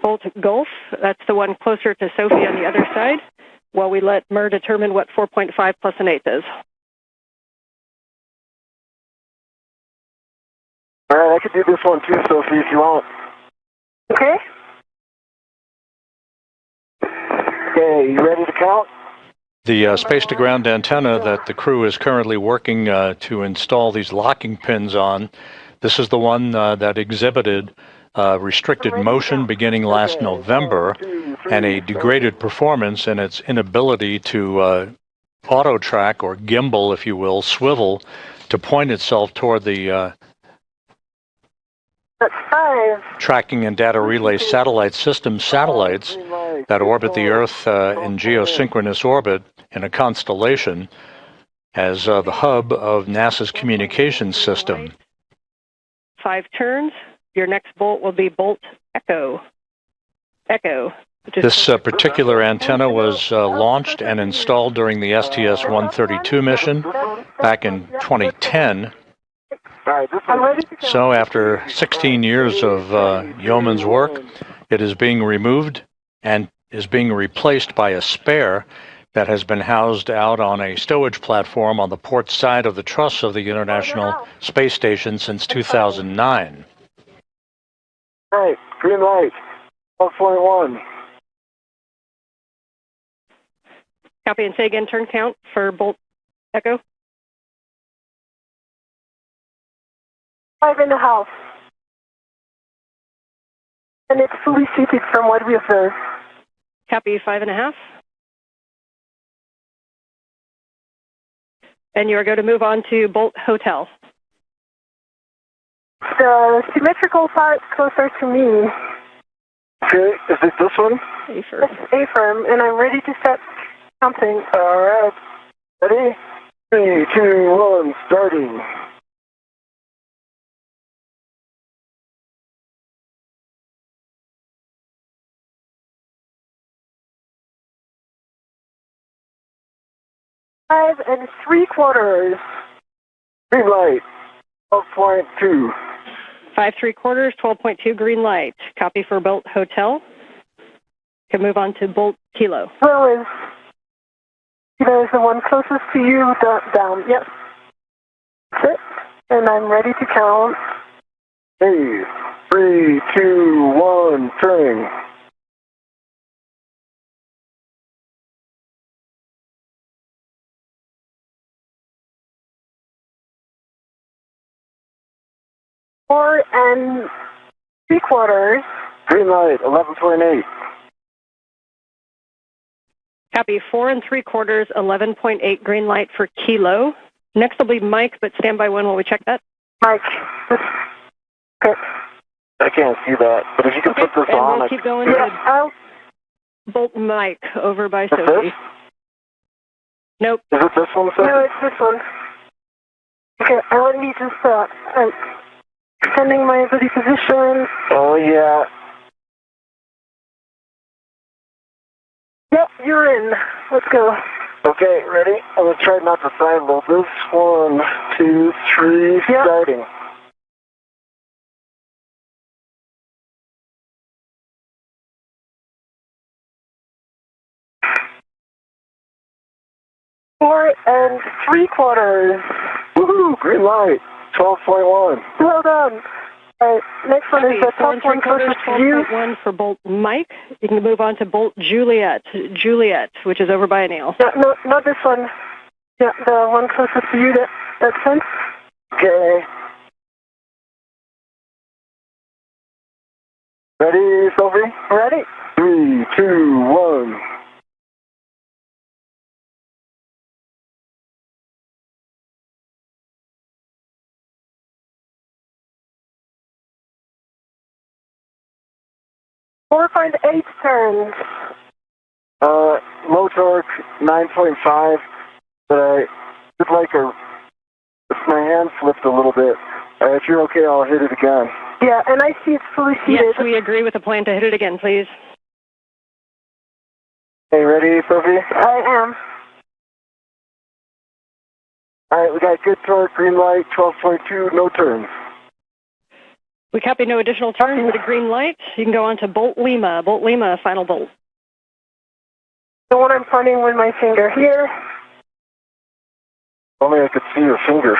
Bolt Golf, that's the one closer to Sophie on the other side, while we let MER determine what 4.5 plus an eighth is. All right, I could do this one too, Sophie, if you want. Okay. Okay, you ready to count? The space-to-ground antenna that the crew is currently working to install these locking pins on, this is the one that exhibited restricted motion beginning last November and a degraded performance in its inability to auto-track or gimbal, if you will, swivel to point itself toward the That's 5. tracking and data relay satellite system satellites that orbit the Earth in geosynchronous orbit in a constellation as the hub of NASA's communications system. 5 turns. Your next bolt will be Bolt Echo. Echo. This particular antenna was launched and installed during the STS-132 mission back in 2010. So after 16 years of yeoman's work, it is being removed and is being replaced by a spare that has been housed out on a stowage platform on the port side of the truss of the International Space Station since 2009. All right, green light, 12.1. Copy, and say again, turn count for Bolt Echo. 5.5. And it's fully seated from what we observed. Copy, 5.5. And you are going to move on to Bolt Hotel. The symmetrical part closer to me. Okay, is it this one? A-firm. That's A-firm, and I'm ready to start counting. All right, ready? 3, 2, 1, starting. Five and 3/4. Green light, 12.2. 5 3/4, 12.2 green light. Copy for Bolt Hotel. Can move on to Bolt Kilo. Kilo is the one closest to you, down. Yep. That's it. And I'm ready to count. Hey, 3, 2, 1, turning. Four and 3/4. Green light, 11.8. Copy, 4 3/4, 11.8 green light for Kilo. Next will be Mike, but stand by one while we check that. Mike. Okay. I can't see that, but if you can put this and on. We'll keep going Yeah, to Bolt Mike over by Is it Sophie. this? Nope. Is it this one, sir? no, it's this one. Okay, let me just, I'm extending my ability position. Oh, yeah. Yep, you're in. Let's go. Okay, ready? I'm going to try not to side load this. 1, 2, 3, starting. 4 3/4. Woohoo! Green light. 12.1. Well done. All right, next one is the top 4 one closest to you. 12.1 for Bolt Mike. You can move on to Bolt Juliet, which is over by Anil. No, not this one. Yeah, the one closest to you, that sense. Okay. Ready, Sophie? Ready? 3, 2, 1. Four point 8 turns. Low torque, 9.5, but I would like my hand slipped a little bit. If you're okay, I'll hit it again. Yeah, and I see it's fully seated. Yes, we agree with the plan to hit it again, please. Hey, ready, Sophie? I am. All right, we got good torque, green light, 12.2, no turns. We copy no additional turns with a green light. You can go on to Bolt Lima. Bolt Lima, final bolt. The one I'm pointing with my finger here. Only I could see your finger.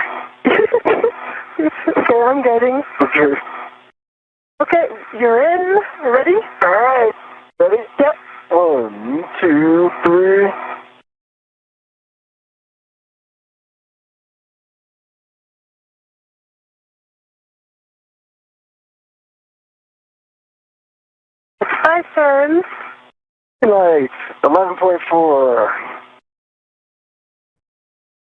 Okay, I'm getting. Okay. Okay, you're in. Ready? All right. Ready? Yep. 1, 2, 3. It's 5 turns. Green light, 11.4.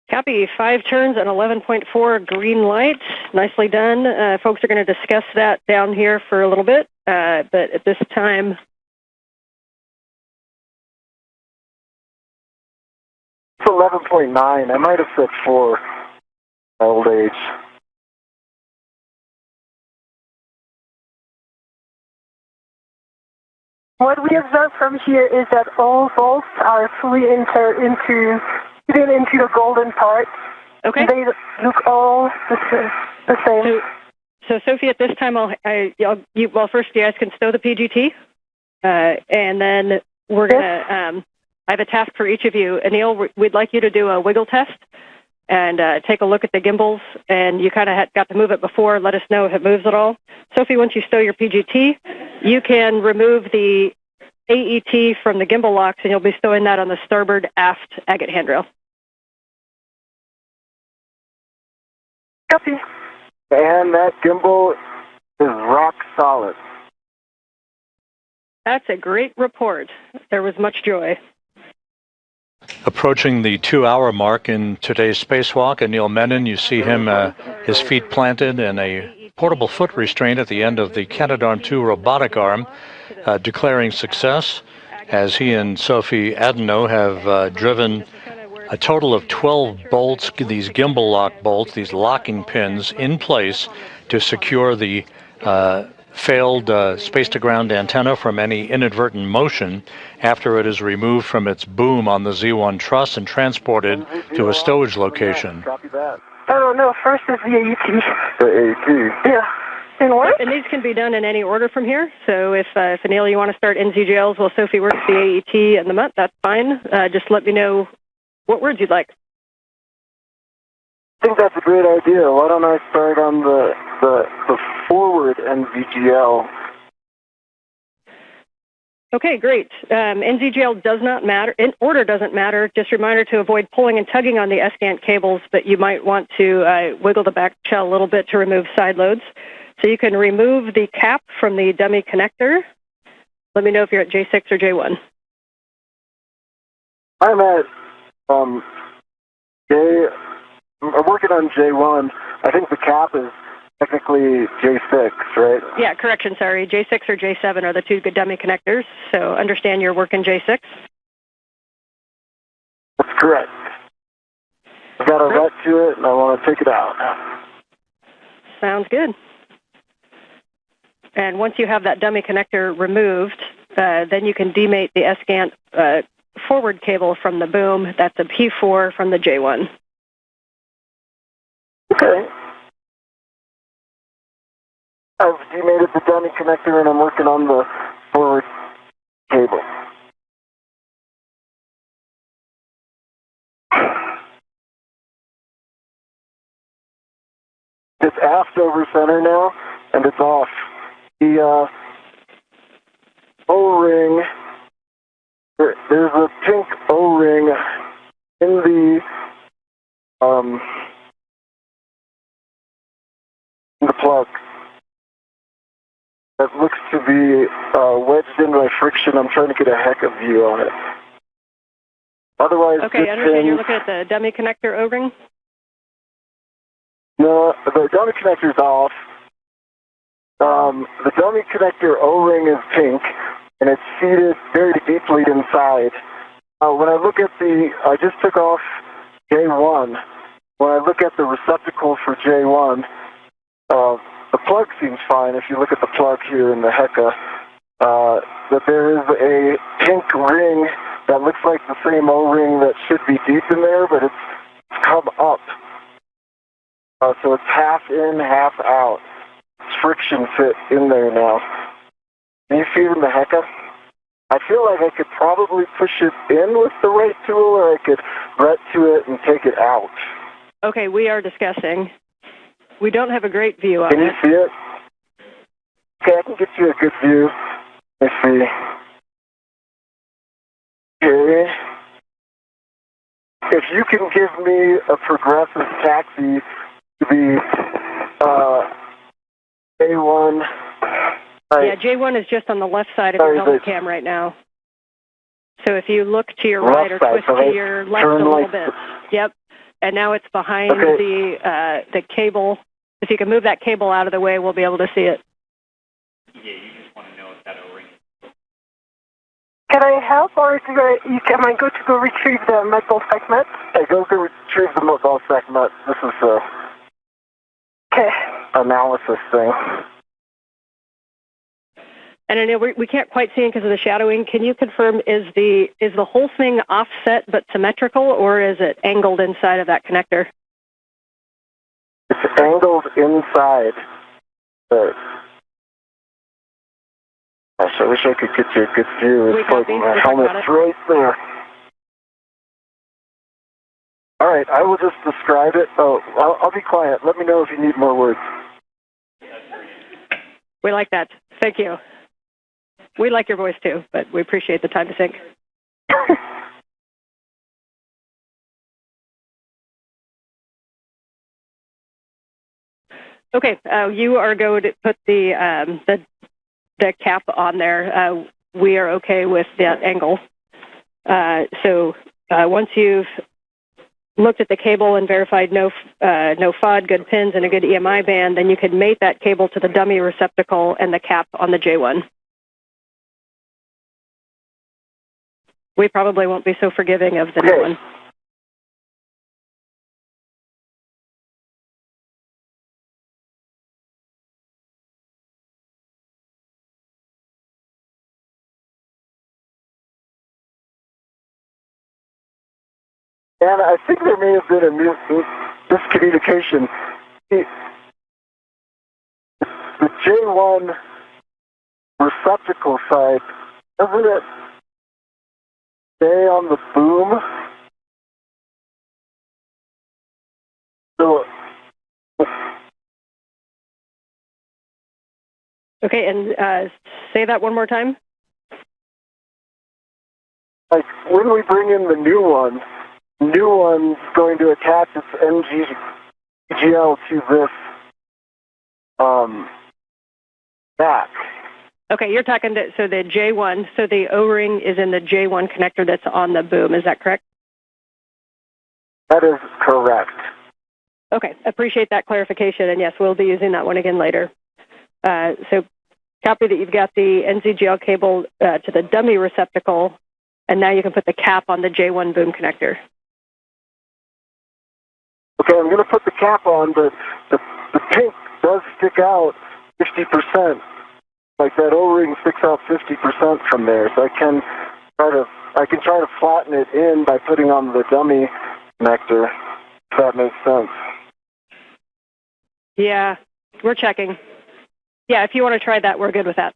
Copy, 5 turns and 11.4 green light. Nicely done. Folks are going to discuss that down here for a little bit, but at this time... It's 11.9. I might have said 4. My old age. What we observe from here is that all bolts are fully fitted into the golden part. Okay. They look all the same. So Sophie, at this time, first you guys can stow the PGT, and then we're going to, I have a task for each of you. Anil, we'd like you to do a wiggle test and take a look at the gimbals, and you kind of got to move it before. Let us know if it moves at all. Sophie, once you stow your PGT, you can remove the AET from the gimbal locks, and you'll be stowing that on the starboard aft agate handrail. Copy. And that gimbal is rock solid. That's a great report. There was much joy. Approaching the 2-hour mark in today's spacewalk, Anil Menon, you see him, his feet planted in a portable foot restraint at the end of the Canadarm2 robotic arm, declaring success as he and Sophie Adenot have driven a total of 12 bolts, these gimbal lock bolts, these locking pins in place to secure the failed space-to-ground antenna from any inadvertent motion after it is removed from its boom on the Z1 truss and transported to a stowage location. Copy that. Oh, no, first is the AET. The AET. Yeah. And what? And these can be done in any order from here. So if Anil, you want to start NZGLs while Sophie works the AET and the MUT, that's fine. Just let me know what words you'd like. I think that's a great idea. Why don't I start on the forward NZGL? Okay, great. NZGL does not matter. In order doesn't matter. Just a reminder to avoid pulling and tugging on the SGANT cables, but you might want to wiggle the back shell a little bit to remove side loads. So you can remove the cap from the dummy connector. Let me know if you're at J6 or J1. I'm at I'm working on J1. I think the cap is technically J6, right? Yeah, correction, sorry. J6 or J7 are the two good dummy connectors, so understand you're working J6. That's correct. I've got a vet to it, and I want to take it out now. Sounds good. And once you have that dummy connector removed, then you can demate the SGANT forward cable from the boom. That's a P4 from the J1. Okay. I've demated the dummy connector, and I'm working on the forward cable. It's aft over center now, and it's off. The O-ring, there's a pink O-ring in the plug that looks to be wedged in by friction. I'm trying to get a heck of view on it. Otherwise, okay, I understand you're looking at the dummy connector O-ring? No, the dummy connector's off. The dummy connector O-ring is pink, and it's seated very deeply inside. When I look at I just took off J1. When I look at the receptacle for J1, the plug seems fine. If you look at the plug here in the HECA, that there is a pink ring that looks like the same O-ring that should be deep in there, but it's come up. So it's half in, half out. It's friction fit in there now. Can you see it in the HECA? I feel like I could probably push it in with the right tool, or I could ret to it and take it out. Okay, we are discussing. We don't have a great view of it. Can you see it? Okay, I can get you a good view. Let's see. Okay. If you can give me a progressive taxi to the J1. Yeah, J1 is just on the left side of your helmet cam right now. So if you look to your right or twist to your left a little bit. Yep. And now it's behind the cable. If you can move that cable out of the way, we'll be able to see it. Yeah, you just want to know if that O-ring is... Can I help, or am I go to go retrieve the metal segment? Hey, go retrieve the metal segment. This is a analysis thing. And Anil, we can't quite see it because of the shadowing. Can you confirm, is the whole thing offset but symmetrical, or is it angled inside of that connector? It's angled inside. Gosh, I wish I could get you a good view. It's like my helmet's right there. All right, I will just describe it. Oh, I'll be quiet. Let me know if you need more words. We like that. Thank you. We like your voice too, but we appreciate the time to think. Okay, you are going to put the cap on there. We are okay with that angle. So once you've looked at the cable and verified no FOD, good pins, and a good EMI band, then you can mate that cable to the dummy receptacle and the cap on the J1. We probably won't be so forgiving of the new one. And I think there may have been a miscommunication. The J1 receptacle side, doesn't it stay on the boom? So, okay, and say that one more time. Like, when we bring in the new one's going to attach its NGL to this back. Okay, you're talking so the J1, so the O-ring is in the J1 connector that's on the boom. Is that correct? That is correct. Okay, appreciate that clarification, and yes, we'll be using that one again later. So copy that you've got the NZGL cable to the dummy receptacle, and now you can put the cap on the J1 boom connector. Okay, I'm going to put the cap on, but the pink does stick out 50%. Like that O-ring sticks out 50% from there, so I can try to flatten it in by putting on the dummy connector, if that makes sense. Yeah, we're checking. Yeah, if you want to try that, we're good with that.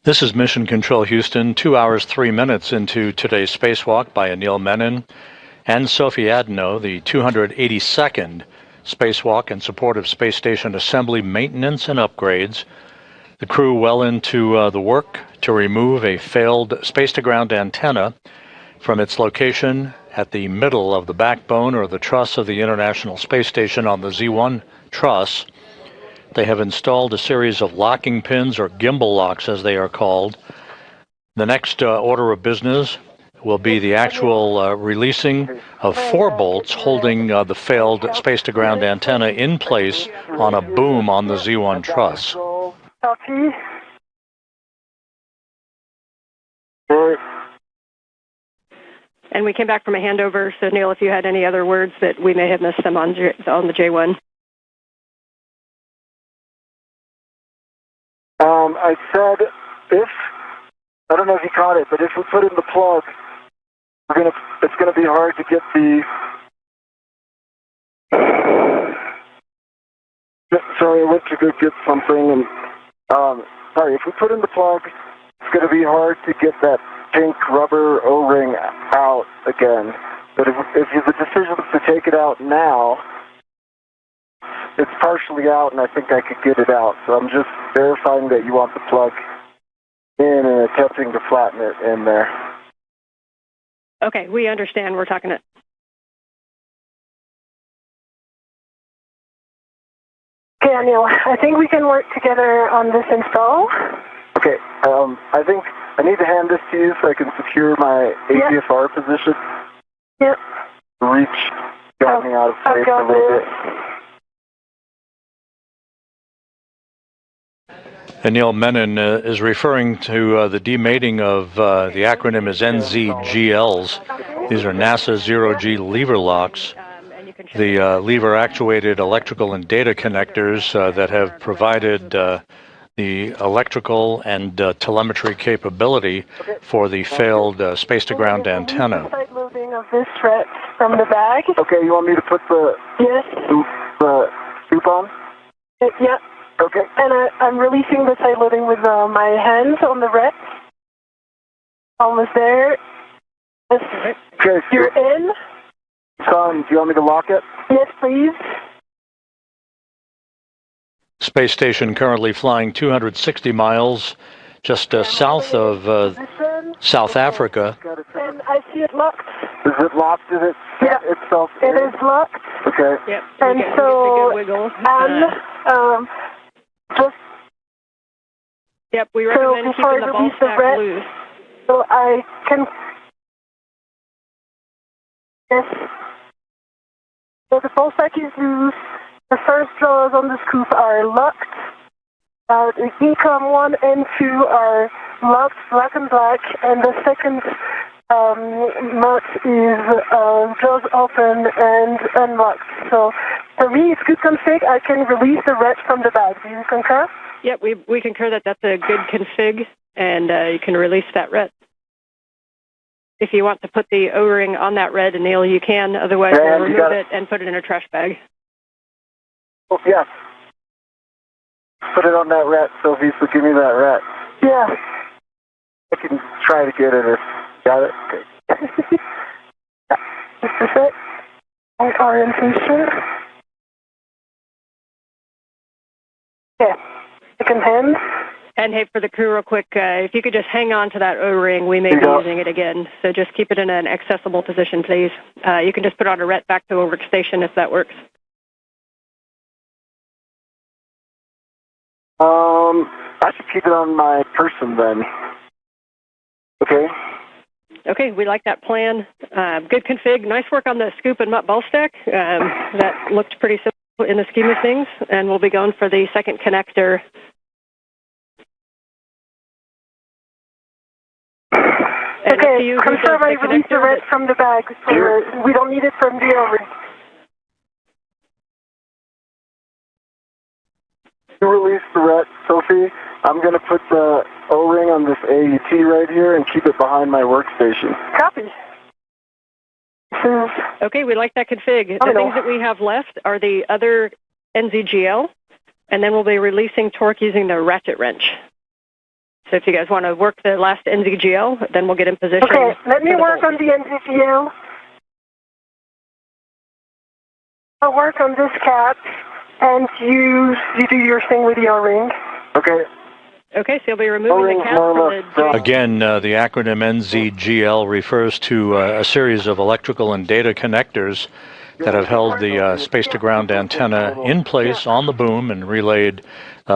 This is Mission Control Houston, 2 hours, 3 minutes into today's spacewalk by Anil Menon and Sophie Adenot, the 282nd spacewalk in support of space station assembly, maintenance, and upgrades. The crew well into the work to remove a failed space-to-ground antenna from its location at the middle of the backbone or the truss of the International Space Station on the Z1 truss. They have installed a series of locking pins, or gimbal locks as they are called. The next order of business will be the actual releasing of 4 bolts holding the failed space-to-ground antenna in place on a boom on the Z1 truss. Copy. And we came back from a handover, so Neil, if you had any other words that we may have missed them on the J1. I said I don't know if you caught it, but if we put in the plug, it's gonna be hard to get the. Sorry, I went to go get something, and sorry. If we put in the plug, it's gonna be hard to get that pink rubber O-ring out again. But if the decision is to take it out now, it's partially out, and I think I could get it out. So I'm just verifying that you want the plug in and attempting to flatten it in there. Okay, we understand. We're talking it. Okay, Anil, I think we can work together on this install. Okay, I think I need to hand this to you so I can secure my APFR position. Yep. Reach got me out of space a little bit. Anil Menon is referring to the demating of the acronym is NZGLs. These are NASA zero-G lever locks. The lever-actuated electrical and data connectors that have provided the electrical and telemetry capability for the failed space-to-ground antenna. Side loading of this thread from the bag. Okay, you want me to put the scoop on? Yeah. Okay. And I'm releasing the side loading with my hands on the red. Almost there. Yes. Okay. You're in. Son, do you want me to lock it? Yes, please. Space station currently flying 260 miles just south of South Africa. And I see it locked. Is it locked? Is it itself? It is locked. Okay. Yep. And so, just we recommend keeping the ball stack loose. So I can. Yes. So the ball stack is loose. The first drawers on the scoop are locked. The ECOM 1 and 2 are locked, black and black, and the second nut is jaws open and unlocked. So for me, it's good config. I can release the red from the bag. Do you concur? Yep, we concur that that's a good config, and you can release that red. If you want to put the O-ring on that red, Anil, you can. Otherwise, we'll remove it and put it in a trash bag. Oh, yeah. Put it on that rat, Sophie, so give me that rat. Yeah. I can try to get it if... Got it? Okay. This is it. My orientation. Yeah. Second hand. And hey, for the crew real quick, if you could just hang on to that O-ring, we may be using it again. So just keep it in an accessible position, please. You can just put on a ret back to a workstation if that works. I should keep it on my person then. Okay. Okay, we like that plan. Good config. Nice work on the scoop and mutt ball stack. That looked pretty simple in the scheme of things. And we'll be going for the second connector. Okay, confirm I released the red from the bag. So we don't need it from the O-ring. You release the ret, Sophie. I'm going to put the O-ring on this AET right here and keep it behind my workstation. Copy. is... Okay, we like that config. The things that we have left are the other NZGL, and then we'll be releasing torque using the ratchet wrench. So if you guys want to work the last NZGL, then we'll get in position. Okay, let me work on the NZGL. I'll work on this cat, and you do your thing with the O-ring. Okay. Okay, so you'll be removing the cap from the... Again, the acronym NZGL refers to a series of electrical and data connectors that have held the space-to-ground antenna in place on the boom and relayed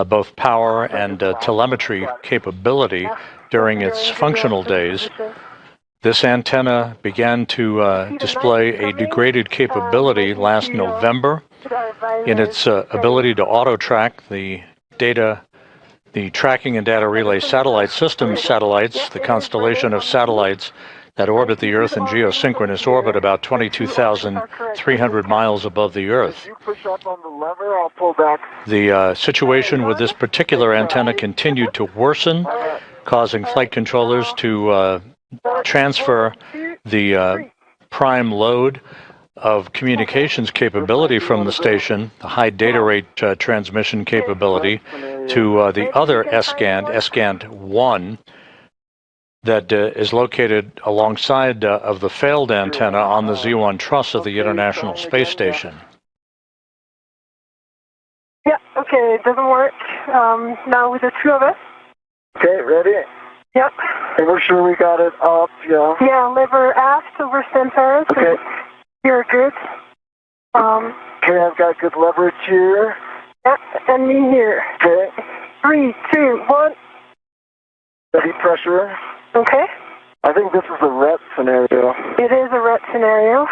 both power and telemetry capability during its functional days. This antenna began to display a degraded capability last November in its ability to auto-track the tracking and data relay satellite system satellites, the constellation of satellites that orbit the Earth in geosynchronous orbit about 22,300 miles above the Earth. The situation with this particular antenna continued to worsen, causing flight controllers to transfer the prime load of communications capability from the station, the high data rate transmission capability, to the other SGANT, SGANT 1, that is located alongside of the failed antenna on the Z1 truss of the International Space Station. Yeah, okay, it doesn't work. Now with the two of us. Okay, ready? Yep. And we're sure we got it up, yeah. Yeah, lever aft over center. So okay. You're good. Okay, I've got good leverage here. Yep, and me here. Okay. 3, 2, 1. Steady pressure. Okay. I think this is a RET scenario. It is a RET scenario.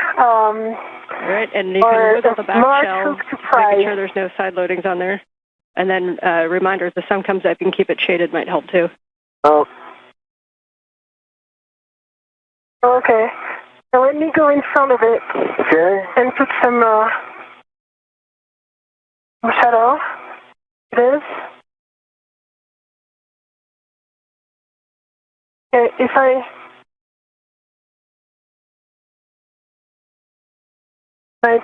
Right, and you can wiggle the back shell, making sure there's no side loadings on there. And then reminder, if the sun comes up, you can keep it shaded, might help too. Oh. Okay. Now let me go in front of it. Okay. And put some shadow. It is. Okay, if I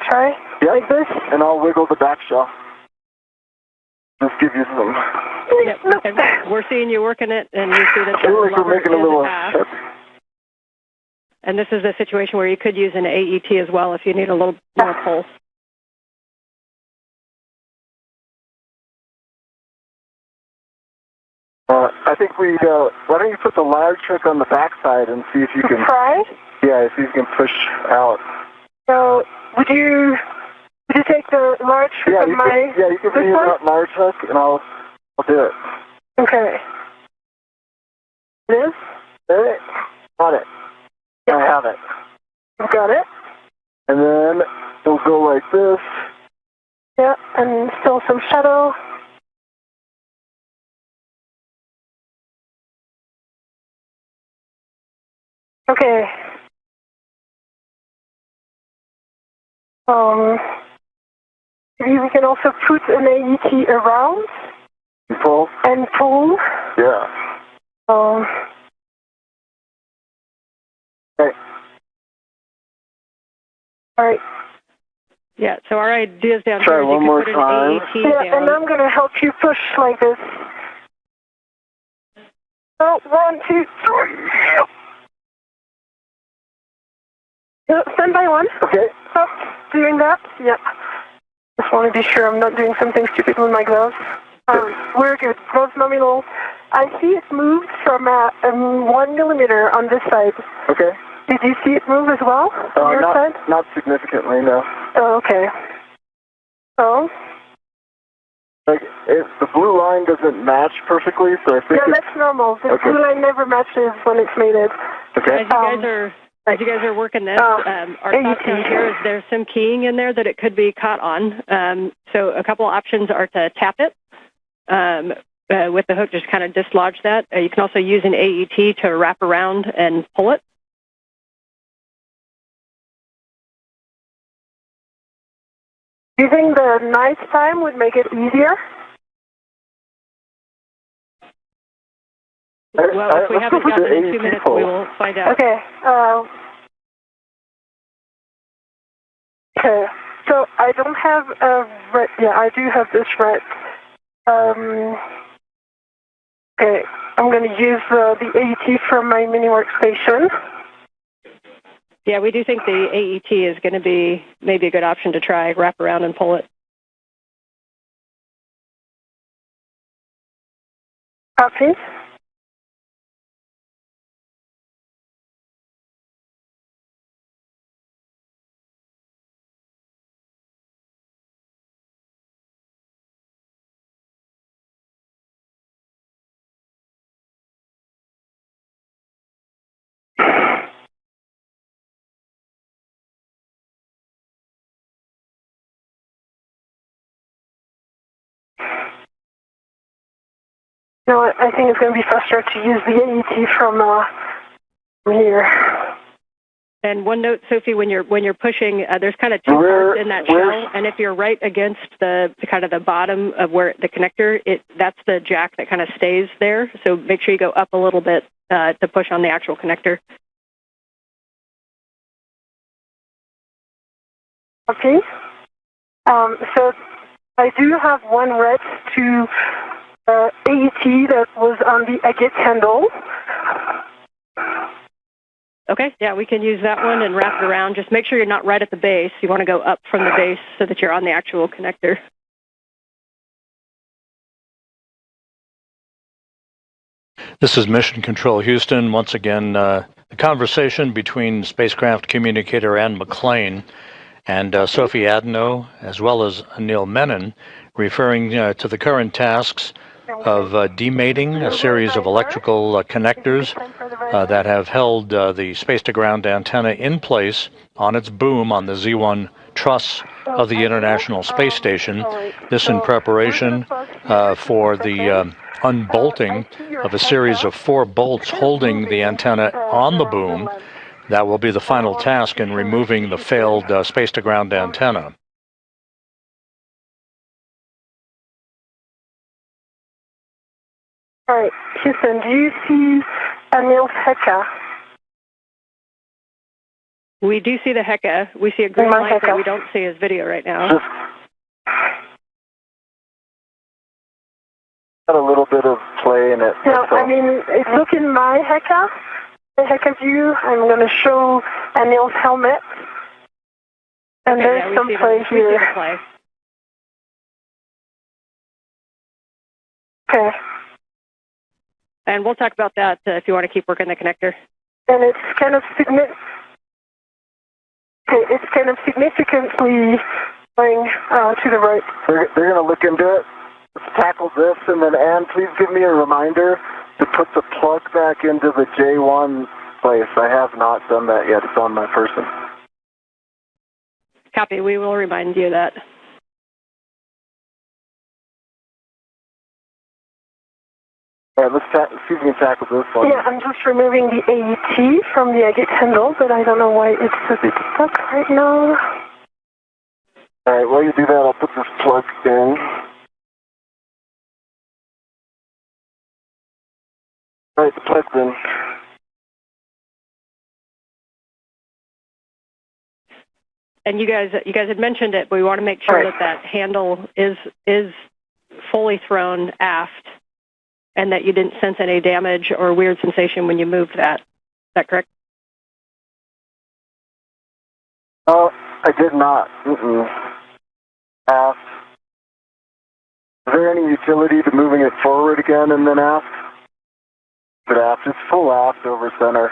try like this? And I'll wiggle the back shell. Just give you some. Yep. Okay. We're seeing you working it, and you see that the like we're making a little half. And this is a situation where you could use an AET as well if you need a little more pulse. I think we, why don't you put the large trick on the backside and see if you can... Try? Yeah, see if you can push out. So, would you take the large trick of my... Yeah, you can bring that large hook and I'll do it. Okay. It is? There. Got it. Yep. I have it. You got it? And then it'll go like this. Yeah, and still some shadow. Okay. Maybe we can also put an AET around. Pull? And pull. Yeah. Okay. All right. Yeah, so our ideas down Try here is one you more can put time. an AET yeah, down. and I'm going to help you push like this. Oh, 1, 2, 3. Stand by 1. Okay. Stop doing that. Yep. Just want to be sure I'm not doing something stupid with my gloves. We're good. Gloves nominal. I see it moved from 1 millimeter on this side. Okay. Did you see it move as well on your side? Not significantly, no. Oh, okay. Oh? Like, if the blue line doesn't match perfectly, so I think yeah, that's normal. The blue line never matches when it's mated. Okay. As you guys are working this, our thoughts down here is there's some keying in there that it could be caught on. So a couple options are to tap it with the hook, just kind of dislodge that. You can also use an AET to wrap around and pull it. Do you think the night time would make it easier? Well, if we haven't gotten in 2 minutes, we will find out. Okay. Okay, so I don't have a red. Yeah, I do have this red. Okay, I'm going to use the AET from my mini workstation. Yeah, we do think the AET is going to be maybe a good option to try. Wrap around and pull it. Copy. No, I think it's going to be faster to use the AET from here. And one note, Sophie, when you're pushing, there's kind of two parts in that shell, and if you're right against the kind of the bottom of where the connector, that's the jack that kind of stays there. So make sure you go up a little bit to push on the actual connector. Okay. So I do have one red to AET that was on the agate handle. Okay, yeah, we can use that one and wrap it around. Just make sure you're not right at the base. You want to go up from the base so that you're on the actual connector. This is Mission Control Houston. Once again, the conversation between spacecraft communicator Ann McClain and Sophie Adenot, as well as Anil Menon, referring to the current tasks of demating a series of electrical connectors that have held the space-to-ground antenna in place on its boom on the Z1 truss of the International Space Station. This in preparation for the unbolting of a series of 4 bolts holding the antenna on the boom. That will be the final task in removing the failed space-to-ground antenna. All right, Houston, do you see Anil's Heka? We do see the Heka. We see a green light, but we don't see his video right now. Got a little bit of play in it. No, I mean, look in my Heka, the Heka view. I'm going to show Anil's helmet. And Okay, there's some play here. Okay. And we'll talk about that if you want to keep working the connector. And it's kind of significantly going to the right. They're going to look into it. Let's tackle this, and then Ann, please give me a reminder to put the plug back into the J1 place. I have not done that yet. It's on my person. Copy. We will remind you of that. All right, let's see if we can tackle this one. Yeah, I'm just removing the AET from the agate handle, but I don't know why it's a bit stuck right now. All right, while you do that, I'll put this plug in. All right, the plug's in. And you guys had mentioned it, but we want to make sure that handle is fully thrown aft, and that you didn't sense any damage or weird sensation when you moved that. Is that correct? Oh, I did not. Aft. Is there any utility to moving it forward again and then aft? But aft, it's full aft over center.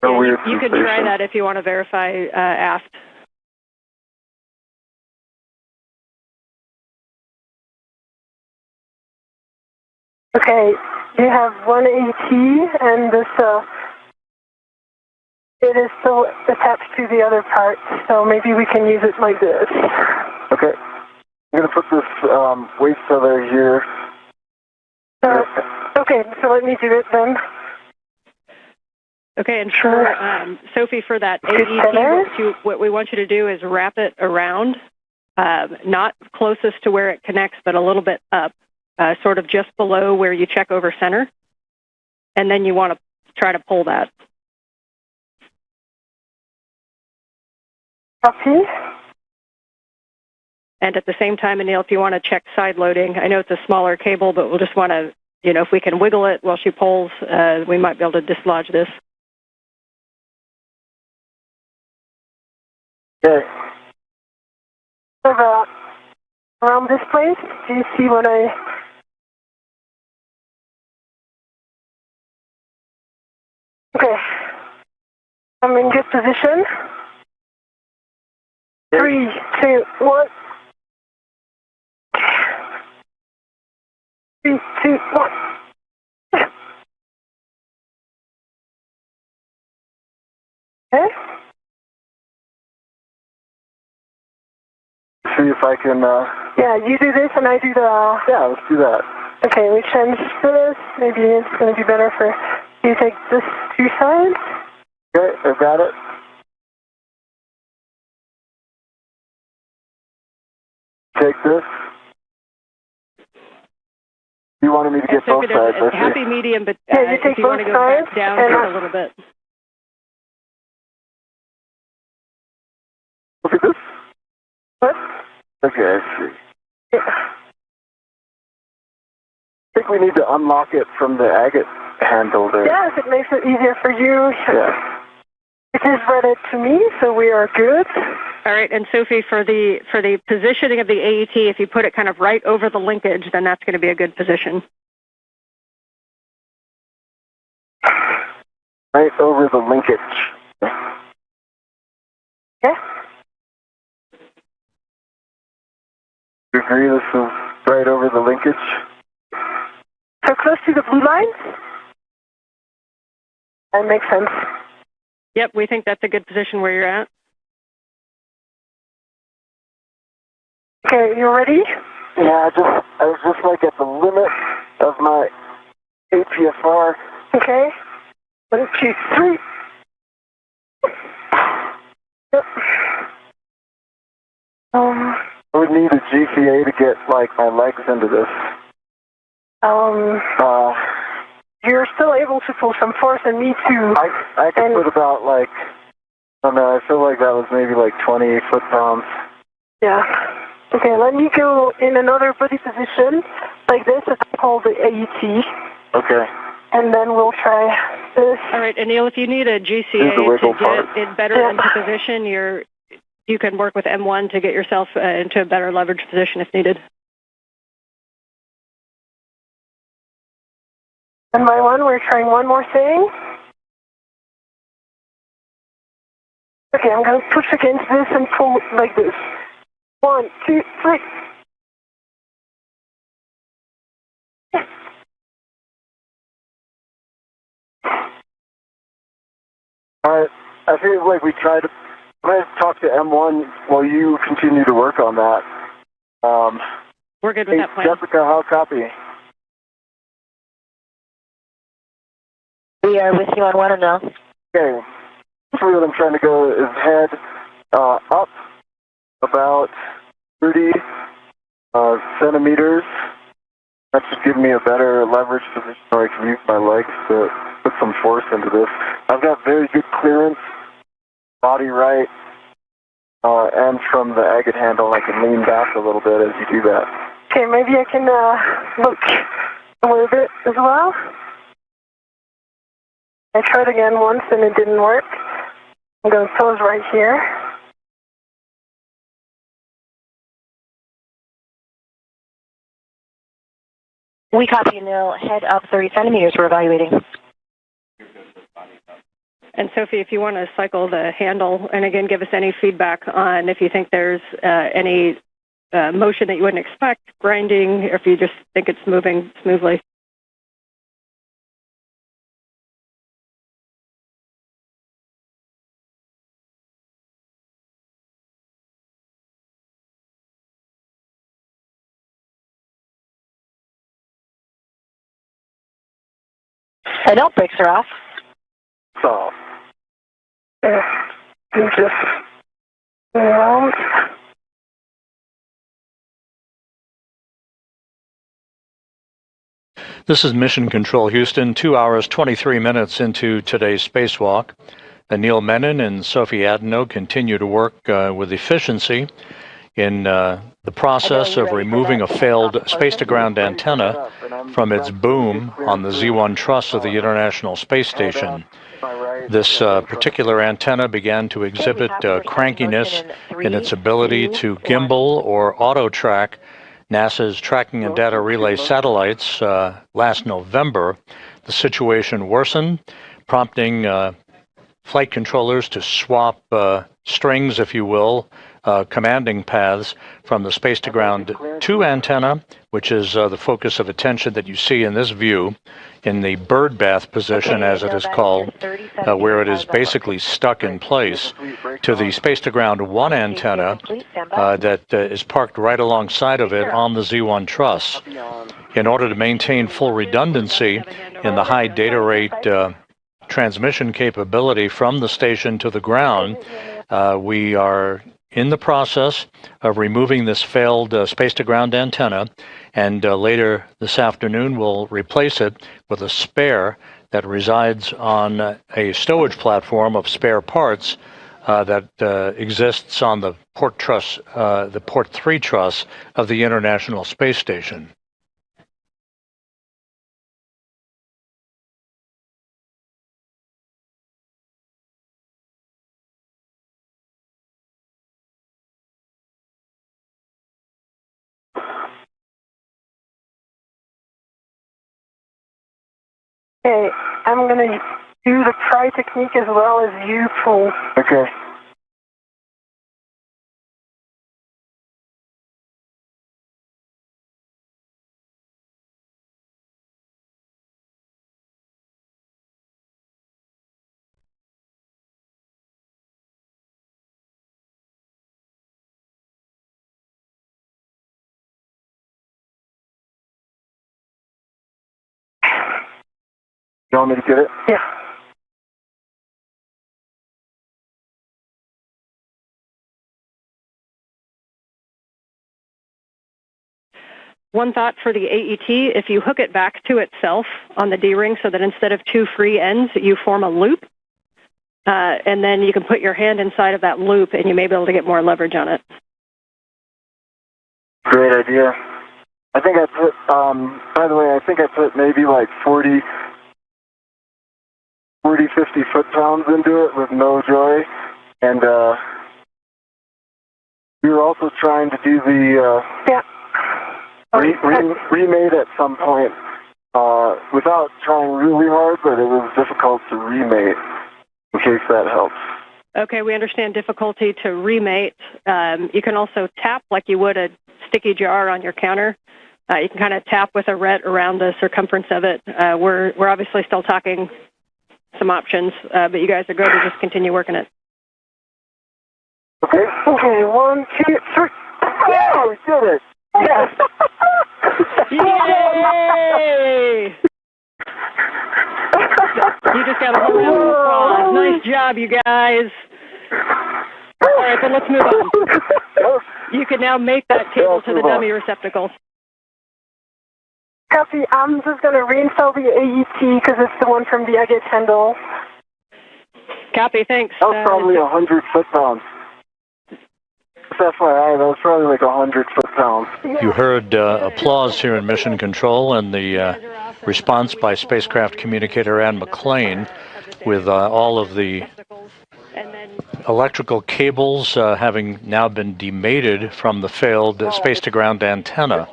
No weird you can try that if you want to verify aft. Okay, you have one AT, and this it is still attached to the other part, so maybe we can use it like this. Okay, I'm going to put this waste feather here. Okay, so let me do it then. Okay, and for Sophie, for that AET, what we want you to do is wrap it around, not closest to where it connects, but a little bit up. Sort of just below where you check over center, and then you want to try to pull that. Copy. And at the same time, Anil, if you want to check side loading, I know it's a smaller cable, but we'll just want to, if we can wiggle it while she pulls, we might be able to dislodge this. Okay. So around this place, do you see what I... Okay. I'm in good position. 3, 2, 1. 3, 2, 1. Okay. See if I can, Yeah, you do this and I do the... Yeah, let's do that. Okay, we change this. Maybe it's going to be better for you to take this 2 sides. Okay, I've got it. Take this. You wanted me to get both sides, I see. Happy medium, but yeah, you take if you want to go back down just a little bit. Look at this. What? Okay, I see. Yeah. I think we need to unlock it from the agate handle there. Yeah, if it makes it easier for you. Yeah. It is read to me, so we are good. All right, and Sophie, for the positioning of the AET, if you put it kind of right over the linkage, then that's going to be a good position. Right over the linkage. Okay. You agree this is right over the linkage? So close to the blue lines? That makes sense. Yep, we think that's a good position where you're at. Okay, you ready? Yeah, I was just like at the limit of my APFR. Okay. 1, 2, 3. Yep. I would need a GCA to get like my legs into this. You're still able to pull some force, and me too. I can put about like, I don't know, I feel like that was maybe like 20 foot-pounds. Yeah. Okay, let me go in another body position, like this, it's called the AET. Okay. And then we'll try this. All right, Anil, if you need a GCA to get it better into position, you can work with M1 to get yourself into a better leverage position if needed. And by one, we're trying one more thing. Okay, I'm going to push against this and pull like this. 1, 2, 3. Alright, I feel like we try to talk to M1 while you continue to work on that. We're good with that plan. Jessica, how copy? We are with you on 1 or no? Okay. So what I'm trying to go is head up about 30 centimeters. That should give me a better leverage position where I can use my legs to put some force into this. I've got very good clearance, body right, and from the agate handle I can lean back a little bit as you do that. Okay, maybe I can look a little bit as well. I tried again once and it didn't work. I'm going to pose right here. We copy, Anil. Head up 30 centimeters. We're evaluating. And Sophie, if you want to cycle the handle, and again, give us any feedback on if you think there's any motion that you wouldn't expect, grinding, or if you just think it's moving smoothly. I don't brakes are off. So, you just around. This is Mission Control Houston, 2 hours, 23 minutes into today's spacewalk. Anil Menon and Sophie Adenot continue to work with efficiency. in the process of removing a failed space-to-ground antenna from its boom on the Z1 truss of the International Space Station. This particular antenna began to exhibit crankiness in its ability to gimbal or auto-track NASA's Tracking and Data Relay satellites last November. The situation worsened, prompting flight controllers to swap strings, if you will, commanding paths from the Space-to-Ground 2 antenna, which is the focus of attention that you see in this view, in the bird bath position, as it is called, where it is basically stuck in place, to the Space-to-Ground 1 antenna that is parked right alongside of it on the Z1 truss. In order to maintain full redundancy in the high data rate transmission capability from the station to the ground, we are in the process of removing this failed space-to-ground antenna, and later this afternoon we'll replace it with a spare that resides on a stowage platform of spare parts that exists on the port truss, the Port 3 truss of the International Space Station. Okay, I'm going to do the pry technique as well as you pull. Okay. You want me to get it? Yeah. One thought for the AET, if you hook it back to itself on the D-ring so that instead of two free ends, you form a loop, and then you can put your hand inside of that loop and you may be able to get more leverage on it. Great idea. I think I put, by the way, I think I put maybe like 40, 50 foot-pounds into it with no joy. And we were also trying to do the remate at some point without trying really hard, but it was difficult to remate, in case that helps. Okay, we understand difficulty to remate. You can also tap like you would a sticky jar on your counter. You can kind of tap with a ret around the circumference of it. We're obviously still talking some options, but you guys are good to just continue working it. Okay. Okay, 1, 2, 3. Yeah, we did it. Yes. Yay! You just got a whole round of applause. Nice job, you guys. All right, then let's move on. You can now make that cable to the dummy receptacle. Copy. I'm just going to reinstall the AET because it's the one from the Agate handle. Copy, thanks. That was probably 100 foot-pounds. That's FYI, that was probably like 100 foot-pounds. You heard applause here in Mission Control and the response by spacecraft communicator Ann McLean with all of the electrical cables having now been demated from the failed space-to-ground antenna.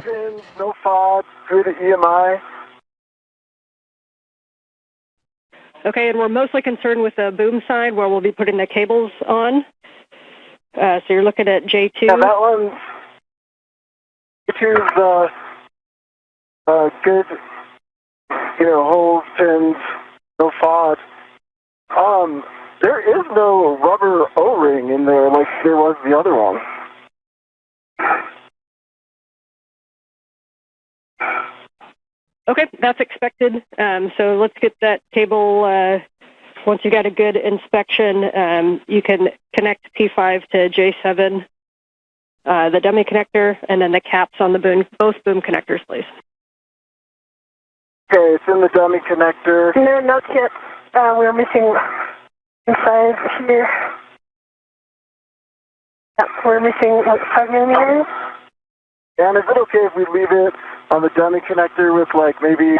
No FOD, through the EMI. Okay, and we're mostly concerned with the boom side where we'll be putting the cables on. So you're looking at J2. Yeah, that one. J2's good, holes, pins, no FOD. There is no rubber O-ring in there like there was the other one. Okay, that's expected. So let's get that cable. Once you got a good inspection, you can connect P5 to J7, the dummy connector, and then the caps on the boom, both boom connectors, please. Okay, it's in the dummy connector. No, not yet. We're missing inside here. We're missing, like, 5 millimeters. And is it okay if we leave it on the dummy connector with, like, maybe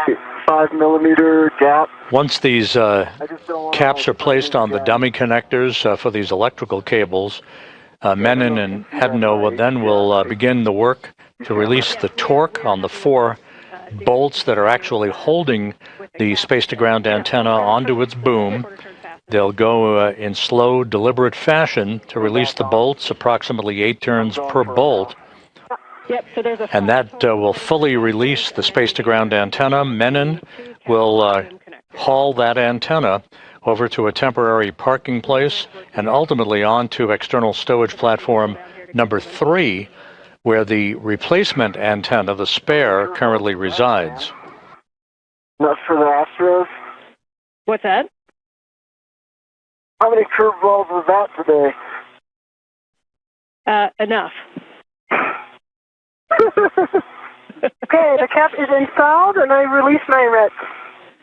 5 millimeter gap? Once these caps are placed on the gap. dummy connectors for these electrical cables, Menon and Adenot then will begin the work to release the torque on the 4 bolts that are actually holding the space-to-ground antenna onto its boom. They'll go in slow, deliberate fashion to release the bolts, approximately 8 turns per bolt. Yep, so there's a And that will fully release the space-to-ground antenna. Menon will haul that antenna over to a temporary parking place and ultimately onto external stowage platform number 3, where the replacement antenna, the spare, currently resides. Enough for the Astros? What's that? How many curveballs was that today? Enough. Okay, the cap is installed, and I release my ret.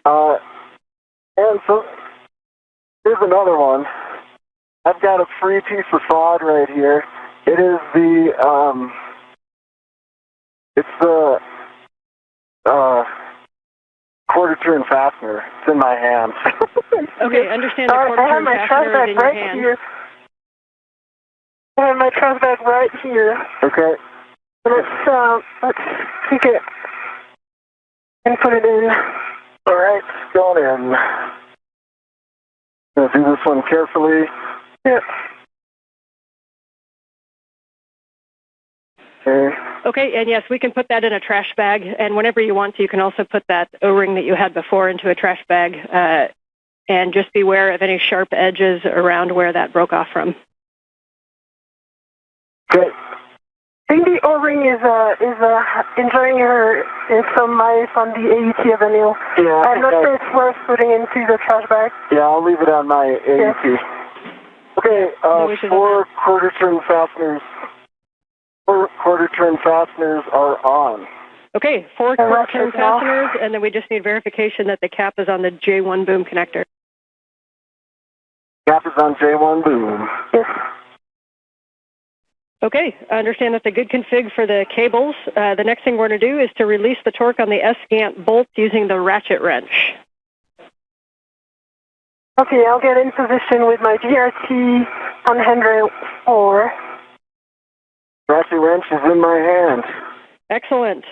And so, here's another one. I've got a free piece of fraud right here. It is the, it's the, quarter turn fastener. It's in my hand. Okay, understand the quarter turn fastener is in your hand. Here. I have my trash bag right here. Okay. Let's take it and put it in. All right, going in. Gonna do this one carefully. Yep. Okay. Okay, and yes, we can put that in a trash bag, and whenever you want to, you can also put that O-ring that you had before into a trash bag, and just beware of any sharp edges around where that broke off from. Good. I think the O-ring is enjoying some mice on the AET of Anil. Yeah. I'm not sure it's worth putting into the trash bag. Yeah, I'll leave it on my AET. Yeah. Okay, 4 quarter turn fasteners. 4 quarter turn fasteners are on. Okay, 4 quarter turn fasteners, and then we just need verification that the cap is on the J1 boom connector. Cap is on J1 boom. Yes. Okay, I understand that's a good config for the cables. The next thing we're going to do is to release the torque on the SGANT bolt using the ratchet wrench. Okay, I'll get in position with my DRT on handrail 4. Ratchet wrench is in my hand. Excellent.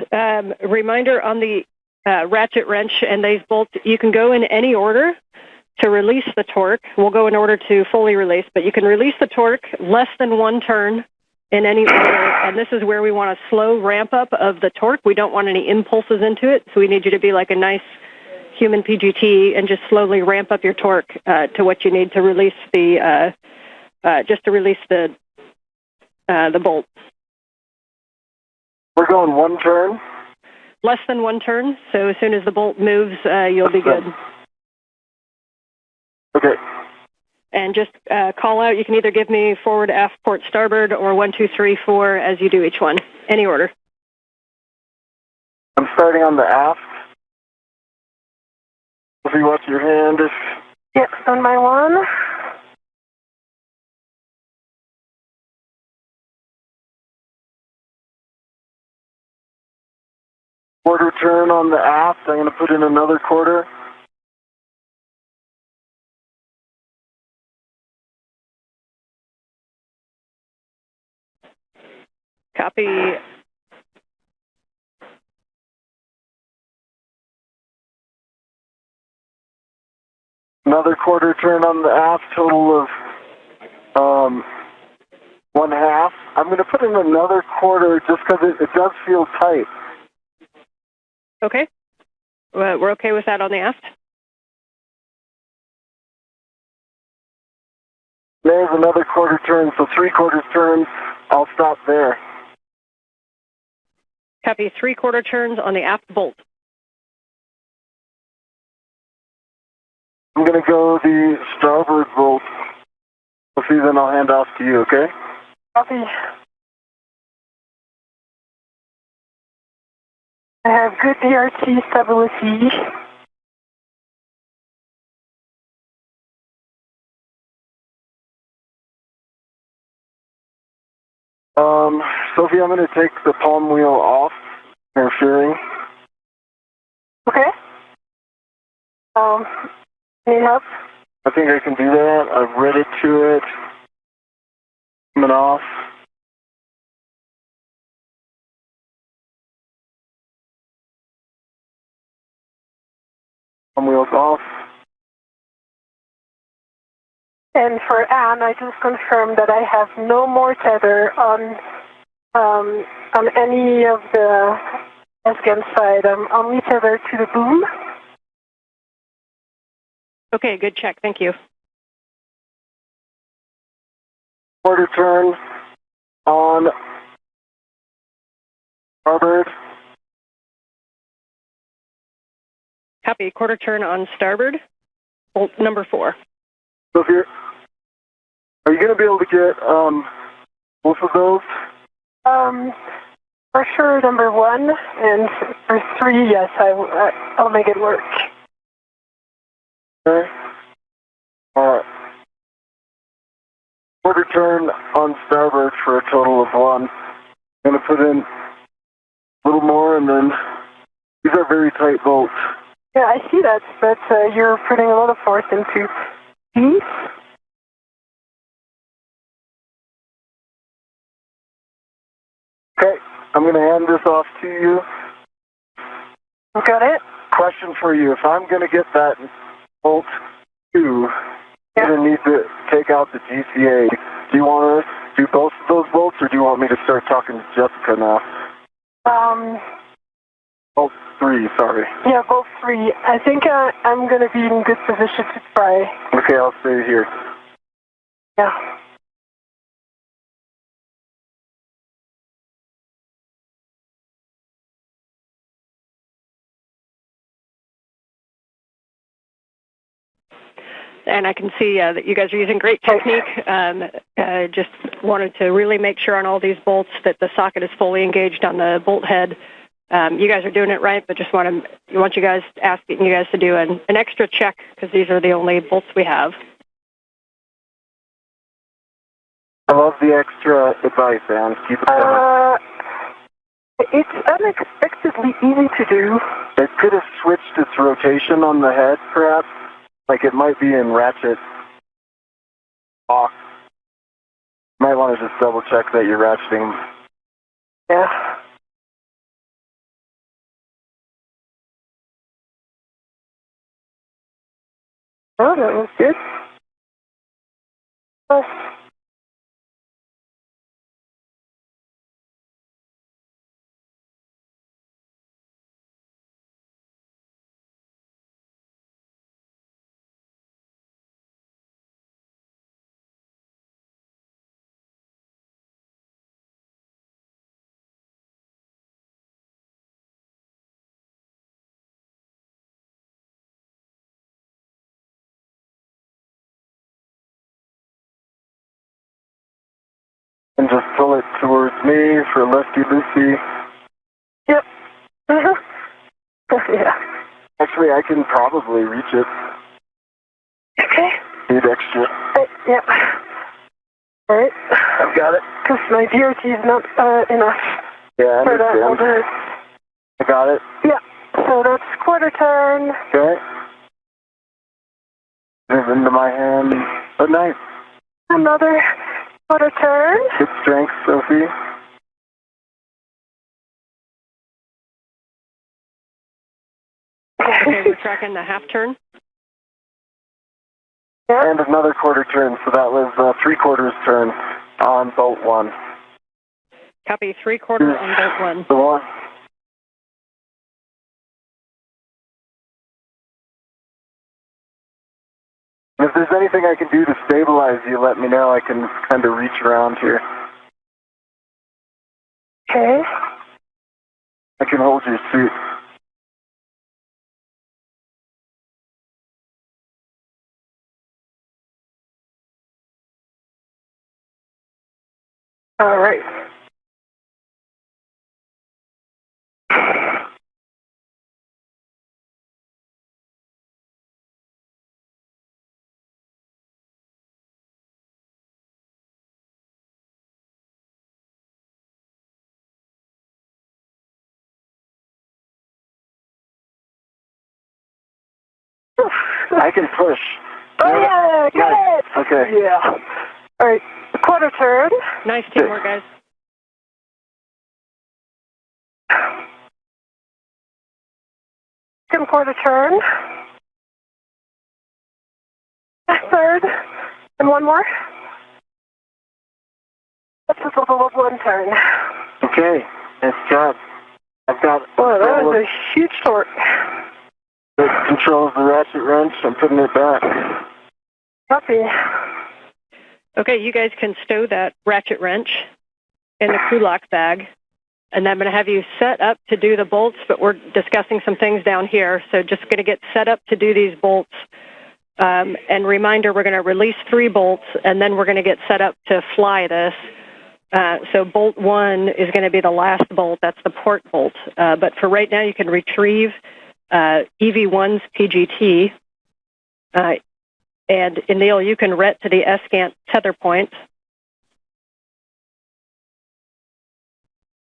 Reminder on the ratchet wrench and these bolts, you can go in any order to release the torque. We'll go in order to fully release, but you can release the torque less than 1 turn in any order, and this is where we want a slow ramp up of the torque. We don't want any impulses into it, so we need you to be like a nice human PGT and just slowly ramp up your torque to what you need to release the the bolt. We're going 1 turn? Less than 1 turn, so as soon as the bolt moves, you'll be good. Okay. And just call out, you can either give me forward, aft, port, starboard, or 1, 2, 3, 4 as you do each one. Any order. I'm starting on the aft. Sophie, watch your hand. Yep, on my 1. Quarter turn on the aft. I'm going to put in another quarter. Copy. Another quarter turn on the aft, total of 1/2. I'm going to put in another quarter just because it does feel tight. Okay. We're okay with that on the aft. There's another quarter turn, so 3/4 turns. I'll stop there. Copy 3/4 turns on the aft bolt. I'm going to go the starboard bolt. Sophie, then I'll hand off to you, okay? Copy. I have good DRT stability. Sophie, I'm going to take the palm wheel off, interfering. Okay. Need help? I think I can do that. I've read it to it. Coming off. Palm wheels off. And for Anne, I just confirmed that I have no more tether on any of the SGANT side. I'm only tethered to the boom. Okay, good check. Thank you. Quarter turn on starboard. Copy. Quarter turn on starboard. Bolt number 4. So if you're, are you going to be able to get both of those? For sure, number 1, and for 3, yes, I'll make it work. Okay. Quarter turn on starboard for a total of 1. I'm going to put in a little more, and then these are very tight bolts. Yeah, I see that, but you're putting a lot of force into these. Okay, I'm going to hand this off to you. Got it? Question for you. If I'm going to get that bolt 2, yeah. I'm going to need to take out the GCA. Do you want to do both of those bolts, or do you want me to start talking to Jessica now? Bolt 3, sorry. Yeah, both 3. I think I'm going to be in good position to try. Okay, I'll stay here. Yeah. And I can see that you guys are using great technique. Just wanted to really make sure on all these bolts that the socket is fully engaged on the bolt head. You guys are doing it right, but just want you guys, asking you guys to do an extra check, because these are the only bolts we have. I love the extra advice, Anne. Keep it coming. It's unexpectedly easy to do. It could have switched its rotation on the head, perhaps. Like it might be in ratchet off. Might want to just double check that you're ratcheting. Yeah. Oh, that was good. And just pull it towards me for lefty-loosey. Yep. Uh-huh. Yeah. Actually, I can probably reach it. Okay. Need extra. Yep. All right. I've got it. Because my DRT is not enough. Yeah, I for that. understand. I got it. Yeah. So that's quarter turn. Okay. Move into my hand. Good night. Another quarter turn. Good strength, Sophie. Okay, we're tracking the half turn. Yeah. And another quarter turn, so that was 3/4 turn on bolt 1. Copy. 3/4 on bolt 1. The 1. If there's anything I can do to stabilize you, let me know. I can kind of reach around here. Okay. I can hold your suit. All right. I can push. Oh, yeah, got it. Okay. Yeah. All right, quarter turn. Nice teamwork, guys. Second quarter turn. Third. And one more. That's just a little one turn. Okay, nice job. I've got... Boy, that was a huge torque. That controls the ratchet wrench. I'm putting it back. Copy. Okay, you guys can stow that ratchet wrench in the crew lock bag. And I'm going to have you set up to do the bolts, but we're discussing some things down here. So just going to get set up to do these bolts. And reminder, we're going to release 3 bolts, and then we're going to get set up to fly this. So bolt 1 is going to be the last bolt. That's the port bolt. But for right now, you can retrieve EV1's PGT. And Anil, you can RET to the SGANT tether point.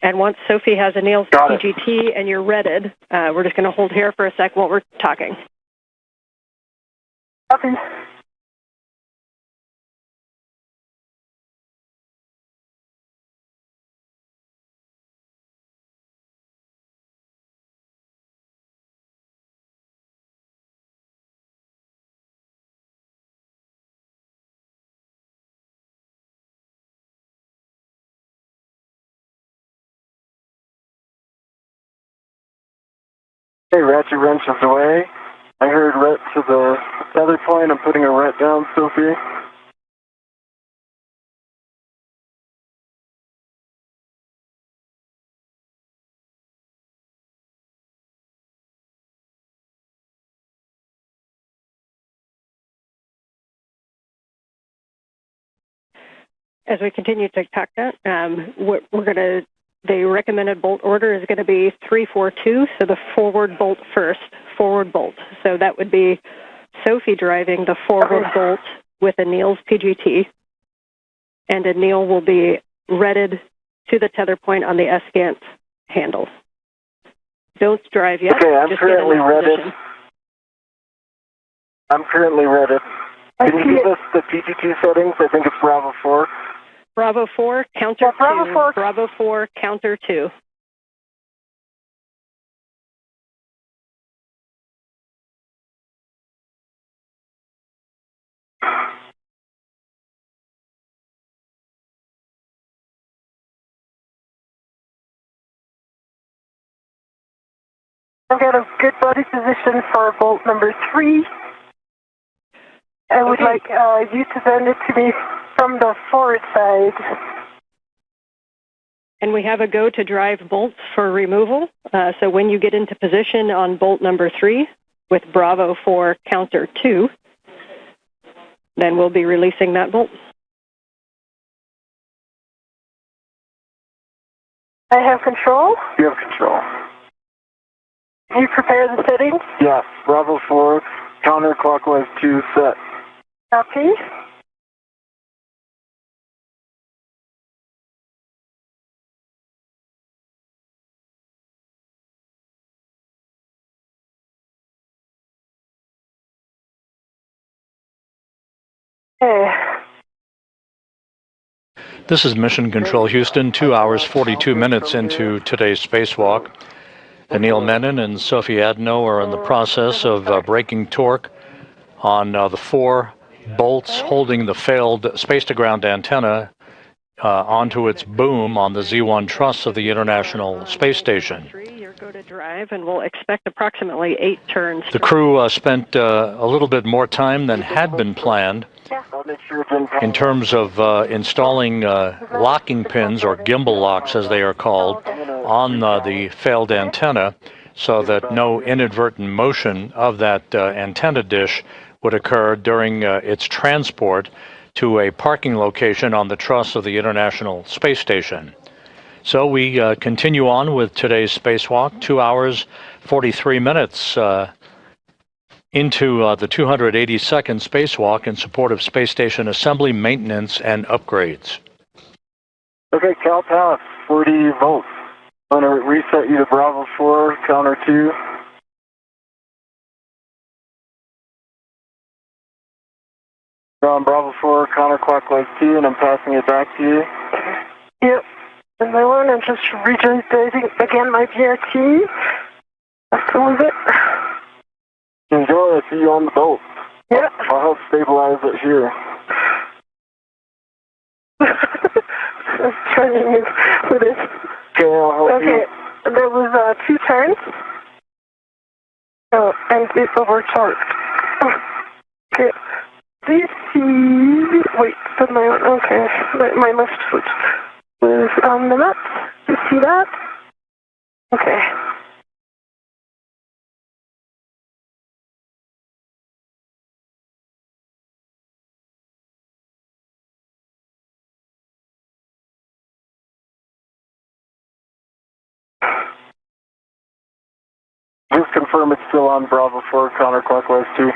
And once Sophie has Anil's PGT and you're RETted, we're just going to hold here for a sec while we're talking. Copy. Okay, ratchet wrench is away. I heard RET to the tether point. I'm putting a RET down, Sophie. As we continue to talk that, the recommended bolt order is going to be 3-4-2, so the forward bolt first, forward bolt. So that would be Sophie driving the forward bolt with Anil's PGT, and Anil will be RETted to the tether point on the SGANT handle. Don't drive yet. Okay, I'm currently RETted. I'm currently RETted. Can you give us the PGT settings? I think it's Bravo 4. Bravo 4, counter 2. 4. Bravo 4, counter 2. I've got a good body position for bolt number 3. I would like you to send it to me from the forward side. And we have a go to drive bolts for removal. So when you get into position on bolt number 3 with Bravo 4 counter 2, then we'll be releasing that bolt. I have control. You have control. You prepare the settings? Yes, Bravo 4, counterclockwise 2 set. Copy. Okay. This is Mission Control Houston, 2 hours, 42 minutes into today's spacewalk. Anil Menon and Sophie Adenot are in the process of breaking torque on the 4 bolts holding the failed space-to-ground antenna onto its boom on the Z1 truss of the International Space Station. You're go to drive, and we'll expect approximately 8 turns. The crew spent a little bit more time than had been planned in terms of installing locking pins, or gimbal locks as they are called, on the failed antenna so that no inadvertent motion of that antenna dish would occur during its transport to a parking location on the truss of the International Space Station. So we continue on with today's spacewalk, 2 hours, 43 minutes into the 282nd spacewalk in support of space station assembly, maintenance, and upgrades. Okay, Cal Pass, 40 volts. I'm going to reset you to Bravo 4, counter 2. You're on Bravo 4, counterclockwise 2, and I'm passing it back to you. Yep. And I want to just restarting again my PRT. After with it. Enjoy, I see you on the boat. Yeah. I'll help stabilize it here. I'm trying with it. Okay, I'll help you. Okay, there was 2 turns. Oh, and it's overcharged. Okay. Please see. Wait, put my own. Okay, my left foot was on the map. You see that? Okay. Just confirm it's still on Bravo 4, counterclockwise 2.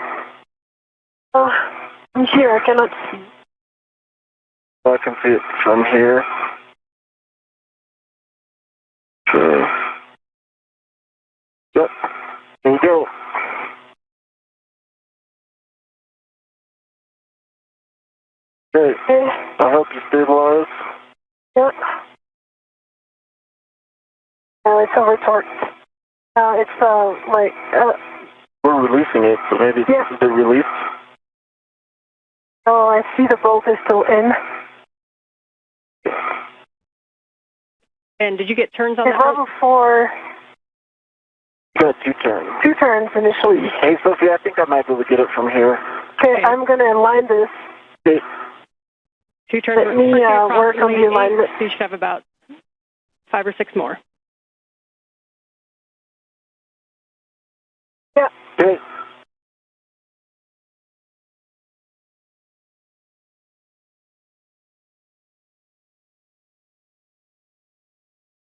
I'm here, I cannot see. I can see it from here. Okay. Yep. There you go. Okay. I'll help you stabilize. Yep. It's over torque. It's like we're releasing it, so maybe yeah. Is it released? Oh, I see the bolt is still in. And did you get turns on that? Level 4. Got 2 turns. 2 turns initially. Hey, Sophie, I think I might be able to get it from here. Okay, I'm going to align this. Okay. 2 turns. Let me work on the alignment. So you should have about 5 or 6 more. Yeah. Okay.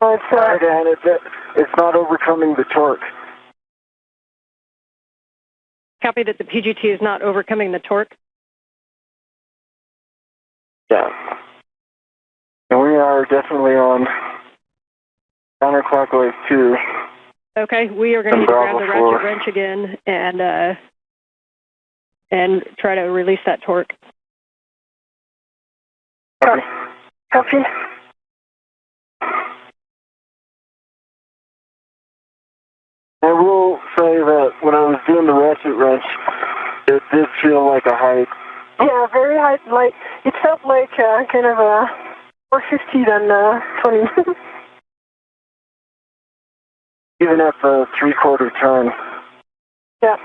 It's not overcoming the torque. Copy that the PGT is not overcoming the torque. Yeah. And we are definitely on counterclockwise 2. Okay, we are going to need to grab the ratchet wrench again and try to release that torque. Copy. Copy. I will say that when I was doing the ratchet wrench, it did feel like a height. Yeah, very high. Like it felt like kind of a more 50 than 20. Even at the 3/4 turn. Yeah.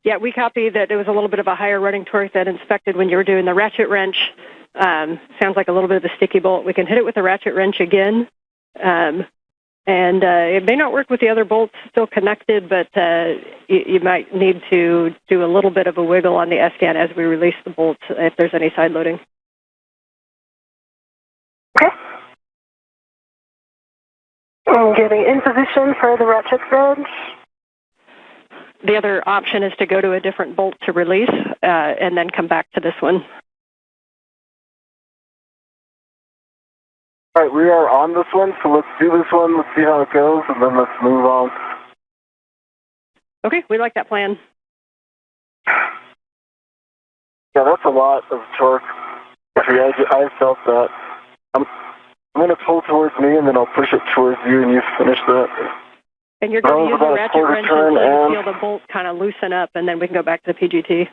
Yeah, we copy that it was a little bit of a higher running torque than inspected when you were doing the ratchet wrench. Sounds like a little bit of a sticky bolt. We can hit it with the ratchet wrench again. And it may not work with the other bolts still connected, but you might need to do a little bit of a wiggle on the SGANT as we release the bolts if there's any side loading. Okay. I'm getting in position for the ratchet wrench. The other option is to go to a different bolt to release and then come back to this one. All right, we are on this one, so let's do this one, let's see how it goes, and then let's move on. Okay, we like that plan. Yeah, that's a lot of torque. I felt that. I'm going to pull towards me, and then I'll push it towards you, and you finish that. And you're going to use the ratchet wrench until you feel the bolt kind of loosen up, and then we can go back to the PGT.